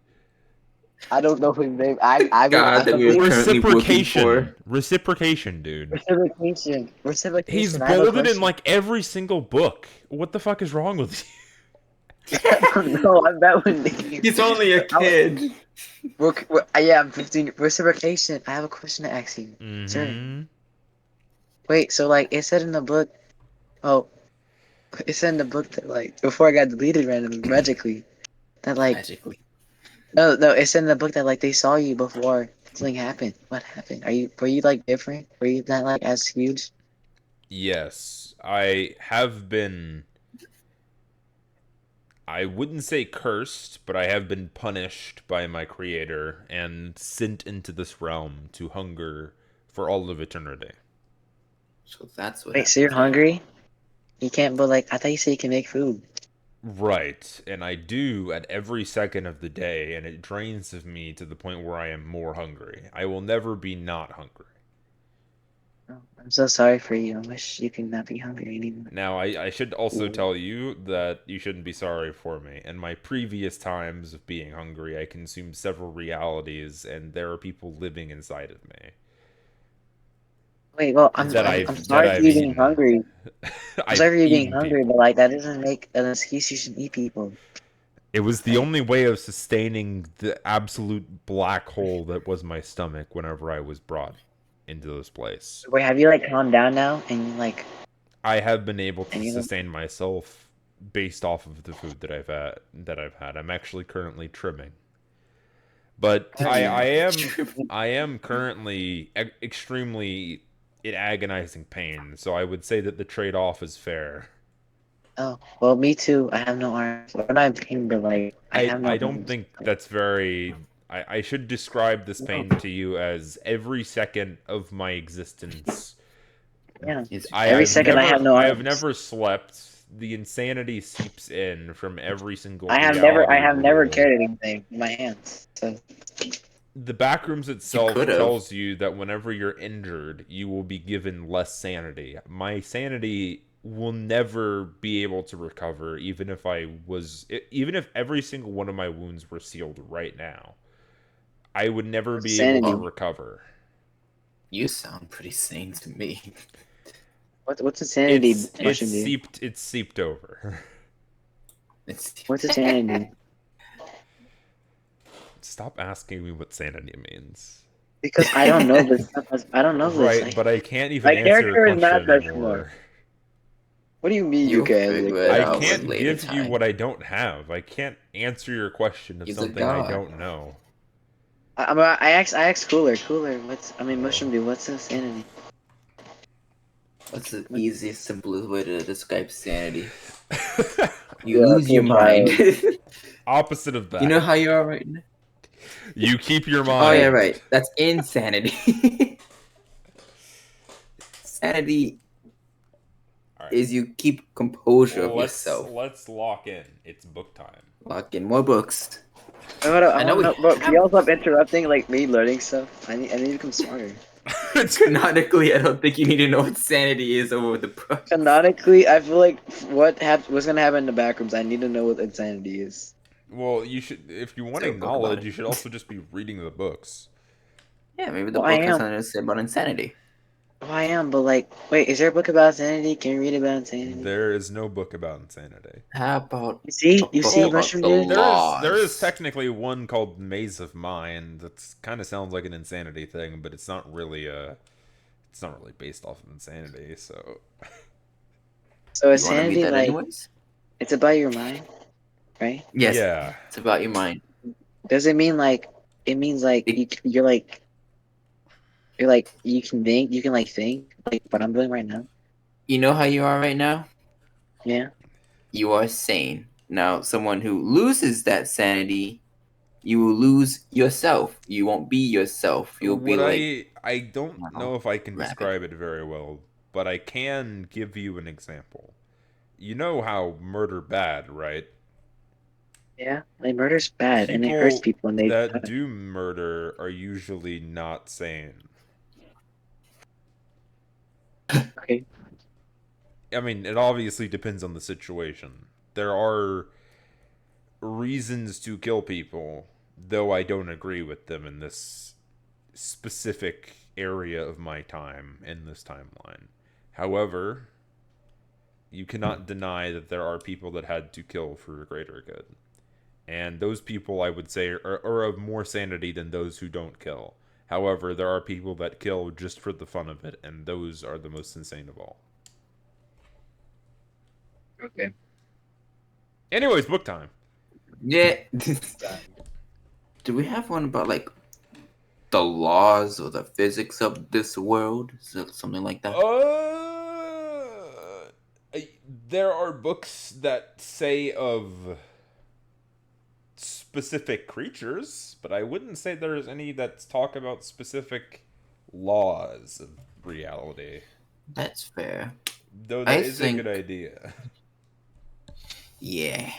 I don't know his name. God, that we are currently working for. Reciprocation, dude. Reciprocation. He's bolded in like every single book. What the fuck is wrong with you? No, that was He's only a kid. Yeah, I'm 15. Reciprocation. I have a question to ask you, sir. Wait, so like it said in the book. Oh, it said in the book that like before I got deleted randomly magically, that like Magically. no, it said in the book that like they saw you before something happened. What happened? Were you like different? Were you not like as huge? Yes, I have been. I wouldn't say cursed, but I have been punished by my creator and sent into this realm to hunger for all of eternity. So that's what. Wait, so you're hungry? You can't, but like I thought you said you can make food. Right, and I do at every second of the day, and it drains of me to the point where I am more hungry. I will never be not hungry. Oh, I'm so sorry for you. I wish you could not be hungry anymore. Now, I should also tell you that you shouldn't be sorry for me. In my previous times of being hungry, I consumed several realities, and there are people living inside of me. Wait, well, I'm sorry for you being hungry. I'm sorry for you being hungry, but like that doesn't make an excuse you shouldn't eat people. It was the only way of sustaining the absolute black hole that was my stomach whenever I was brought into this place. Wait, have you like calmed down now and like? I have been able to sustain myself based off of the food that I've had. I'm actually currently trimming, but I am currently extremely in agonizing pain. So I would say that the trade-off is fair. Oh, well, me too. I have no arms. I'm not in pain, but like I don't think that's very. I should describe this pain to you as every second of my existence. Yeah, every second I have no arms. I have never slept. The insanity seeps in from every single. I have never carried anything in my hands. So. The Backrooms itself tells you that whenever you're injured, you will be given less sanity. My sanity will never be able to recover, even if every single one of my wounds were sealed right now. I would never be able to recover. You sound pretty sane to me. What's insanity? It's seeped over. What's insanity? Stop asking me what sanity means. Because I don't know this. I don't know this. Right, but I can't even answer your question anymore. What do you mean you can? I can't give you what I don't have. I can't answer your question of something I don't know. I asked Cooler. Mushroom Dude, what's insanity? What's the easiest, simplest way to describe sanity? You lose your mind. Opposite of that. You know how you are right now? You keep your mind. Oh, yeah, right. That's insanity. Sanity is you keep composure of yourself. Let's lock in. It's book time. Lock in more books. I know. Can you all stop interrupting like me learning stuff? I need to become smarter. Canonically, I don't think you need to know what sanity is over the book. Canonically, I feel like what's gonna happen in the Backrooms, I need to know what insanity is. Well, you should. If you want knowledge, you should also just be reading the books. Yeah, maybe the book has something to say about insanity. Oh, I am, but like, wait, is there a book about insanity? Can you read about insanity? There is no book about insanity. How about you see, Mushroom Dude? There is technically one called Maze of Mind. That kind of sounds like an insanity thing, but it's not really based off of insanity. So insanity, like, it's about your mind, right? Yes. Yeah. It's about your mind. Does it mean like it means like you're like you can think like what I'm doing right now? You know how you are right now? Yeah. You are sane. Now, someone who loses that sanity, you will lose yourself. You won't be yourself. You'll be like... I don't know if I can describe it very well, but I can give you an example. You know how murder bad, right? Yeah, like murder's bad and it hurts people and that do murder are usually not sane. Okay. I mean, it obviously depends on the situation. There are reasons to kill people, though I don't agree with them in this specific area of my time in this timeline. However, you cannot deny that there are people that had to kill for a greater good. And those people, I would say, are of more sanity than those who don't kill. However, there are people that kill just for the fun of it, and those are the most insane of all. Okay. Anyways, book time. Yeah. Do we have one about like the laws or the physics of this world? Is it something like that? There are books that say of specific creatures, but I wouldn't say there's any that talk about specific laws of reality. That's fair. Though that is a good idea. Yeah,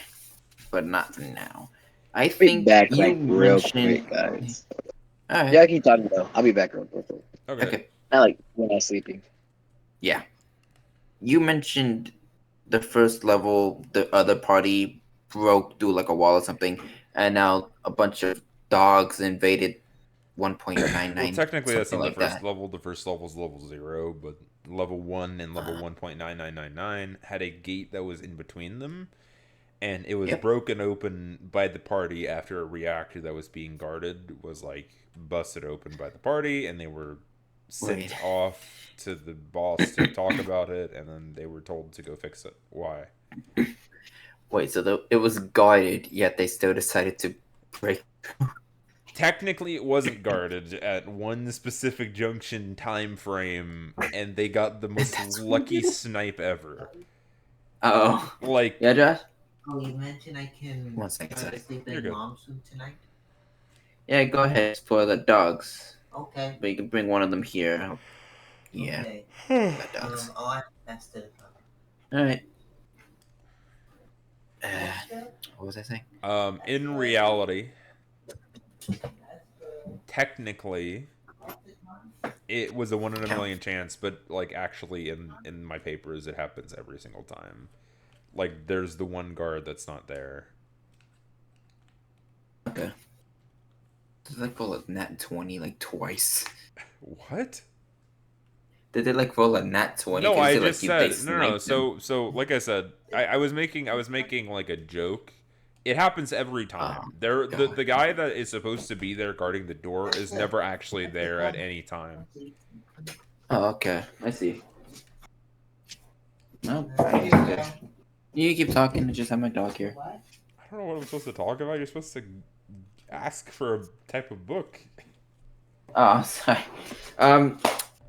but not now. I Be think back you like real mentioned... quick, guys. All right. Yeah, keep talking though. I'll be back real quick. Okay. Not like when I'm sleeping. Yeah. You mentioned the first level, the other party broke through like a wall or something, and now a bunch of dogs invaded 1.99. Well, technically that's not like the first that. level. The first level is level 0, but level 1 and level 1.9999 had a gate that was in between them, and it was broken open by the party after a reactor that was being guarded was like busted open by the party, and they were sent off to the boss to talk about it, and then they were told to go fix it. Why? Wait, so it was guarded, yet they still decided to break. Technically, it wasn't guarded at one specific junction time frame, and they got the most lucky snipe ever. Oh, like yeah, Josh. Oh, you mentioned I can One second, try to sleep in mom's room tonight? Yeah, go ahead. For the dogs. Okay. But you can bring one of them here. Yeah. Okay. Dogs. I passed it. Alright. What was I saying? In reality, technically, it was a 1 in a million chance, but like actually in my papers, it happens every single time. Like, there's the one guard that's not there. Okay. Did they like roll a nat 20 like twice? What? Did they like roll a nat 20? No, I just said no. So like I said, I was making like a joke. It happens every time. The guy that is supposed to be there guarding the door is never actually there at any time. Oh, okay. I see. No, you keep talking. I just have my dog here. I don't know what I'm supposed to talk about. You're supposed to ask for a type of book. Oh, sorry.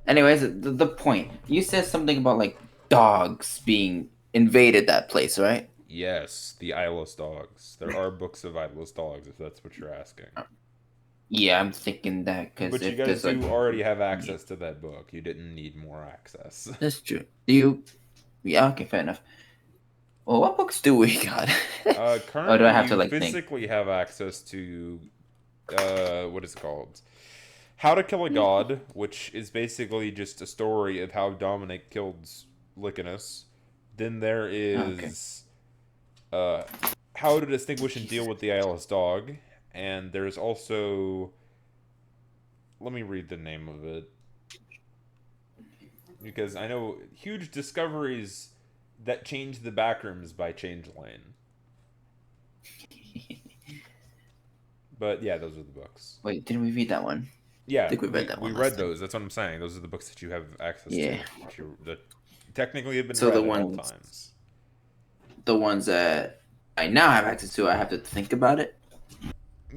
Anyways, the point. You said something about like dogs being invaded that place, right? Yes, the eyeless dogs. There are books of eyeless dogs, if that's what you're asking. Yeah, I'm thinking that because. But you guys do already have access to that book. You didn't need more access. That's true. Do you? Yeah. Okay. Fair enough. Well, what books do we got? Currently, or do I have to like physically have access to what is it called? How to Kill a God, which is basically just a story of how Dominic killed Lycanus. Then there is How to Distinguish and Deal with the Eyeless Dog, and there's also, let me read the name of it, because I know Huge Discoveries That Changed the Backrooms by Changeline. But yeah, those are the books. Wait, didn't we read that one? Yeah, I think we read that one. We read those. That's what I'm saying. Those are the books that you have access to. That technically have been read at all times. The ones that I now have access to, I have to think about it.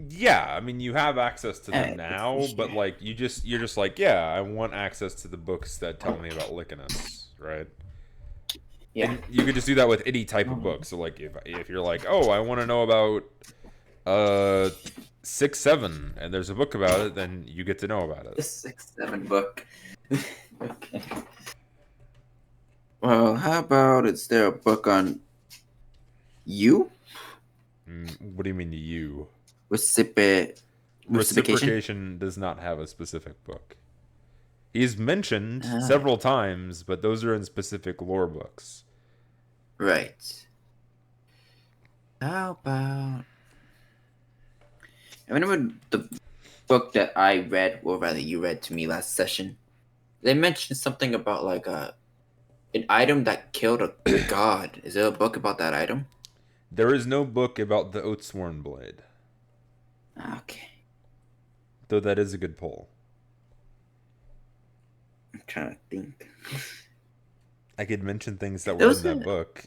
Yeah, I mean you have access to them now, but like you're just like, yeah, I want access to the books that tell me about Lycanus, right? Yeah. And you could just do that with any type of book. So like if you're like, oh, I want to know about 6-7, and there's a book about it, then you get to know about it. The 6-7 book. Okay. Well, how about is there a book on you? What do you mean you? Reciprocation does not have a specific book. He's mentioned several times, but those are in specific lore books. Right. How about... I remember the book that I read, or rather you read to me last session. They mentioned something about like an item that killed a god. Is there a book about that item? There is no book about the Oathsworn Blade. Okay. Though that is a good poll. I'm trying to think. I could mention things that were in that book.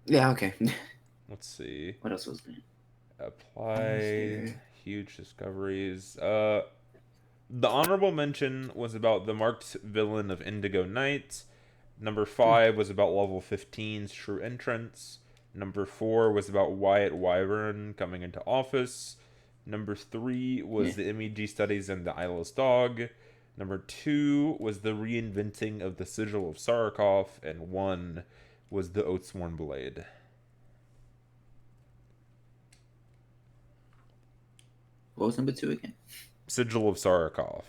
Yeah, okay. Let's see. What else was there? Apply huge discoveries. The honorable mention was about the marked villain of Indigo Knight. Number 5 was about level 15's true entrance. Number 4 was about Wyatt Wyvern coming into office. Number 3 was the MEG studies and the eyeless dog. Number 2 was the reinventing of the sigil of Sarakov, and 1 was the Oathsworn Blade. What was number 2 again? Sigil of Sarakov.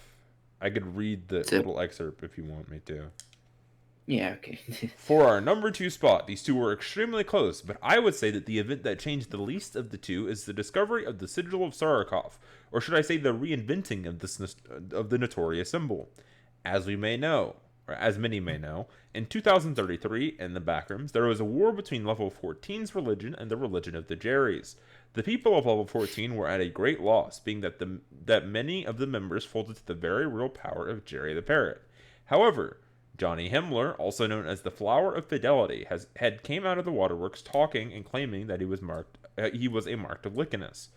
I could read the little excerpt if you want me to. Yeah, okay. For our number 2 spot, these two were extremely close, but I would say that the event that changed the least of the two is the discovery of the Sigil of Sarakov, or should I say the reinventing of the notorious symbol. As we may know, or as many may know, in 2033, in the Backrooms, there was a war between level 14's religion and the religion of the Jerrys. The people of level 14 were at a great loss, being that many of the members folded to the very real power of Jerry the Parrot. However, Johnny Himmler, also known as the Flower of Fidelity, had came out of the waterworks talking and claiming that he was a marked of Lycanus.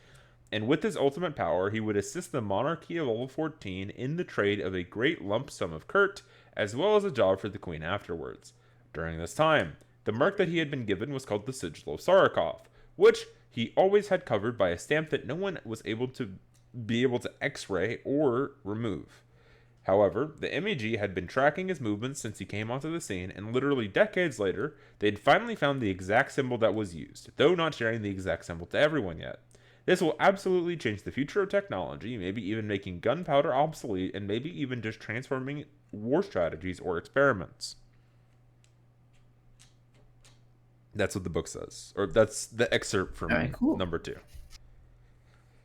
And with his ultimate power, he would assist the monarchy of level 14 in the trade of a great lump sum of Kurt, as well as a job for the queen afterwards. During this time, the mark that he had been given was called the Sigil of Sarakov, which he always had covered by a stamp that no one was able to X-ray or remove. However, the MEG had been tracking his movements since he came onto the scene, and literally decades later, they'd finally found the exact symbol that was used, though not sharing the exact symbol to everyone yet. This will absolutely change the future of technology, maybe even making gunpowder obsolete, and maybe even just transforming war strategies or experiments. That's what the book says. Or that's the excerpt from number 2.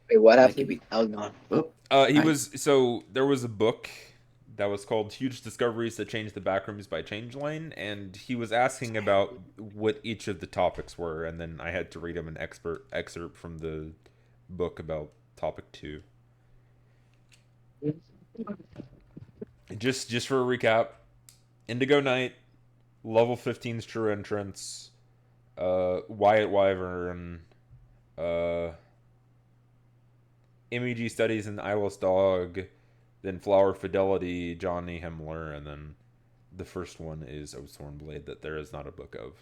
Wait, what happened? I was gone. There was a book that was called Huge Discoveries That Changed the Backrooms by Changeline, and he was asking about what each of the topics were, and then I had to read him an excerpt from the book about topic 2. Just for a recap, Indigo Knight, level 15's true entrance, Wyatt Wyvern, MEG studies in the eyeless dog, then Flower Fidelity, Johnny Himmler, and then the first one is Oathsworn Blade that there is not a book of.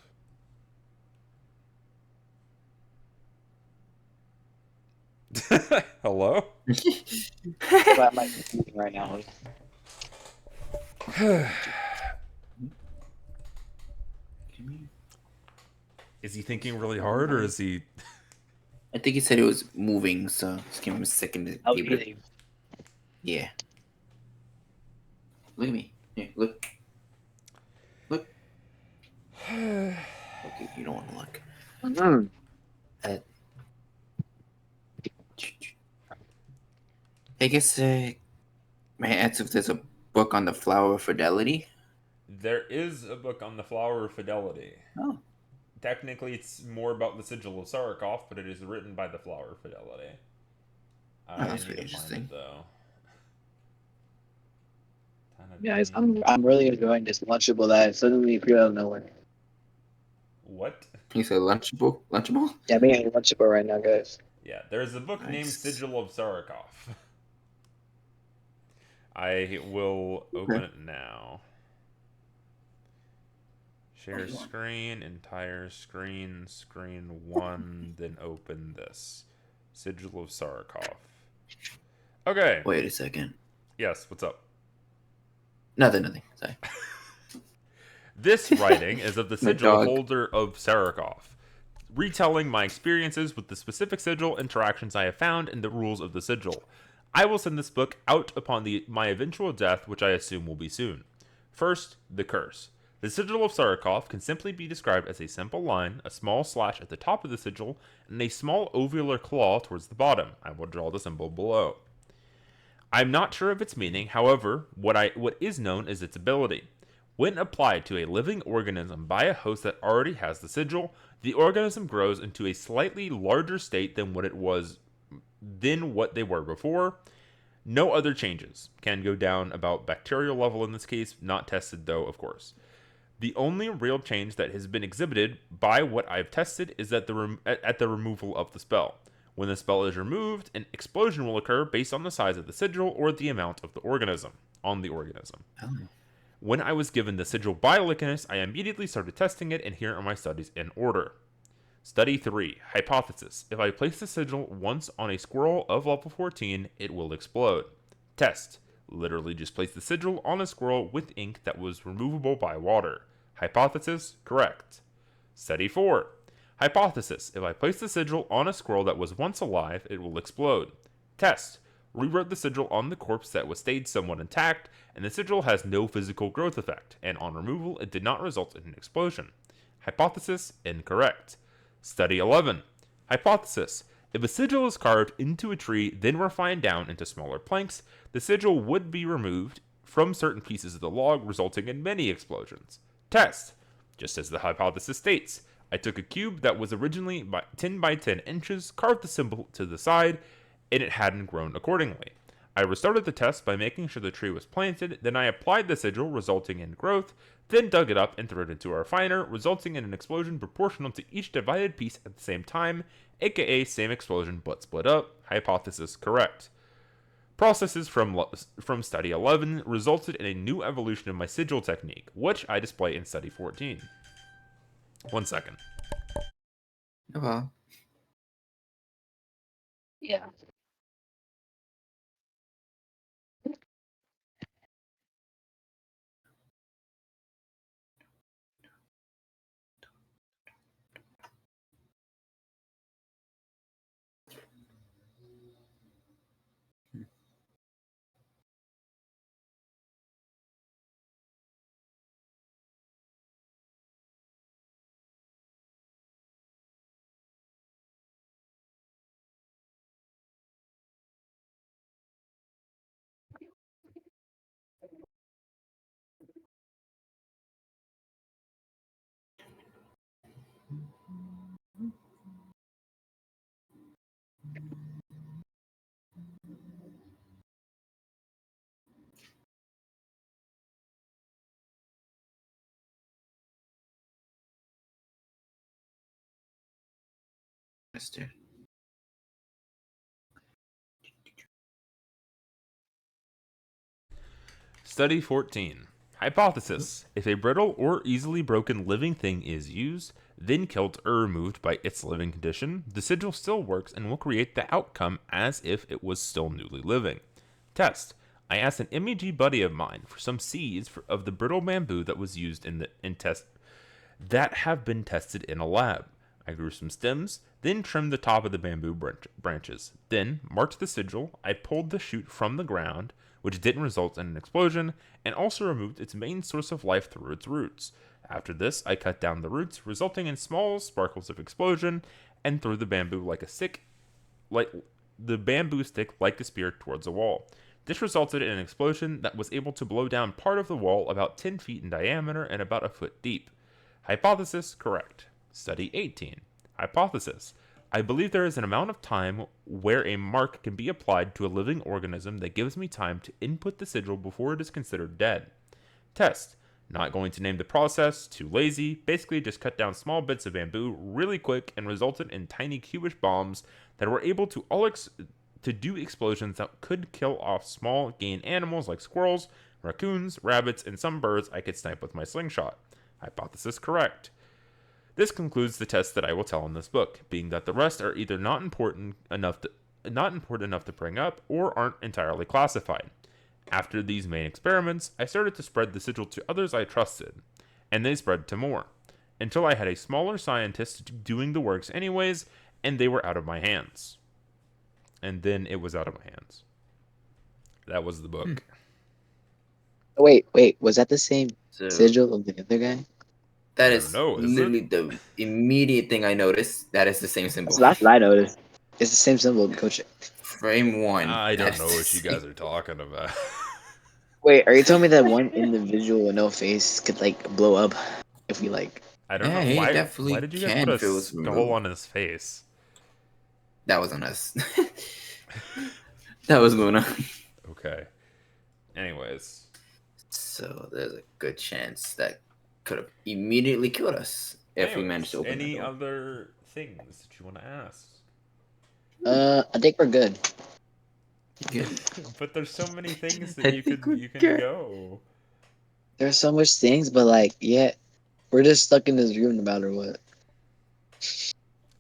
Hello? I'm like right now. Is he thinking really hard, or is he... I think he said it was moving, so just give him a second to keep it. Yeah. Look at me. Here, look. Look. Okay, you don't want to look. I guess may I ask if there's a book on the Flower of Fidelity? There is a book on the Flower of Fidelity. Oh. Technically, it's more about the Sigil of Sarakov, but it is written by the Flower of Fidelity. That's pretty interesting. Though. Guys, I'm really enjoying this Lunchable that suddenly appeared out of nowhere. What? You said Lunchable? Lunchable? Yeah, I'm eating Lunchable right now, guys. Yeah, there's a book named Sigil of Sarakov. I will open it now. Share screen, entire screen, screen 1, then open this. Sigil of Sarakov. Okay. Wait a second. Yes, what's up? Nothing. Sorry. This writing is of the sigil holder of Sarakov, retelling my experiences with the specific sigil interactions I have found and the rules of the sigil. I will send this book out upon my eventual death, which I assume will be soon. First, the curse. The sigil of Sarkov can simply be described as a simple line, a small slash at the top of the sigil, and a small ovular claw towards the bottom. I will draw the symbol below. I'm not sure of its meaning, however, what is known is its ability. When applied to a living organism by a host that already has the sigil, the organism grows into a slightly larger state than what they were before. No other changes. Can go down about bacterial level in this case, not tested though, of course. The only real change that has been exhibited by what I've tested is that at the removal of the spell. When the spell is removed, an explosion will occur based on the size of the sigil or the amount of the organism. When I was given the sigil by Lycanus, I immediately started testing it, and here are my studies in order. Study 3. Hypothesis. If I place the sigil once on a squirrel of level 14, it will explode. Test. Literally just place the sigil on a squirrel with ink that was removable by water. Hypothesis. Correct. Study 4. Hypothesis. If I place the sigil on a squirrel that was once alive, it will explode. Test. Rewrote the sigil on the corpse that was stayed somewhat intact, and the sigil has no physical growth effect, and on removal it did not result in an explosion. Hypothesis. Incorrect. Study 11. Hypothesis. If a sigil is carved into a tree, then refined down into smaller planks, the sigil would be removed from certain pieces of the log, resulting in many explosions. Test. Just as the hypothesis states, I took a cube that was originally 10 by 10 inches, carved the symbol to the side, and it hadn't grown accordingly. I restarted the test by making sure the tree was planted, then I applied the sigil, resulting in growth, then dug it up and threw it into a refiner, resulting in an explosion proportional to each divided piece at the same time, aka same explosion but split up. Hypothesis correct. Processes from study 11 resulted in a new evolution of my sigil technique, which I display in study 14. 1 second. Oh. Yeah. Study 14. Hypothesis. If a brittle or easily broken living thing is used, then killed or removed by its living condition, the sigil still works and will create the outcome as if it was still newly living. Test. I asked an MEG buddy of mine for some seeds of the brittle bamboo that was used in test that have been tested in a lab. I grew some stems, then trimmed the top of the bamboo branches. Then marked the sigil. I pulled the shoot from the ground, which didn't result in an explosion, and also removed its main source of life through its roots. After this, I cut down the roots, resulting in small sparkles of explosion, and threw the bamboo stick like a spear towards a wall. This resulted in an explosion that was able to blow down part of the wall about 10 feet in diameter and about a foot deep. Hypothesis correct. Study 18. Hypothesis. I believe there is an amount of time where a mark can be applied to a living organism that gives me time to input the sigil before it is considered dead. Test. Not going to name the process, too lazy, basically just cut down small bits of bamboo really quick and resulted in tiny cubish bombs that were able to do explosions that could kill off small game animals like squirrels, raccoons, rabbits, and some birds I could snipe with my slingshot. Hypothesis correct. This concludes the tests that I will tell in this book, being that the rest are either not important enough to bring up or aren't entirely classified. After these main experiments, I started to spread the sigil to others I trusted, and they spread to more, until I had a smaller scientist doing the works anyways, and they were out of my hands. And then it was out of my hands. That was the book. Wait, was that the same sigil of the other guy? That is literally the immediate thing I noticed. That is the same symbol. That's what I noticed. It's the same symbol, Coach. Frame 1. I don't know what you guys are talking about. Wait, are you telling me that one individual with no face could like blow up if we like? I don't know. Why did you guys put a skull on his face? That was on us. That was Luna. Okay. Anyways. So there's a good chance that could have immediately killed us if we managed to open any other things that you want to ask? I think we're good. But there's so many things that you can go. There's so much things, but like, yeah, we're just stuck in this room no matter what.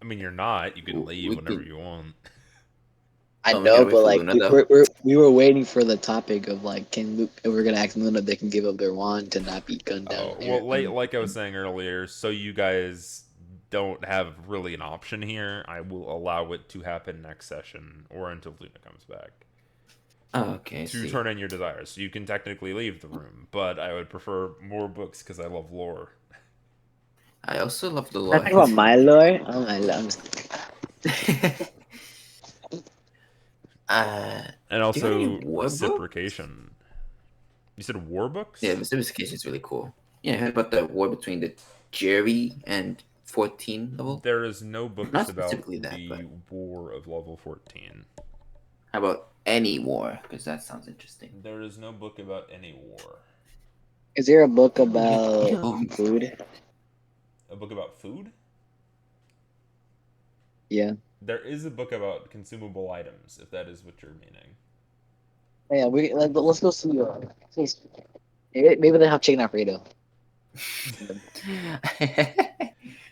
I mean, you're not. You can leave whenever you want. I know, but like, we were waiting for the topic of like, can Luke? We're gonna ask Luna if they can give up their wand to not be gunned down. Well, like I was saying earlier, so you guys don't have really an option here. I will allow it to happen next session or until Luna comes back. Oh, okay. To turn in your desires, so you can technically leave the room, but I would prefer more books because I love lore. I also love the lore. I talk about my lore. Oh my lord. And also reciprocation. You said war books? Yeah, reciprocation is really cool. Yeah, I heard about the war between the Jerry and 14 level. There is no books about the war of level 14. How about any war? Because that sounds interesting. There is no book about any war. Is there a book about food? A book about food? Yeah. There is a book about consumable items, if that is what you're meaning. Yeah, let's go see. Maybe they have chicken Alfredo.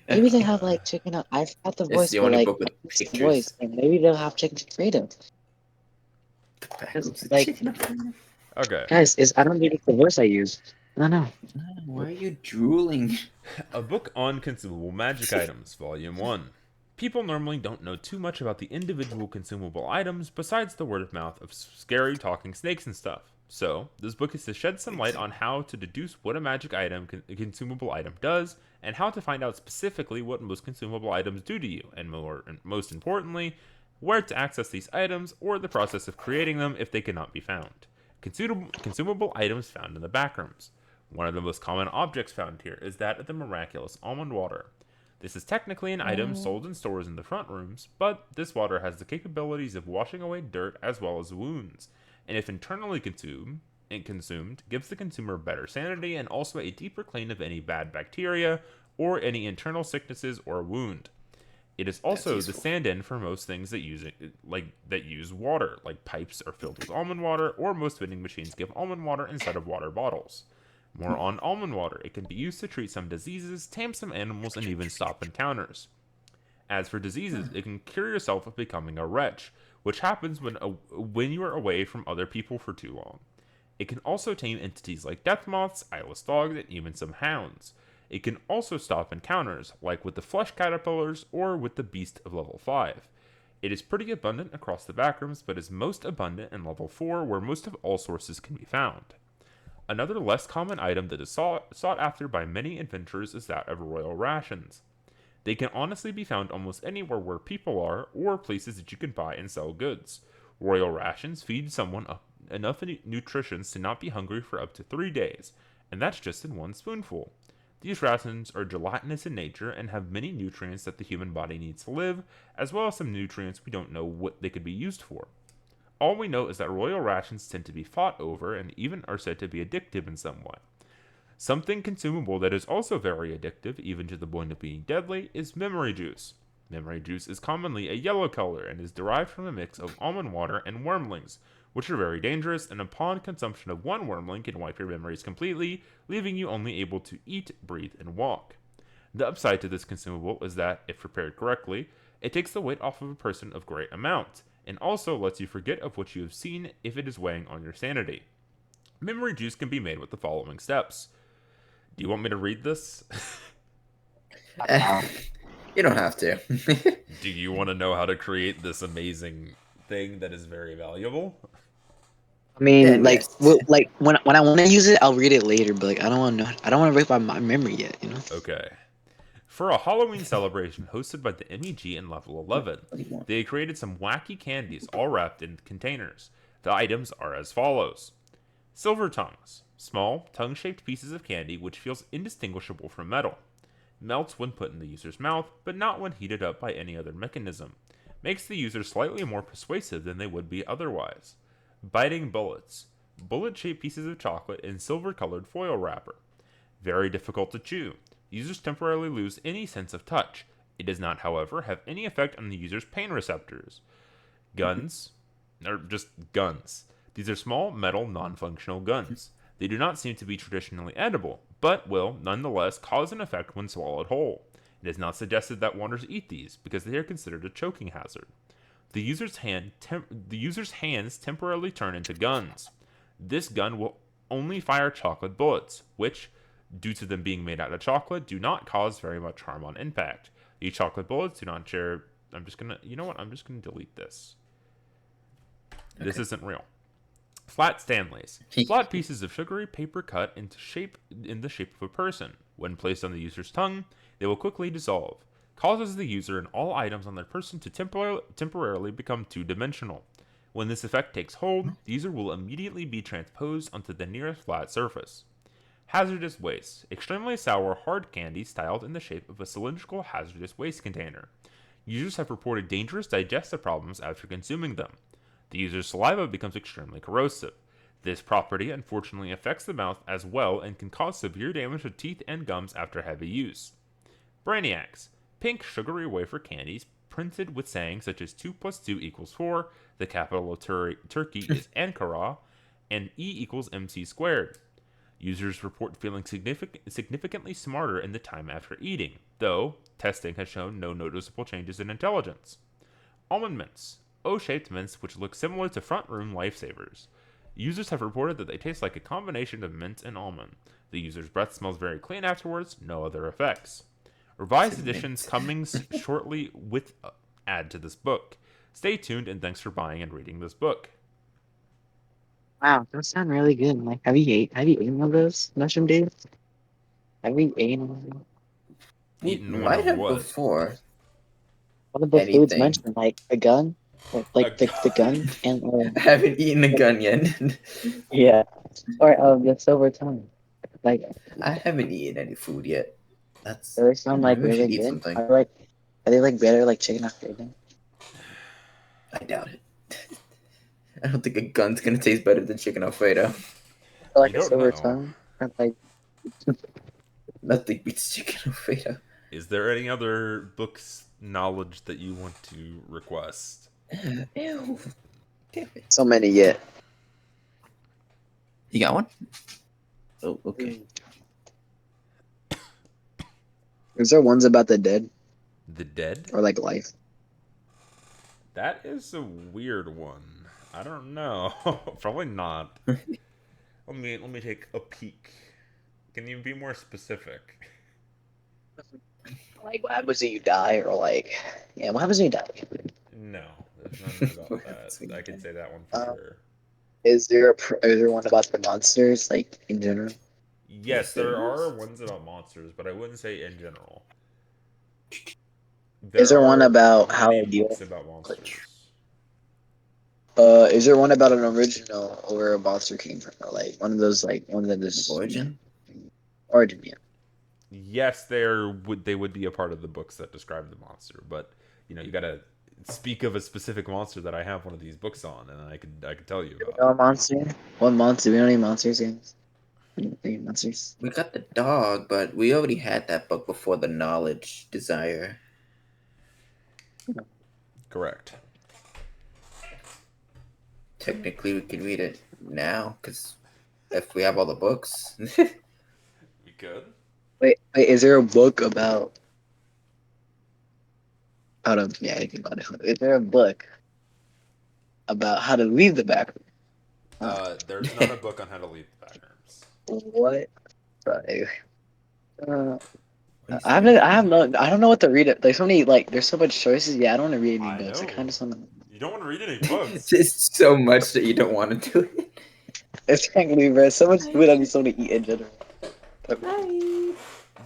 Maybe they have like chicken. I forgot the voice, but like the voice, and maybe they'll have chicken Alfredo. Like, okay, guys, I don't think it's the voice I use. No. Why are you drooling? A book on consumable magic items, Volume 1. People normally don't know too much about the individual consumable items besides the word of mouth of scary talking snakes and stuff. So, this book is to shed some light on how to deduce what a magic item, consumable item does, and how to find out specifically what most consumable items do to you, and most importantly, where to access these items or the process of creating them if they cannot be found. Consumable items found in the backrooms. One of the most common objects found here is that of the miraculous almond water. This is technically an item sold in stores in the front rooms, but this water has the capabilities of washing away dirt as well as wounds, and if internally consumed, gives the consumer better sanity and also a deeper clean of any bad bacteria or any internal sicknesses or wound. It is also the stand-in for most things that use water, like pipes are filled with almond water, or most vending machines give almond water instead of water bottles. More on almond water. It can be used to treat some diseases, tame some animals, and even stop encounters. As for diseases, it can cure yourself of becoming a wretch, which happens when you are away from other people for too long. It can also tame entities like death moths, eyeless dogs, and even some hounds. It can also stop encounters, like with the flesh caterpillars or with the beast of level 5. It is pretty abundant across the backrooms, but is most abundant in level 4, where most of all sources can be found. Another less common item that is sought after by many adventurers is that of royal rations. They can honestly be found almost anywhere where people are, or places that you can buy and sell goods. Royal rations feed someone enough nutrition to not be hungry for up to 3 days, and that's just in one spoonful. These rations are gelatinous in nature and have many nutrients that the human body needs to live, as well as some nutrients we don't know what they could be used for. All we know is that royal rations tend to be fought over and even are said to be addictive in some way. Something consumable that is also very addictive, even to the point of being deadly, is memory juice. Memory juice is commonly a yellow color and is derived from a mix of almond water and wormlings, which are very dangerous, and upon consumption of one wormling can wipe your memories completely, leaving you only able to eat, breathe, and walk. The upside to this consumable is that, if prepared correctly, it takes the weight off of a person of great amount, and also lets you forget of what you have seen if it is weighing on your sanity. Memory juice can be made with the following steps. Do you want me to read this? You don't have to. Do you want to know how to create this amazing thing that is very valuable? I mean, Then like, yes. like when I want to use it, I'll read it later. But like, I don't want to. I don't want to break my memory yet. You know. Okay. For a Halloween celebration hosted by the MEG in level 11, they created some wacky candies all wrapped in containers. The items are as follows: silver tongues, small tongue-shaped pieces of candy which feels indistinguishable from metal. Melts when put in the user's mouth, but not when heated up by any other mechanism. Makes the user slightly more persuasive than they would be otherwise. Biting bullets, bullet-shaped pieces of chocolate in silver-colored foil wrapper. Very difficult to chew. Users temporarily lose any sense of touch. It does not, however, have any effect on the user's pain receptors. Guns, or just guns. These are small, metal, non-functional guns. They do not seem to be traditionally edible, but will, nonetheless, cause an effect when swallowed whole. It is not suggested that wanders eat these, because they are considered a choking hazard. The user's hands temporarily turn into guns. This gun will only fire chocolate bullets, which, due to them being made out of chocolate, do not cause very much harm on impact. These chocolate bullets do not share... I'm just gonna delete this. Okay. This isn't real. Flat Stanleys. Flat pieces of sugary paper cut in the shape of a person. When placed on the user's tongue, they will quickly dissolve. Causes the user and all items on their person to temporarily become two-dimensional. When this effect takes hold, the user will immediately be transposed onto the nearest flat surface. Hazardous waste. Extremely sour hard candy styled in the shape of a cylindrical hazardous waste container. Users have reported dangerous digestive problems after consuming them. The user's saliva becomes extremely corrosive. This property unfortunately affects the mouth as well and can cause severe damage to teeth and gums after heavy use. Brainiacs. Pink sugary wafer candies printed with sayings such as 2 + 2 = 4, the capital of Turkey is Ankara, and E = MC². Users report feeling significantly smarter in the time after eating, though testing has shown no noticeable changes in intelligence. Almond mints. O-shaped mints which look similar to front room lifesavers. Users have reported that they taste like a combination of mint and almond. The user's breath smells very clean afterwards, no other effects. Revised editions coming shortly with add to this book. Stay tuned and thanks for buying and reading this book. Wow, those sound really good. Like, have you eaten one of those mushroom dude? Have you eaten one of them? Eaten one of what? Before. One of the foods mentioned, like a gun, like the gun, and I haven't eaten a gun yet. Yeah, or the silver tongue. Like, I haven't eaten any food yet. They sound like really good. Are they like better like chicken Alfredo? I doubt it. I don't think a gun's gonna taste better than chicken Alfredo. Or like a silver tongue. Or like nothing beats chicken Alfredo. Is there any other books knowledge that you want to request? Ew. Damn it. So many yet. You got one? Oh, okay. Is there ones about the dead? The dead? Or like life? That is a weird one. I don't know. Probably not. Let me take a peek. Can you be more specific? Like, what happens when you die, or like, yeah, what happens when you die? No, there's nothing about that. I can say that one for sure. Is there one about the monsters, like in general? Yes, there are ones about monsters, but I wouldn't say in general. Is there one about how I deal about monsters? Is there one about an original or where a monster came from, or like one of those, like one of those origin? Origin, yeah. Yes, they would be a part of the books that describe the monster, but you gotta speak of a specific monster that I have one of these books on, and I could tell you about. No monster? What monster? We don't need monsters games. Monsters. We got the dog, but we already had that book before the Knowledge Desire. Correct. Technically, we can read it now, because if we have all the books. We could. Wait, is there a book about... yeah, I think about it. Is there a book about how to leave the back room? There's not a book on how to leave the back rooms. What? I don't know what to read. There's so many, there's so much choices. Yeah, I don't want to read any books. I kind of just want to. You don't want to read any books. It's so much that you don't want to do it. Exactly, bro. So much food on so to eat in general.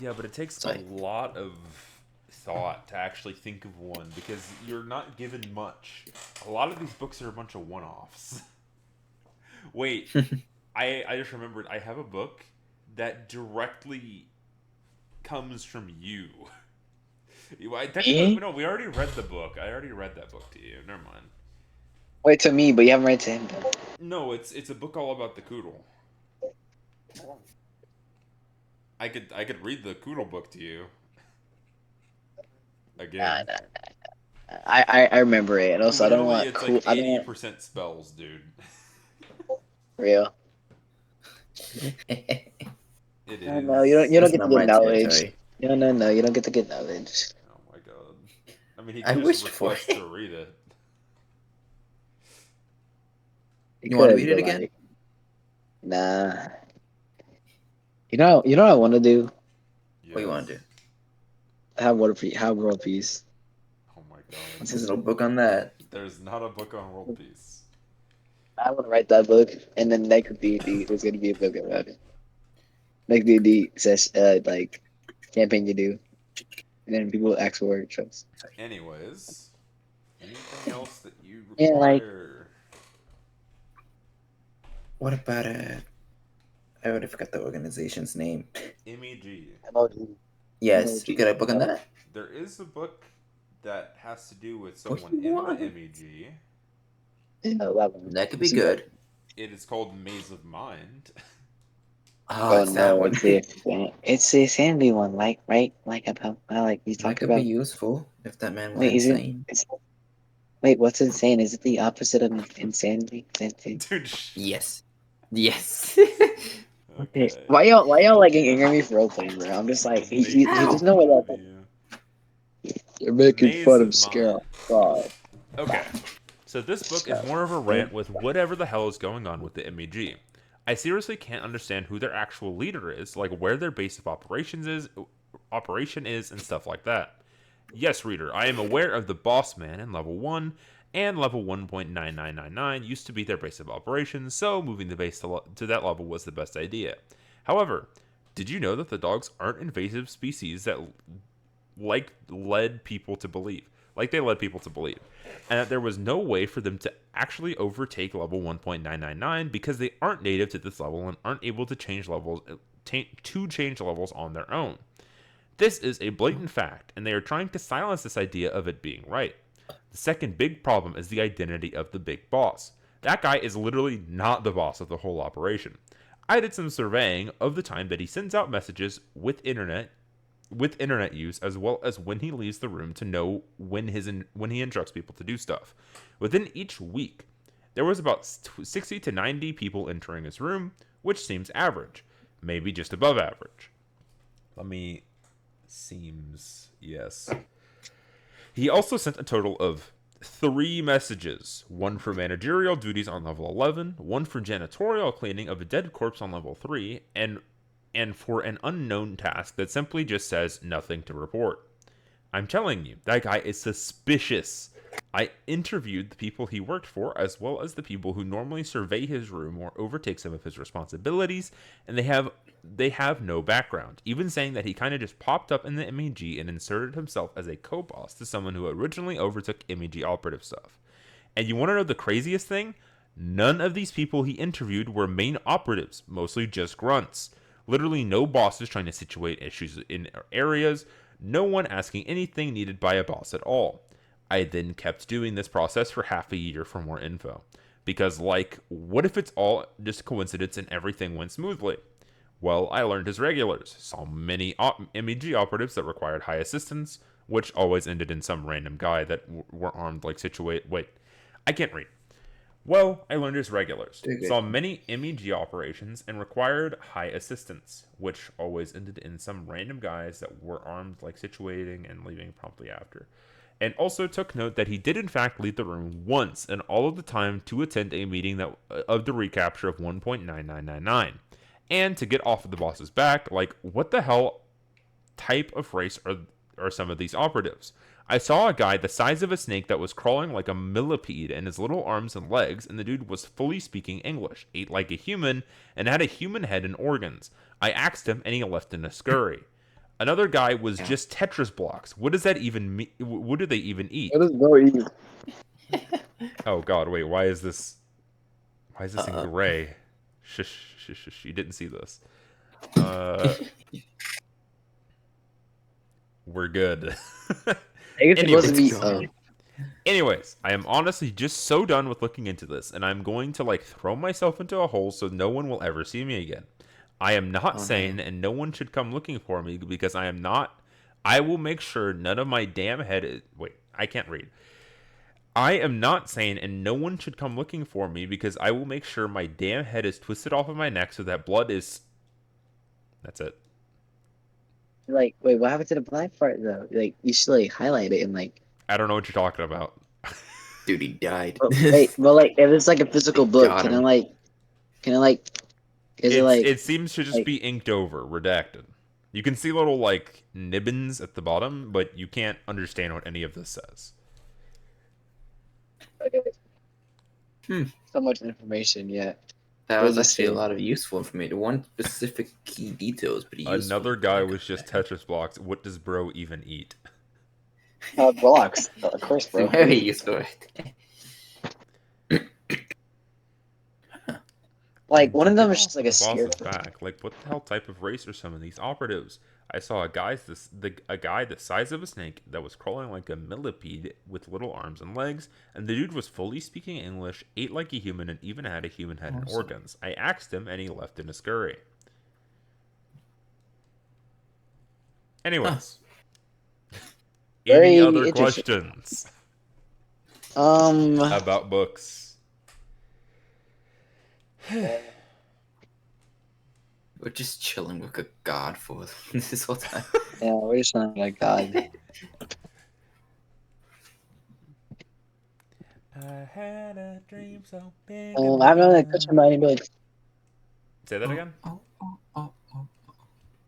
Yeah, but it takes a lot of thought to actually think of one because you're not given much. A lot of these books are a bunch of one-offs. Wait, I just remembered I have a book that directly comes from you. Technically, no, we already read the book. I already read that book to you. Never mind. Wait, to me, but you haven't read to him. No, it's a book all about the Koodle. I could read the Koodle book to you. Again. Nah. I remember it, and also Literally, I don't want it's cool. like 80% spells, dude. Real. It is. No, you don't get to get knowledge. No, you don't get to get knowledge. Oh my god. I mean, he could just request to read it. You want to read it again? Like, nah. You know what I want to do? Yes. What do you want to do? Have world peace. Oh my god. There's no book on that. There's not a book on world peace. I want to write that book, and then next D&D, there's gonna be a book about it. Next D&D session, like campaign you do, and then people ask for workshops. Anyways, anything else that you require? What about I already forgot the organization's name. MEG. Yes, you got a book on that? There is a book that has to do with someone in the MEG. That could be good. It is called Maze of Mind. Oh, no, it's the Sandy one, like about you talked about. That could be useful if that man was insane. Wait, what's insane? Is it the opposite of insanity? Dude, yes. Okay. Why y'all like angry me for role playing, bro? I'm just like he just know what that. You're making fun of Scare. God. Okay. So this book is more of a rant with whatever the hell is going on with the MEG. I seriously can't understand who their actual leader is, like where their base of operation is, and stuff like that. Yes, reader, I am aware of the boss man in level 1, and level 1.9999 used to be their base of operations, so moving the base to that level was the best idea. However, did you know that the dogs aren't invasive species that they led people to believe, and that there was no way for them to actually overtake level 1.999 because they aren't native to this level and aren't able to change levels on their own. This is a blatant fact, and they are trying to silence this idea of it being right. The second big problem is the identity of the big boss. That guy is literally not the boss of the whole operation. I did some surveying of the time that he sends out messages with internet use, as well as when he leaves the room to know when he instructs people to do stuff. Within each week, there was about 60 to 90 people entering his room, which seems average, maybe just above average. Yes. He also sent a total of 3 messages, one for managerial duties on level 11, one for janitorial cleaning of a dead corpse on level 3, and for an unknown task that simply just says nothing to report. I'm telling you, that guy is suspicious. I interviewed the people he worked for, as well as the people who normally survey his room or overtake some of his responsibilities, and they have no background, even saying that he kind of just popped up in the MEG and inserted himself as a co-boss to someone who originally overtook MEG operative stuff. And you want to know the craziest thing? None of these people he interviewed were main operatives, mostly just grunts. Literally no bosses trying to situate issues in areas, no one asking anything needed by a boss at all. I then kept doing this process for half a year for more info. Because, what if it's all just coincidence and everything went smoothly? Well, I learned his regulars, saw many MEG operatives that required high assistance, which always ended in some random guy that were armed I can't read. Well, I learned his regulars, saw many MEG operations, and required high assistance, which always ended in some random guys that were armed situaating and leaving promptly after. And also took note that he did in fact leave the room once and all of the time to attend a meeting of the recapture of 1.9999. And to get off of the boss's back, what the hell type of race are some of these operatives. I saw a guy the size of a snake that was crawling like a millipede in his little arms and legs, and the dude was fully speaking English, ate like a human, and had a human head and organs. I asked him, and he left in a scurry. Another guy was just Tetris blocks. What does that even mean? What do they even eat? What does bro eat? Oh God, wait, why is this in gray? Shush, you didn't see this. We're good. I guess it's supposed to be. Anyways, I am honestly just so done with looking into this, and I'm going to throw myself into a hole so no one will ever see me again. I am not sane, and no one should come looking for me because I am not. I will make sure none of my damn head. Wait, I can't read. I am not sane, and no one should come looking for me because I will make sure my damn head is twisted off of my neck so that blood is. That's it. Wait, what happened to the black part though? You should highlight it and I don't know what you're talking about. Dude, he died. Wait, if it's a physical book, can I It seems to just be inked over, redacted. You can see little nibbins at the bottom, but you can't understand what any of this says. So much information, yeah. That was actually a lot of useful information. One specific key detail is pretty useful. Another guy was just Tetris blocks. What does bro even eat? Blocks. Of course, bro. Very useful. One of them is just a scare. Back. What the hell type of race are some of these operatives? I saw a guy the size of a snake that was crawling like a millipede with little arms and legs, and the dude was fully speaking English, ate like a human, and even had a human head and organs. I asked him, and he left in a scurry. Anyways. Any other questions? About books? We're just chilling with a god for this whole time. Yeah, we're just chilling like God. I had a dream so big. I have another question about any books. Say that again?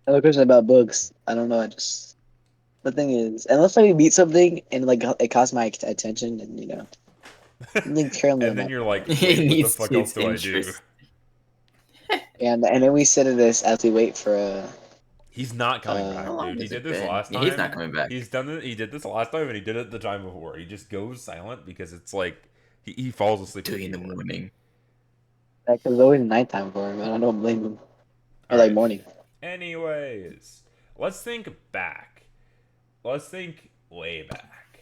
Another question about books. I don't know. The thing is, unless I meet something and it caught my attention, and and then you're like, wait, what the fuck else do I do? And then we sit in this as we wait for a. He's not coming back, dude. He did this last time. He's not coming back. He did this last time, and he did it the time before. He just goes silent because it's he falls asleep 2 in the morning. Because it's always nighttime for him, and I don't blame him. Or morning. Anyways, let's think back. Let's think way back.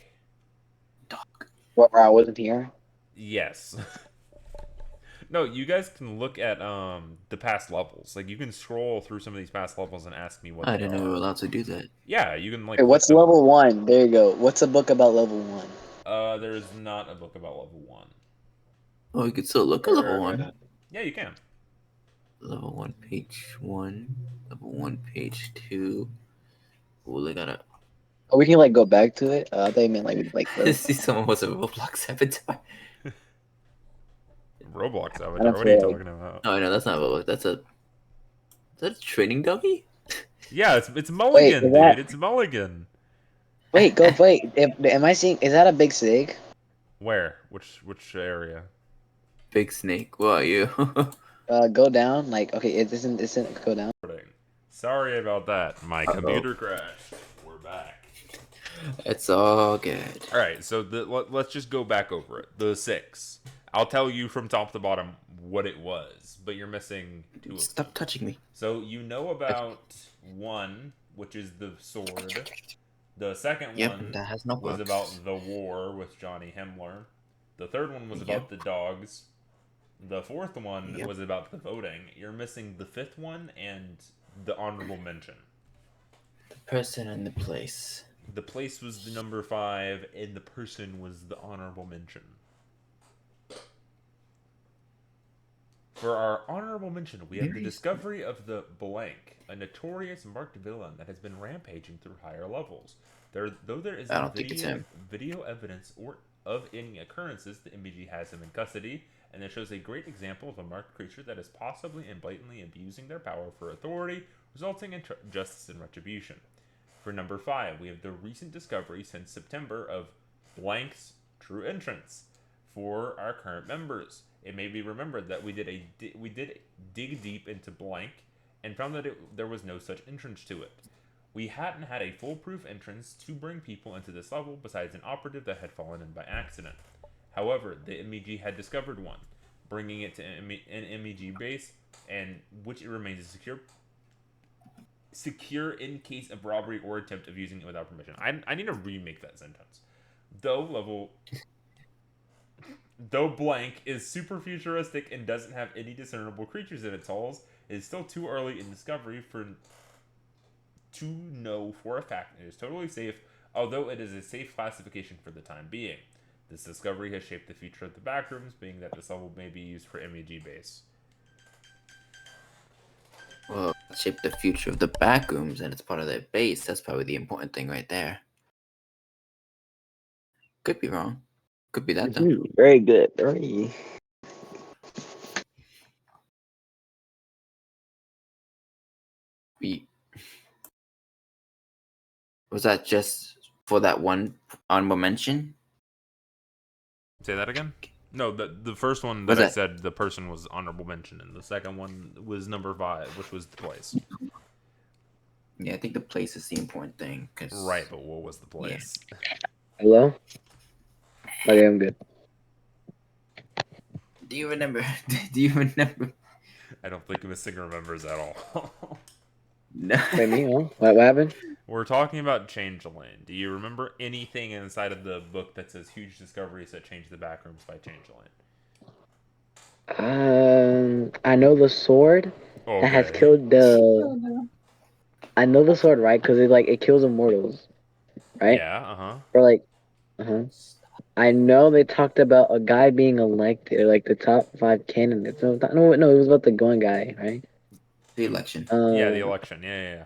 Where I wasn't here? Yes. No, you guys can look at the past levels. You can scroll through some of these past levels and ask me what I didn't know we were allowed to do that. Yeah, you can Hey, what's level 1? There you go. What's a book about level 1? There is not a book about level 1. Oh, you could still look at level 1. Yeah, you can. Level 1, page 1. Level 1, page 2. Oh, they gotta. Oh, we can go back to it. I thought you meant See, someone was a Roblox avatar. Roblox avatar? What are you talking about? Oh no, that's not Roblox. Is that a training dummy? Yeah, it's Mulligan, dude. It's Mulligan. Wait. Am I seeing? Is that a big snake? Where? Which area? Big snake. What are you? Go down. Okay, it isn't go down. Sorry about that. My computer crashed. We're back. It's all good. All right, so let's just go back over it. The 6. I'll tell you from top to bottom what it was, but you're missing 2 of them. Stop touching me. So you know about 1, which is the sword. The second one that has no was about the war with Johnny Himmler. The third one was about the dogs. The fourth one was about the voting. You're missing the 5th one and the honorable mention. The person and the place. The place was the number 5, and the person was the honorable mention. For our honorable mention, we have the discovery of the Blank, a notorious marked villain that has been rampaging through higher levels. Though there is video evidence of any occurrences, the MBG has him in custody, and it shows a great example of a marked creature that is possibly and blatantly abusing their power for authority, resulting in justice and retribution. For number 5, we have the recent discovery since September of blank's true entrance for our current members. It may be remembered that we did dig deep into blank and found that there was no such entrance to it. We hadn't had a foolproof entrance to bring people into this level besides an operative that had fallen in by accident. However, the MEG had discovered one, bringing it to an MEG base, and which it remains secure in case of robbery or attempt of using it without permission. I need to remake that sentence. Though blank is super futuristic and doesn't have any discernible creatures in its halls, it is still too early in discovery to know for a fact it is totally safe, although it is a safe classification for the time being. This discovery has shaped the future of the Backrooms, being that this level may be used for MEG base. Well, shape the future of the Backrooms, and it's part of their base. That's probably the important thing right there. Could be wrong. Could be that though. Very good. Very. Was that just for that one honorable mention? Say that again? No, the first one that I said the person was honorable mention, and the second one was number 5, which was the place. Yeah, I think the place is the important thing. Right, but what was the place? Yeah. Hello? Okay, I'm good. Do you remember? I don't think Missing remembers at all. No. Wait, me? Huh? What happened? We're talking about Changeling. Do you remember anything inside of the book that says huge discoveries that changed the Backrooms by Changeling? I know the sword that has killed the. I know the sword, right? Because it kills immortals, right? Yeah. Or I know they talked about a guy being elected, like the top 5 candidates. No, it was about the going guy, right? The election. Yeah, the election. Yeah.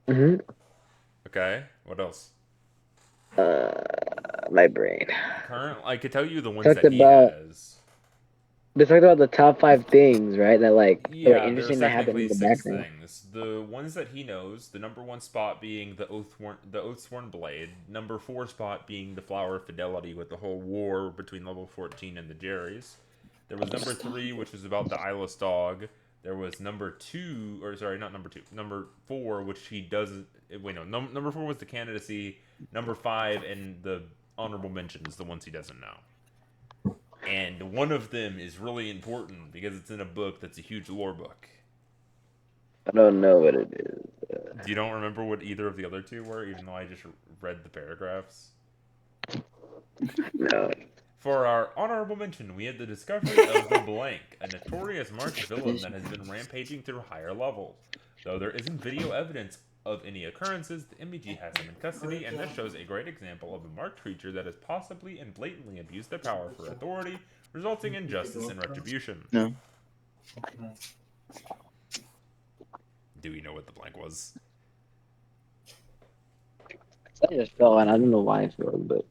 Mhm. Okay. What else? My brain. I could tell you the ones that he has. They talked about the top 5 things, right? That were interesting there's to happen in the 6 background. things. The ones that he knows, the number 1 spot being the Oathsworn Blade, number 4 spot being the Flower of Fidelity with the whole war between level 14 and the Jerrys. There was number 3, which was about the Eyeless Dog. There was number 4, which he doesn't. Wait, no, number 4 was the candidacy. Number 5 and the honorable mentions, the ones he doesn't know. And one of them is really important because it's in a book that's a huge lore book. I don't know what it is. You don't remember what either of the other 2 were, even though I just read the paragraphs? No. For our honorable mention, we had the discovery of the Blank, a notorious marked villain that has been rampaging through higher levels. Though there isn't video evidence of any occurrences, the MEG has him in custody, and this shows a great example of a marked creature that has possibly and blatantly abused their power for authority, resulting in justice and retribution. No. Do we know what the Blank was? I just fell, and I don't know why I fell, but...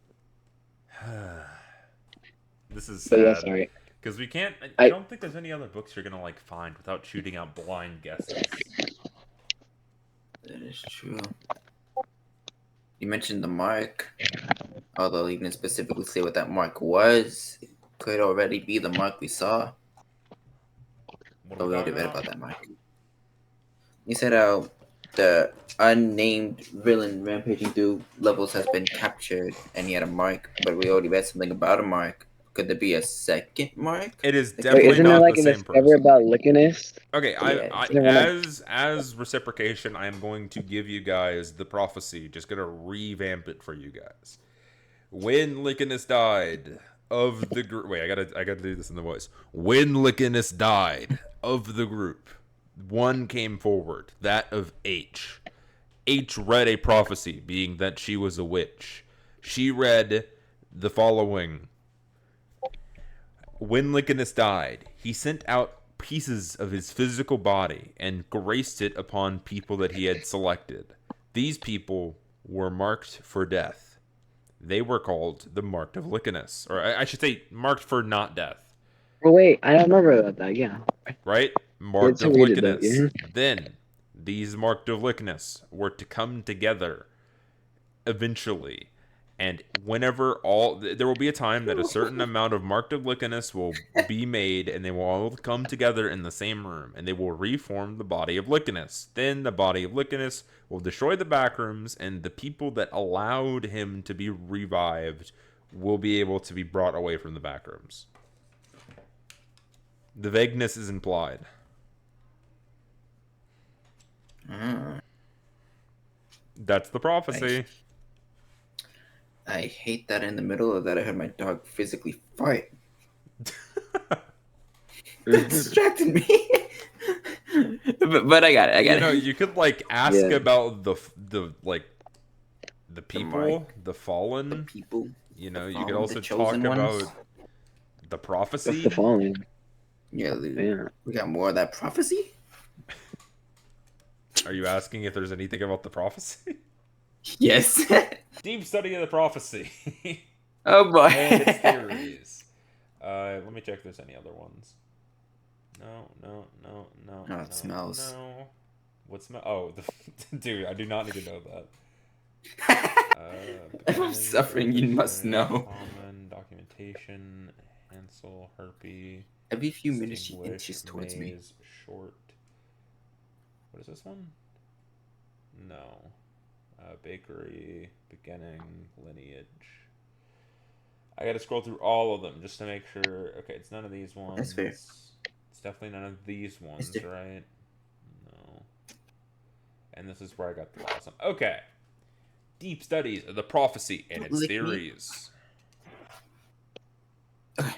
This is sad. Yeah, sorry. Because we can't... I don't think there's any other books you're gonna, find without shooting out blind guesses. That is true. You mentioned the mark. Although you didn't specifically say what that mark was, it could already be the mark we saw. But we already read about that mark. You said the unnamed villain rampaging through levels has been captured and he had a mark, but we already read something about a mark. Could there be a second mark? It is definitely not the same person. Isn't there about Lickiness? Okay, as reciprocation, I am going to give you guys the prophecy. Just gonna revamp it for you guys. When Lickiness died of the group, wait, I gotta do this in the voice. When Lickiness died of the group, one came forward, that of H. H read a prophecy, being that she was a witch. She read the following. When Lickiness died, he sent out pieces of his physical body and graced it upon people that he had selected. These people were marked for death. They were called the Marked of Lickiness. Or I should say, marked for not death. Oh, wait, I don't remember about that, yeah. Right? Marked of Lickiness. Yeah. Then, these marked of likeness were to come together eventually. And whenever there will be a time that a certain amount of marked of likeness will be made, and they will all come together in the same room, and they will reform the body of likeness. Then the body of likeness will destroy the backrooms, and the people that allowed him to be revived will be able to be brought away from the backrooms. The vagueness is implied. That's the prophecy. I hate that in the middle of that I heard my dog physically fight. That distracted me. but I got it. You know, you could like ask about the people, the fallen. The people. You know, you could also talk about the prophecy. The fallen. Yeah, we got more of that prophecy. Are you asking if there's anything about the prophecy? Yes. Deep study of the prophecy. Oh boy. And its theories. Let me check if there's any other ones. No. Oh, it smells. No. What smell? Oh, dude, I do not need to know that. If I'm suffering, you must know. Common documentation. Hansel, Herpy. Every few minutes she inches towards me. Short. What is this one? No. Bakery, beginning, lineage. I gotta scroll through all of them just to make sure. Okay, it's none of these ones. That's fair. It's definitely none of these ones, right? No. And this is where I got the last one. Okay. Deep studies of the prophecy and its theories. Okay.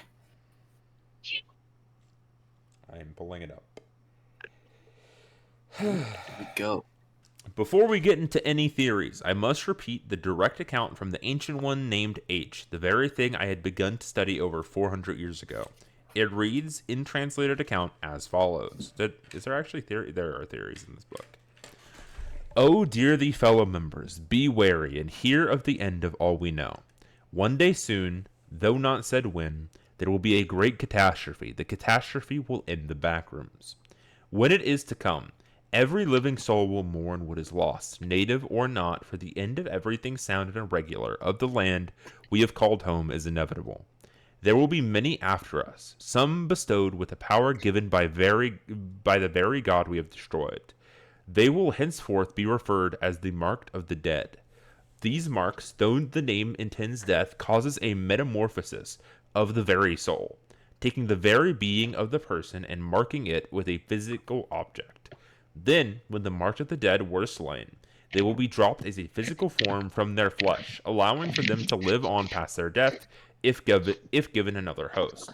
I am pulling it up. Here we go. Before we get into any theories, I must repeat the direct account from the ancient one named H, the very thing I had begun to study over 400 years ago. It reads, in translated account, as follows. Is there actually theory? There are theories in this book. Oh, dear thee fellow members, be wary and hear of the end of all we know. One day soon, though not said when, there will be a great catastrophe. The catastrophe will end the backrooms. When it is to come, every living soul will mourn what is lost, native or not, for the end of everything sound and regular of the land we have called home is inevitable. There will be many after us, some bestowed with a power given by the very God we have destroyed. They will henceforth be referred as the marked of the dead. These marks, though the name intends death, causes a metamorphosis of the very soul, taking the very being of the person and marking it with a physical object. Then, when the marked of the dead were slain, they will be dropped as a physical form from their flesh, allowing for them to live on past their death, if given another host.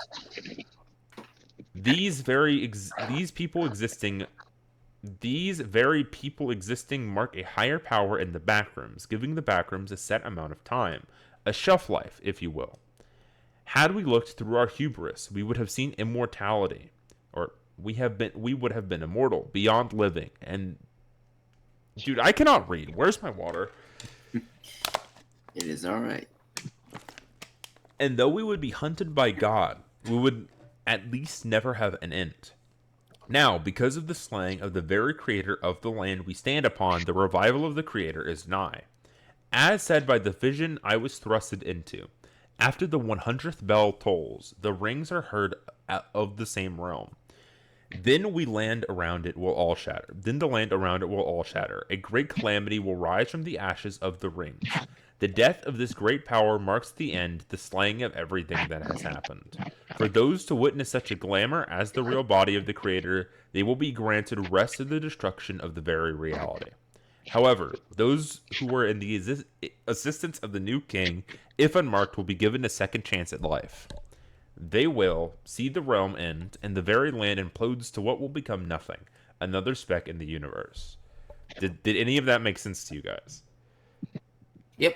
These very people existing mark a higher power in the backrooms, giving the backrooms a set amount of time, a shelf life, if you will. Had we looked through our hubris, we would have seen immortality, or we would have been immortal, beyond living. And dude, I cannot read. Where's my water? It is all right. And though we would be hunted by God, we would at least never have an end. Now, because of the slaying of the very creator of the land we stand upon, the revival of the creator is nigh. As said by the vision I was thrusted into, after the 100th bell tolls, the rings are heard of the same realm. Then the land around it will all shatter. A great calamity will rise from the ashes of the rings. The death of this great power marks the end, the slaying of everything that has happened. For those to witness such a glamour as the real body of the Creator, they will be granted rest of the destruction of the very reality. However, those who were in the assistance of the new king, if unmarked, will be given a second chance at life. They will see the realm end, and the very land implodes to what will become nothing, another speck in the universe. Did any of that make sense to you guys? Yep.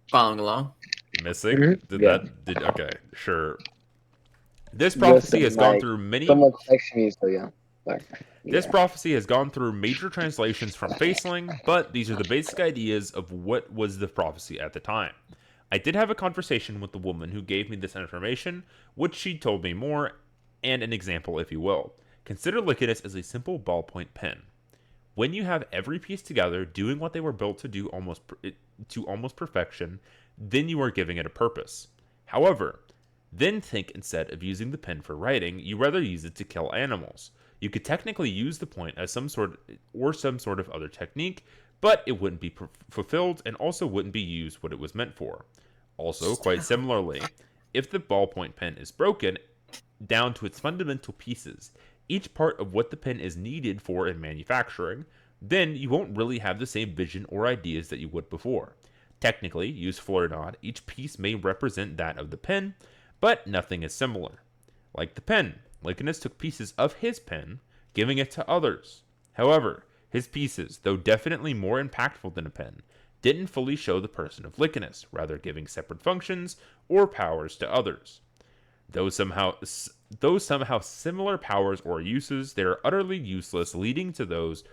Following along. Missing? Mm-hmm. Okay, sure. This prophecy has gone through many. Someone text me, so yeah. This prophecy has gone through major translations from Faceling, but these are the basic ideas of what was the prophecy at the time. I did have a conversation with the woman who gave me this information, which she told me more, and an example, if you will. Consider Lichidus as a simple ballpoint pen. When you have every piece together doing what they were built to do almost perfection, then you are giving it a purpose. However, then think instead of using the pen for writing, you rather use it to kill animals. You could technically use the point as some sort of other technique, but it wouldn't be fulfilled and also wouldn't be used what it was meant for. Also, quite similarly, if the ballpoint pen is broken down to its fundamental pieces, each part of what the pen is needed for in manufacturing, then you won't really have the same vision or ideas that you would before. Technically, useful or not, each piece may represent that of the pen, but nothing is similar. Like the pen, Lichidus took pieces of his pen, giving it to others. However, his pieces, though definitely more impactful than a pen, didn't fully show the person of Lichidus, rather giving separate functions or powers to others. Though somehow similar powers or uses, they are utterly useless, leading to those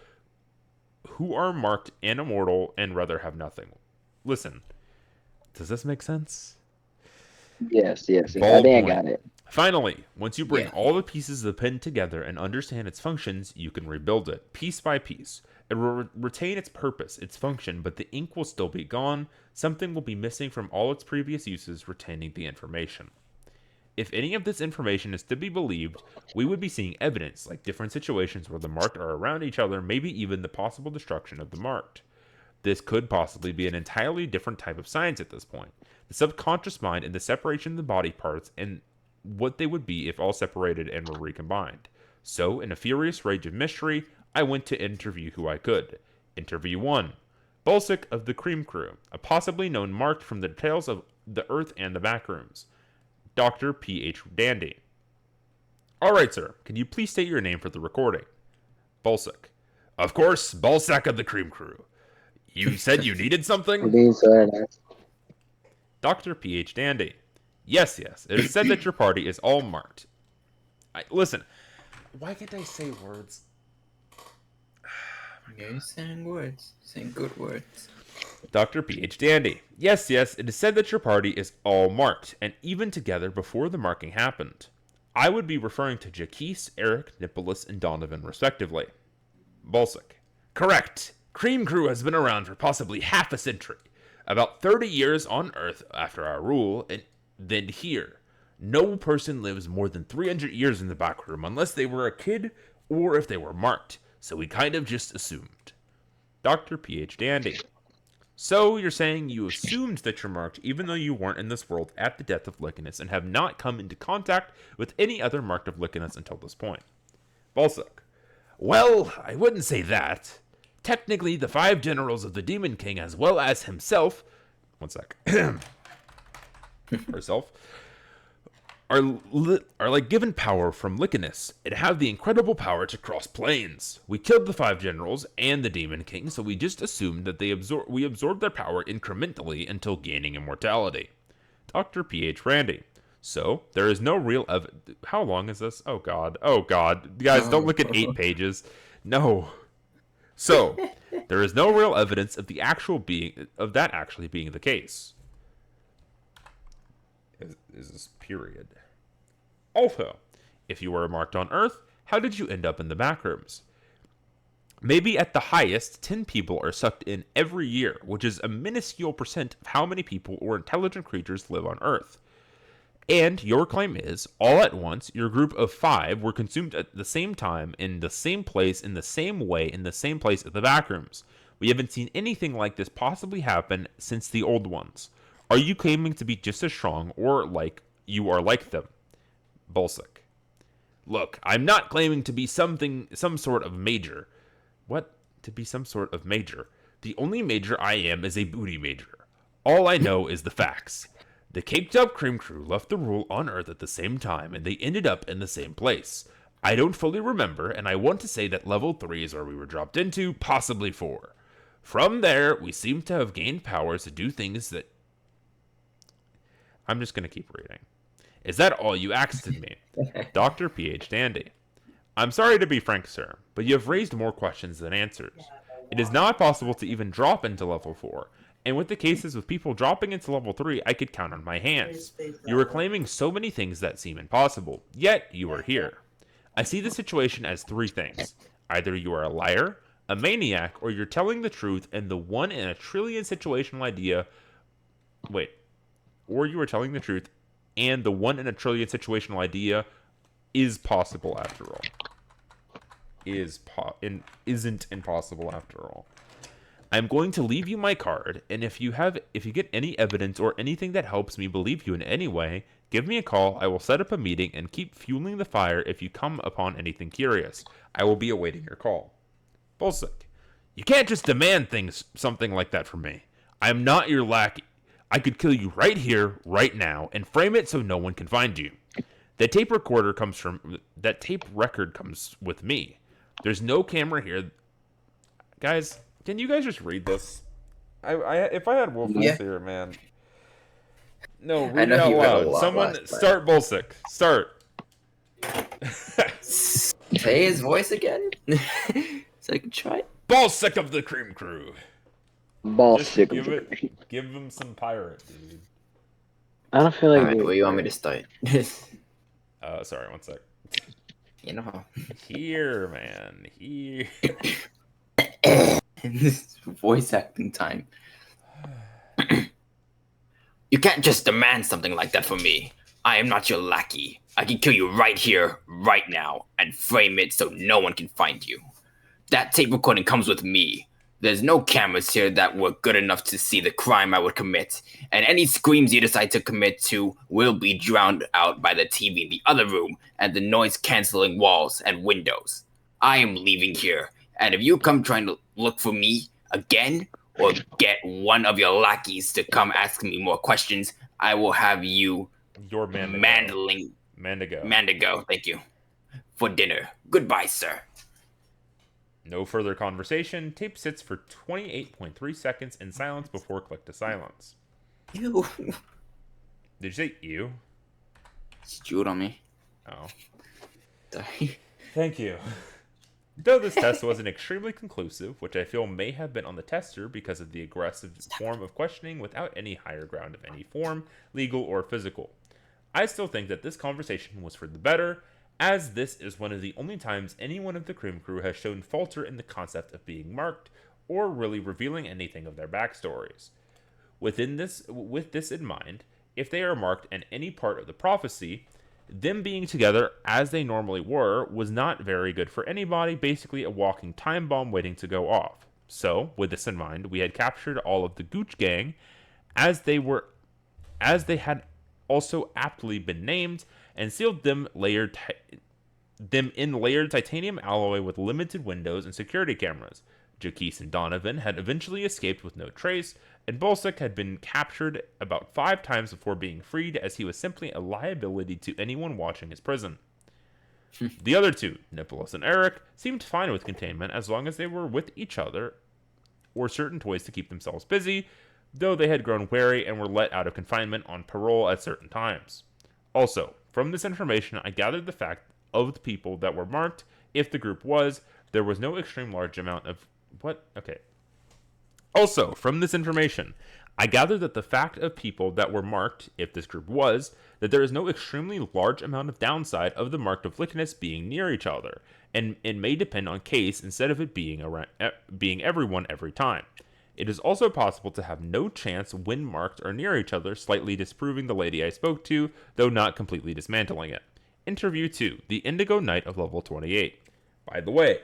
who are marked and immortal and rather have nothing. Listen, does this make sense? Yes. I think I got it. Finally, once you bring all the pieces of the pen together and understand its functions, you can rebuild it, piece by piece. It will retain its purpose, its function, but the ink will still be gone. Something will be missing from all its previous uses, retaining the information. If any of this information is to be believed, we would be seeing evidence, like different situations where the marked are around each other, maybe even the possible destruction of the marked. This could possibly be an entirely different type of science at this point. The subconscious mind and the separation of the body parts and what they would be if all separated and were recombined. So, in a furious rage of mystery, I went to interview who I could. Interview 1. Bolsick of the Cream Crew, a possibly known marked from the tales of the Earth and the Backrooms. Dr. P.H. Dandy. Alright, sir. Can you please state your name for the recording? Bolsick. Of course, Bolsack of the Cream Crew. You said you needed something? Dr. P.H. Dandy. Yes. It is said that your party is all marked. Listen, why can't I say words? You're saying words. Saying good words. Dr. P.H. Dandy. Yes, it is said that your party is all marked, and even together before the marking happened. I would be referring to Jaquise, Eric, Nicholas, and Donovan, respectively. Bolsick. Correct. Cream Crew has been around for possibly half a century. About 30 years on Earth after our rule, and then here. No person lives more than 300 years in the back room unless they were a kid or if they were marked, so we kind of just assumed. Dr. P.H. Dandy. So you're saying you assumed that you're marked even though you weren't in this world at the death of Lichidus and have not come into contact with any other marked of Lichidus until this point. Bolsick. Well, I wouldn't say that. Technically, the 5 generals of the Demon King as well as himself... One sec. herself, are like given power from Lichidus and have the incredible power to cross planes. We killed the 5 generals and the Demon King, so we just assumed that we absorbed their power incrementally until gaining immortality. Dr. P.H. Randy. So, there is no real How long is this? Oh god. Guys, don't look at 8 pages. No. So, there is no real evidence of that actually being the case. Is this period. Also, if you were marked on Earth, how did you end up in the backrooms? Maybe at the highest, 10 people are sucked in every year, which is a minuscule percent of how many people or intelligent creatures live on Earth. And your claim is, all at once, your group of 5 were consumed at the same time, in the same place, in the same way, in the same place at the backrooms. We haven't seen anything like this possibly happen since the old ones. Are you claiming to be just as strong, or like you are like them? Bolsick. Look, I'm not claiming to be some sort of major. What? To be some sort of major? The only major I am is a booty major. All I know is the facts. The caked up Cream Crew left the rule on Earth at the same time, and they ended up in the same place. I don't fully remember, and I want to say that level 3 is where we were dropped into, possibly 4. From there, we seem to have gained powers to do things that... I'm just going to keep reading. Is that all you asked of me? Dr. P.H. Dandy. I'm sorry to be frank, sir, but you have raised more questions than answers. It is not possible to even drop into level 4, and with the cases of people dropping into level 3, I could count on my hands. You are claiming so many things that seem impossible, yet you are here. I see the situation as three things. Either you are a liar, a maniac, or you're telling the truth and the 1 in a trillion situational idea... Wait. Or you are telling the truth and the 1 in a trillion situational idea is possible after all. Isn't impossible after all. I'm going to leave you my card, and if you get any evidence or anything that helps me believe you in any way, give me a call. I will set up a meeting and keep fueling the fire if you come upon anything curious. I will be awaiting your call. Bolsick, you can't just demand something like that from me. I am not your lackey. I could kill you right here, right now, and frame it so no one can find you. That tape record comes with me. There's no camera here. Guys, can you guys just read this? If I had Wolf here, man. No, read it out loud. Someone start Bolsick. Start. Say his voice again, so I can try it. Bolsick of the Cream Crew. Bolsick. Give him some pirate, dude. I don't feel like. Alright, where you want me to start? Sorry, one sec. You know. Here, man. Here. This voice acting time. You can't just demand something like that from me. I am not your lackey. I can kill you right here, right now, and frame it so no one can find you. That tape recording comes with me. There's no cameras here that were good enough to see the crime I would commit, and any screams you decide to commit to will be drowned out by the TV in the other room and the noise-canceling walls and windows. I am leaving here, and if you come trying to look for me again, or get one of your lackeys to come ask me more questions, I will have you Mandigo, thank you, for dinner. Goodbye, sir. No further conversation. Tape sits for 28.3 seconds in silence before click to silence. Ew. Did you say ew? Stewed on me. Oh. Sorry. Thank you. Though this test wasn't extremely conclusive, which I feel may have been on the tester because of the aggressive form of questioning without any higher ground of any form, legal or physical, I still think that this conversation was for the better, as this is one of the only times anyone of the Cream Crew has shown falter in the concept of being marked, or really revealing anything of their backstories. With this in mind, if they are marked in any part of the prophecy, them being together as they normally were was not very good for anybody, basically a walking time bomb waiting to go off. So, with this in mind, we had captured all of the Gooch Gang, as they had also aptly been named, and sealed them in layered titanium alloy with limited windows and security cameras. Jaquise and Donovan had eventually escaped with no trace, and Bolsick had been captured about 5 times before being freed, as he was simply a liability to anyone watching his prison. The other two, Nicholas and Eric, seemed fine with containment as long as they were with each other or certain toys to keep themselves busy, though they had grown wary and were let out of confinement on parole at certain times. Also, from this information, I gathered the fact of the people that were marked, if the group was, there was no extreme large amount of... What? Okay. Also, from this information, I gathered that the fact of people that were marked, if this group was, that there is no extremely large amount of downside of the marked of likeness being near each other, and it may depend on case instead of it being everyone every time. It is also possible to have no chance when marked or near each other, slightly disproving the lady I spoke to, though not completely dismantling it. Interview 2, the Indigo Knight of level 28. By the way,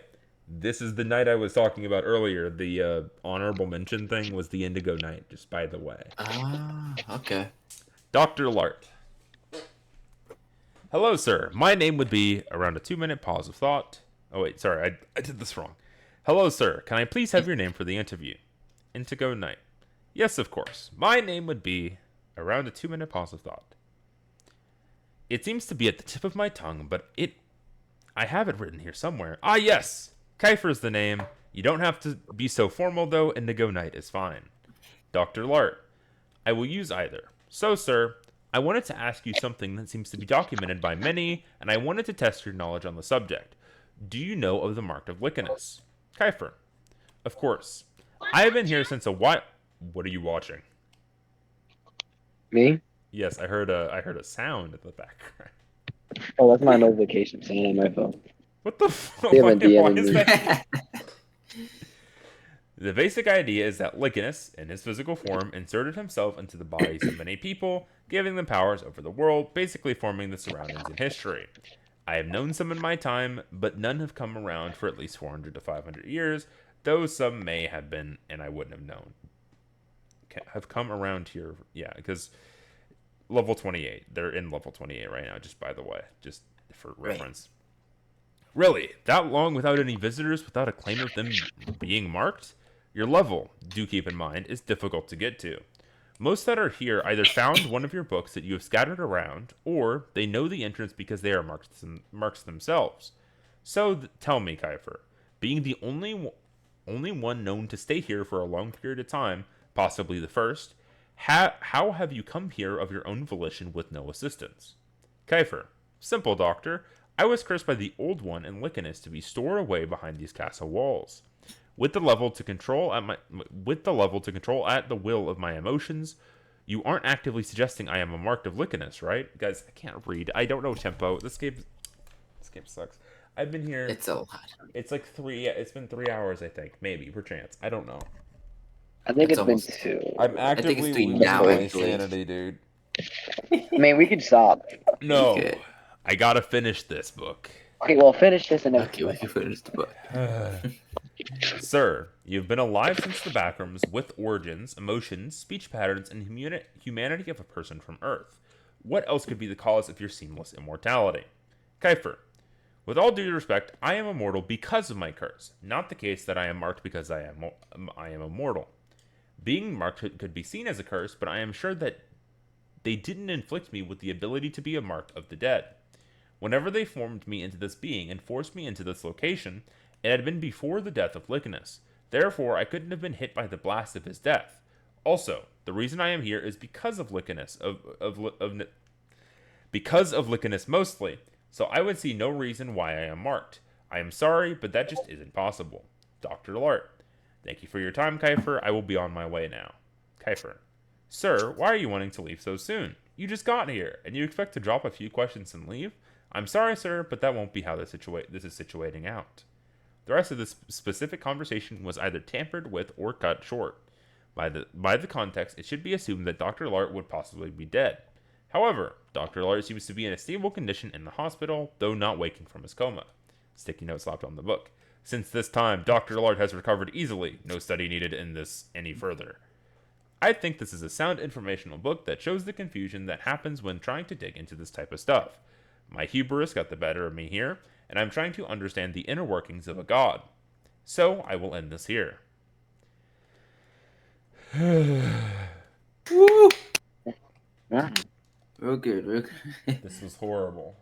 this is the knight I was talking about earlier. The honorable mention thing was the Indigo Knight, just by the way. Ah, okay. Dr. Lart. Hello, sir. My name would be... Around a 2-minute pause of thought. Oh, wait, sorry, I did this wrong. Hello, sir. Can I please have your name for the interview? Indigo Knight. Yes, of course. My name would be... Around a 2-minute pause of thought. It seems to be at the tip of my tongue, but I have it written here somewhere. Ah, yes! Kiefer's the name. You don't have to be so formal, though. Indigo Knight is fine. Dr. Lart. I will use either. So, sir, I wanted to ask you something that seems to be documented by many, and I wanted to test your knowledge on the subject. Do you know of the Mark of Lycanus? Kiefer. Of course. I have been here since a while. What are you watching? Me? Yes, I heard a sound in the background. Oh, that's my notification sound on my phone. What the fuck? They Why, haven't DM'd is me. that? The basic idea is that Licinus, in his physical form, inserted himself into the bodies of many people, giving them powers over the world, basically forming the surroundings in history. I have known some in my time, but none have come around for at least 400 to 500 years, though some may have been, and I wouldn't have known. Have come around here, yeah, because level 28. They're in level 28 right now, just by the way, just for reference. Right. Really? That long without any visitors, without a claim of them being marked? Your level, do keep in mind, is difficult to get to. Most that are here either found one of your books that you have scattered around, or they know the entrance because they are marks themselves. So tell me, Kiefer, being the only one known to stay here for a long period of time, possibly the first, how have you come here of your own volition with no assistance? Kiefer, simple, doctor. I was cursed by the Old One and Licinus to be stored away behind these castle walls. With the level to control at the will of my emotions, you aren't actively suggesting I am a mark of Licinus, right? Guys, I can't read. I don't know tempo. This game sucks. I've been here. It's a lot. It's like it's been 3 hours, I think. Maybe, perchance. I don't know. I think it's been 2. I'm actively losing my sanity, dude. I mean, we could stop. No. I gotta finish this book. Okay, well, finish this and then. Okay, we can finish the book. Sir, you've been alive since the Backrooms with origins, emotions, speech patterns, and humanity of a person from Earth. What else could be the cause of your seamless immortality? Kiefer, with all due respect, I am immortal because of my curse, not the case that I am marked because I am immortal. Being marked could be seen as a curse, but I am sure that they didn't inflict me with the ability to be a mark of the dead. Whenever they formed me into this being and forced me into this location, it had been before the death of Licinus. Therefore, I couldn't have been hit by the blast of his death. Also, the reason I am here is because of Licinus, because of Licinus mostly. So I would see no reason why I am marked. I am sorry, but that just isn't possible. Dr. Lart. Thank you for your time, Kiefer. I will be on my way now. Kiefer. Sir, why are you wanting to leave so soon? You just got here, and you expect to drop a few questions and leave? I'm sorry, sir, but that won't be how this is situating out. The rest of this specific conversation was either tampered with or cut short. By the context, it should be assumed that Dr. Lart would possibly be dead. However, Dr. Lart seems to be in a stable condition in the hospital, though not waking from his coma. Sticky note slapped on the book. Since this time, Dr. Lart has recovered easily. No study needed in this any further. I think this is a sound informational book that shows the confusion that happens when trying to dig into this type of stuff. My hubris got the better of me here, and I'm trying to understand the inner workings of a god. So, I will end this here. Woo! Real good. This was horrible.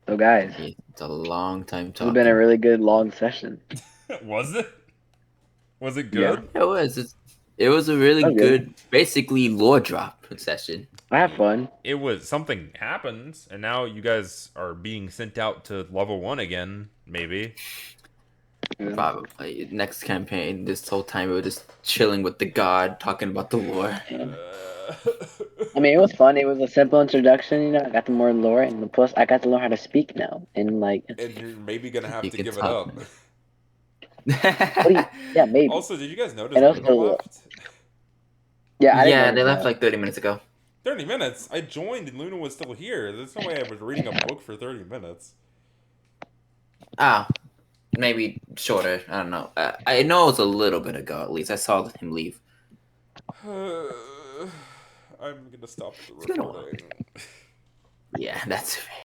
So, guys. It's a long time talking. It's been a really good long session. Was it? Was it good? Yeah, it was. It was a really good, basically, lore drop session. I had fun. It was, something happened, and now you guys are being sent out to level 1 again, maybe. Probably. Next campaign, this whole time we were just chilling with the god, talking about the lore. I mean, it was fun. It was a simple introduction, you know. I got the more lore, and plus, I got to learn how to speak now. And, like... And you're maybe going to have to give it up. Yeah, maybe. Also, did you guys notice Luna left? Yeah, they left like 30 minutes ago. 30 minutes? I joined and Luna was still here. There's no way I was reading a book for 30 minutes. Maybe shorter. I don't know. I know it was a little bit ago, at least. I saw him leave. I'm going to stop the recording. Yeah, that's fair.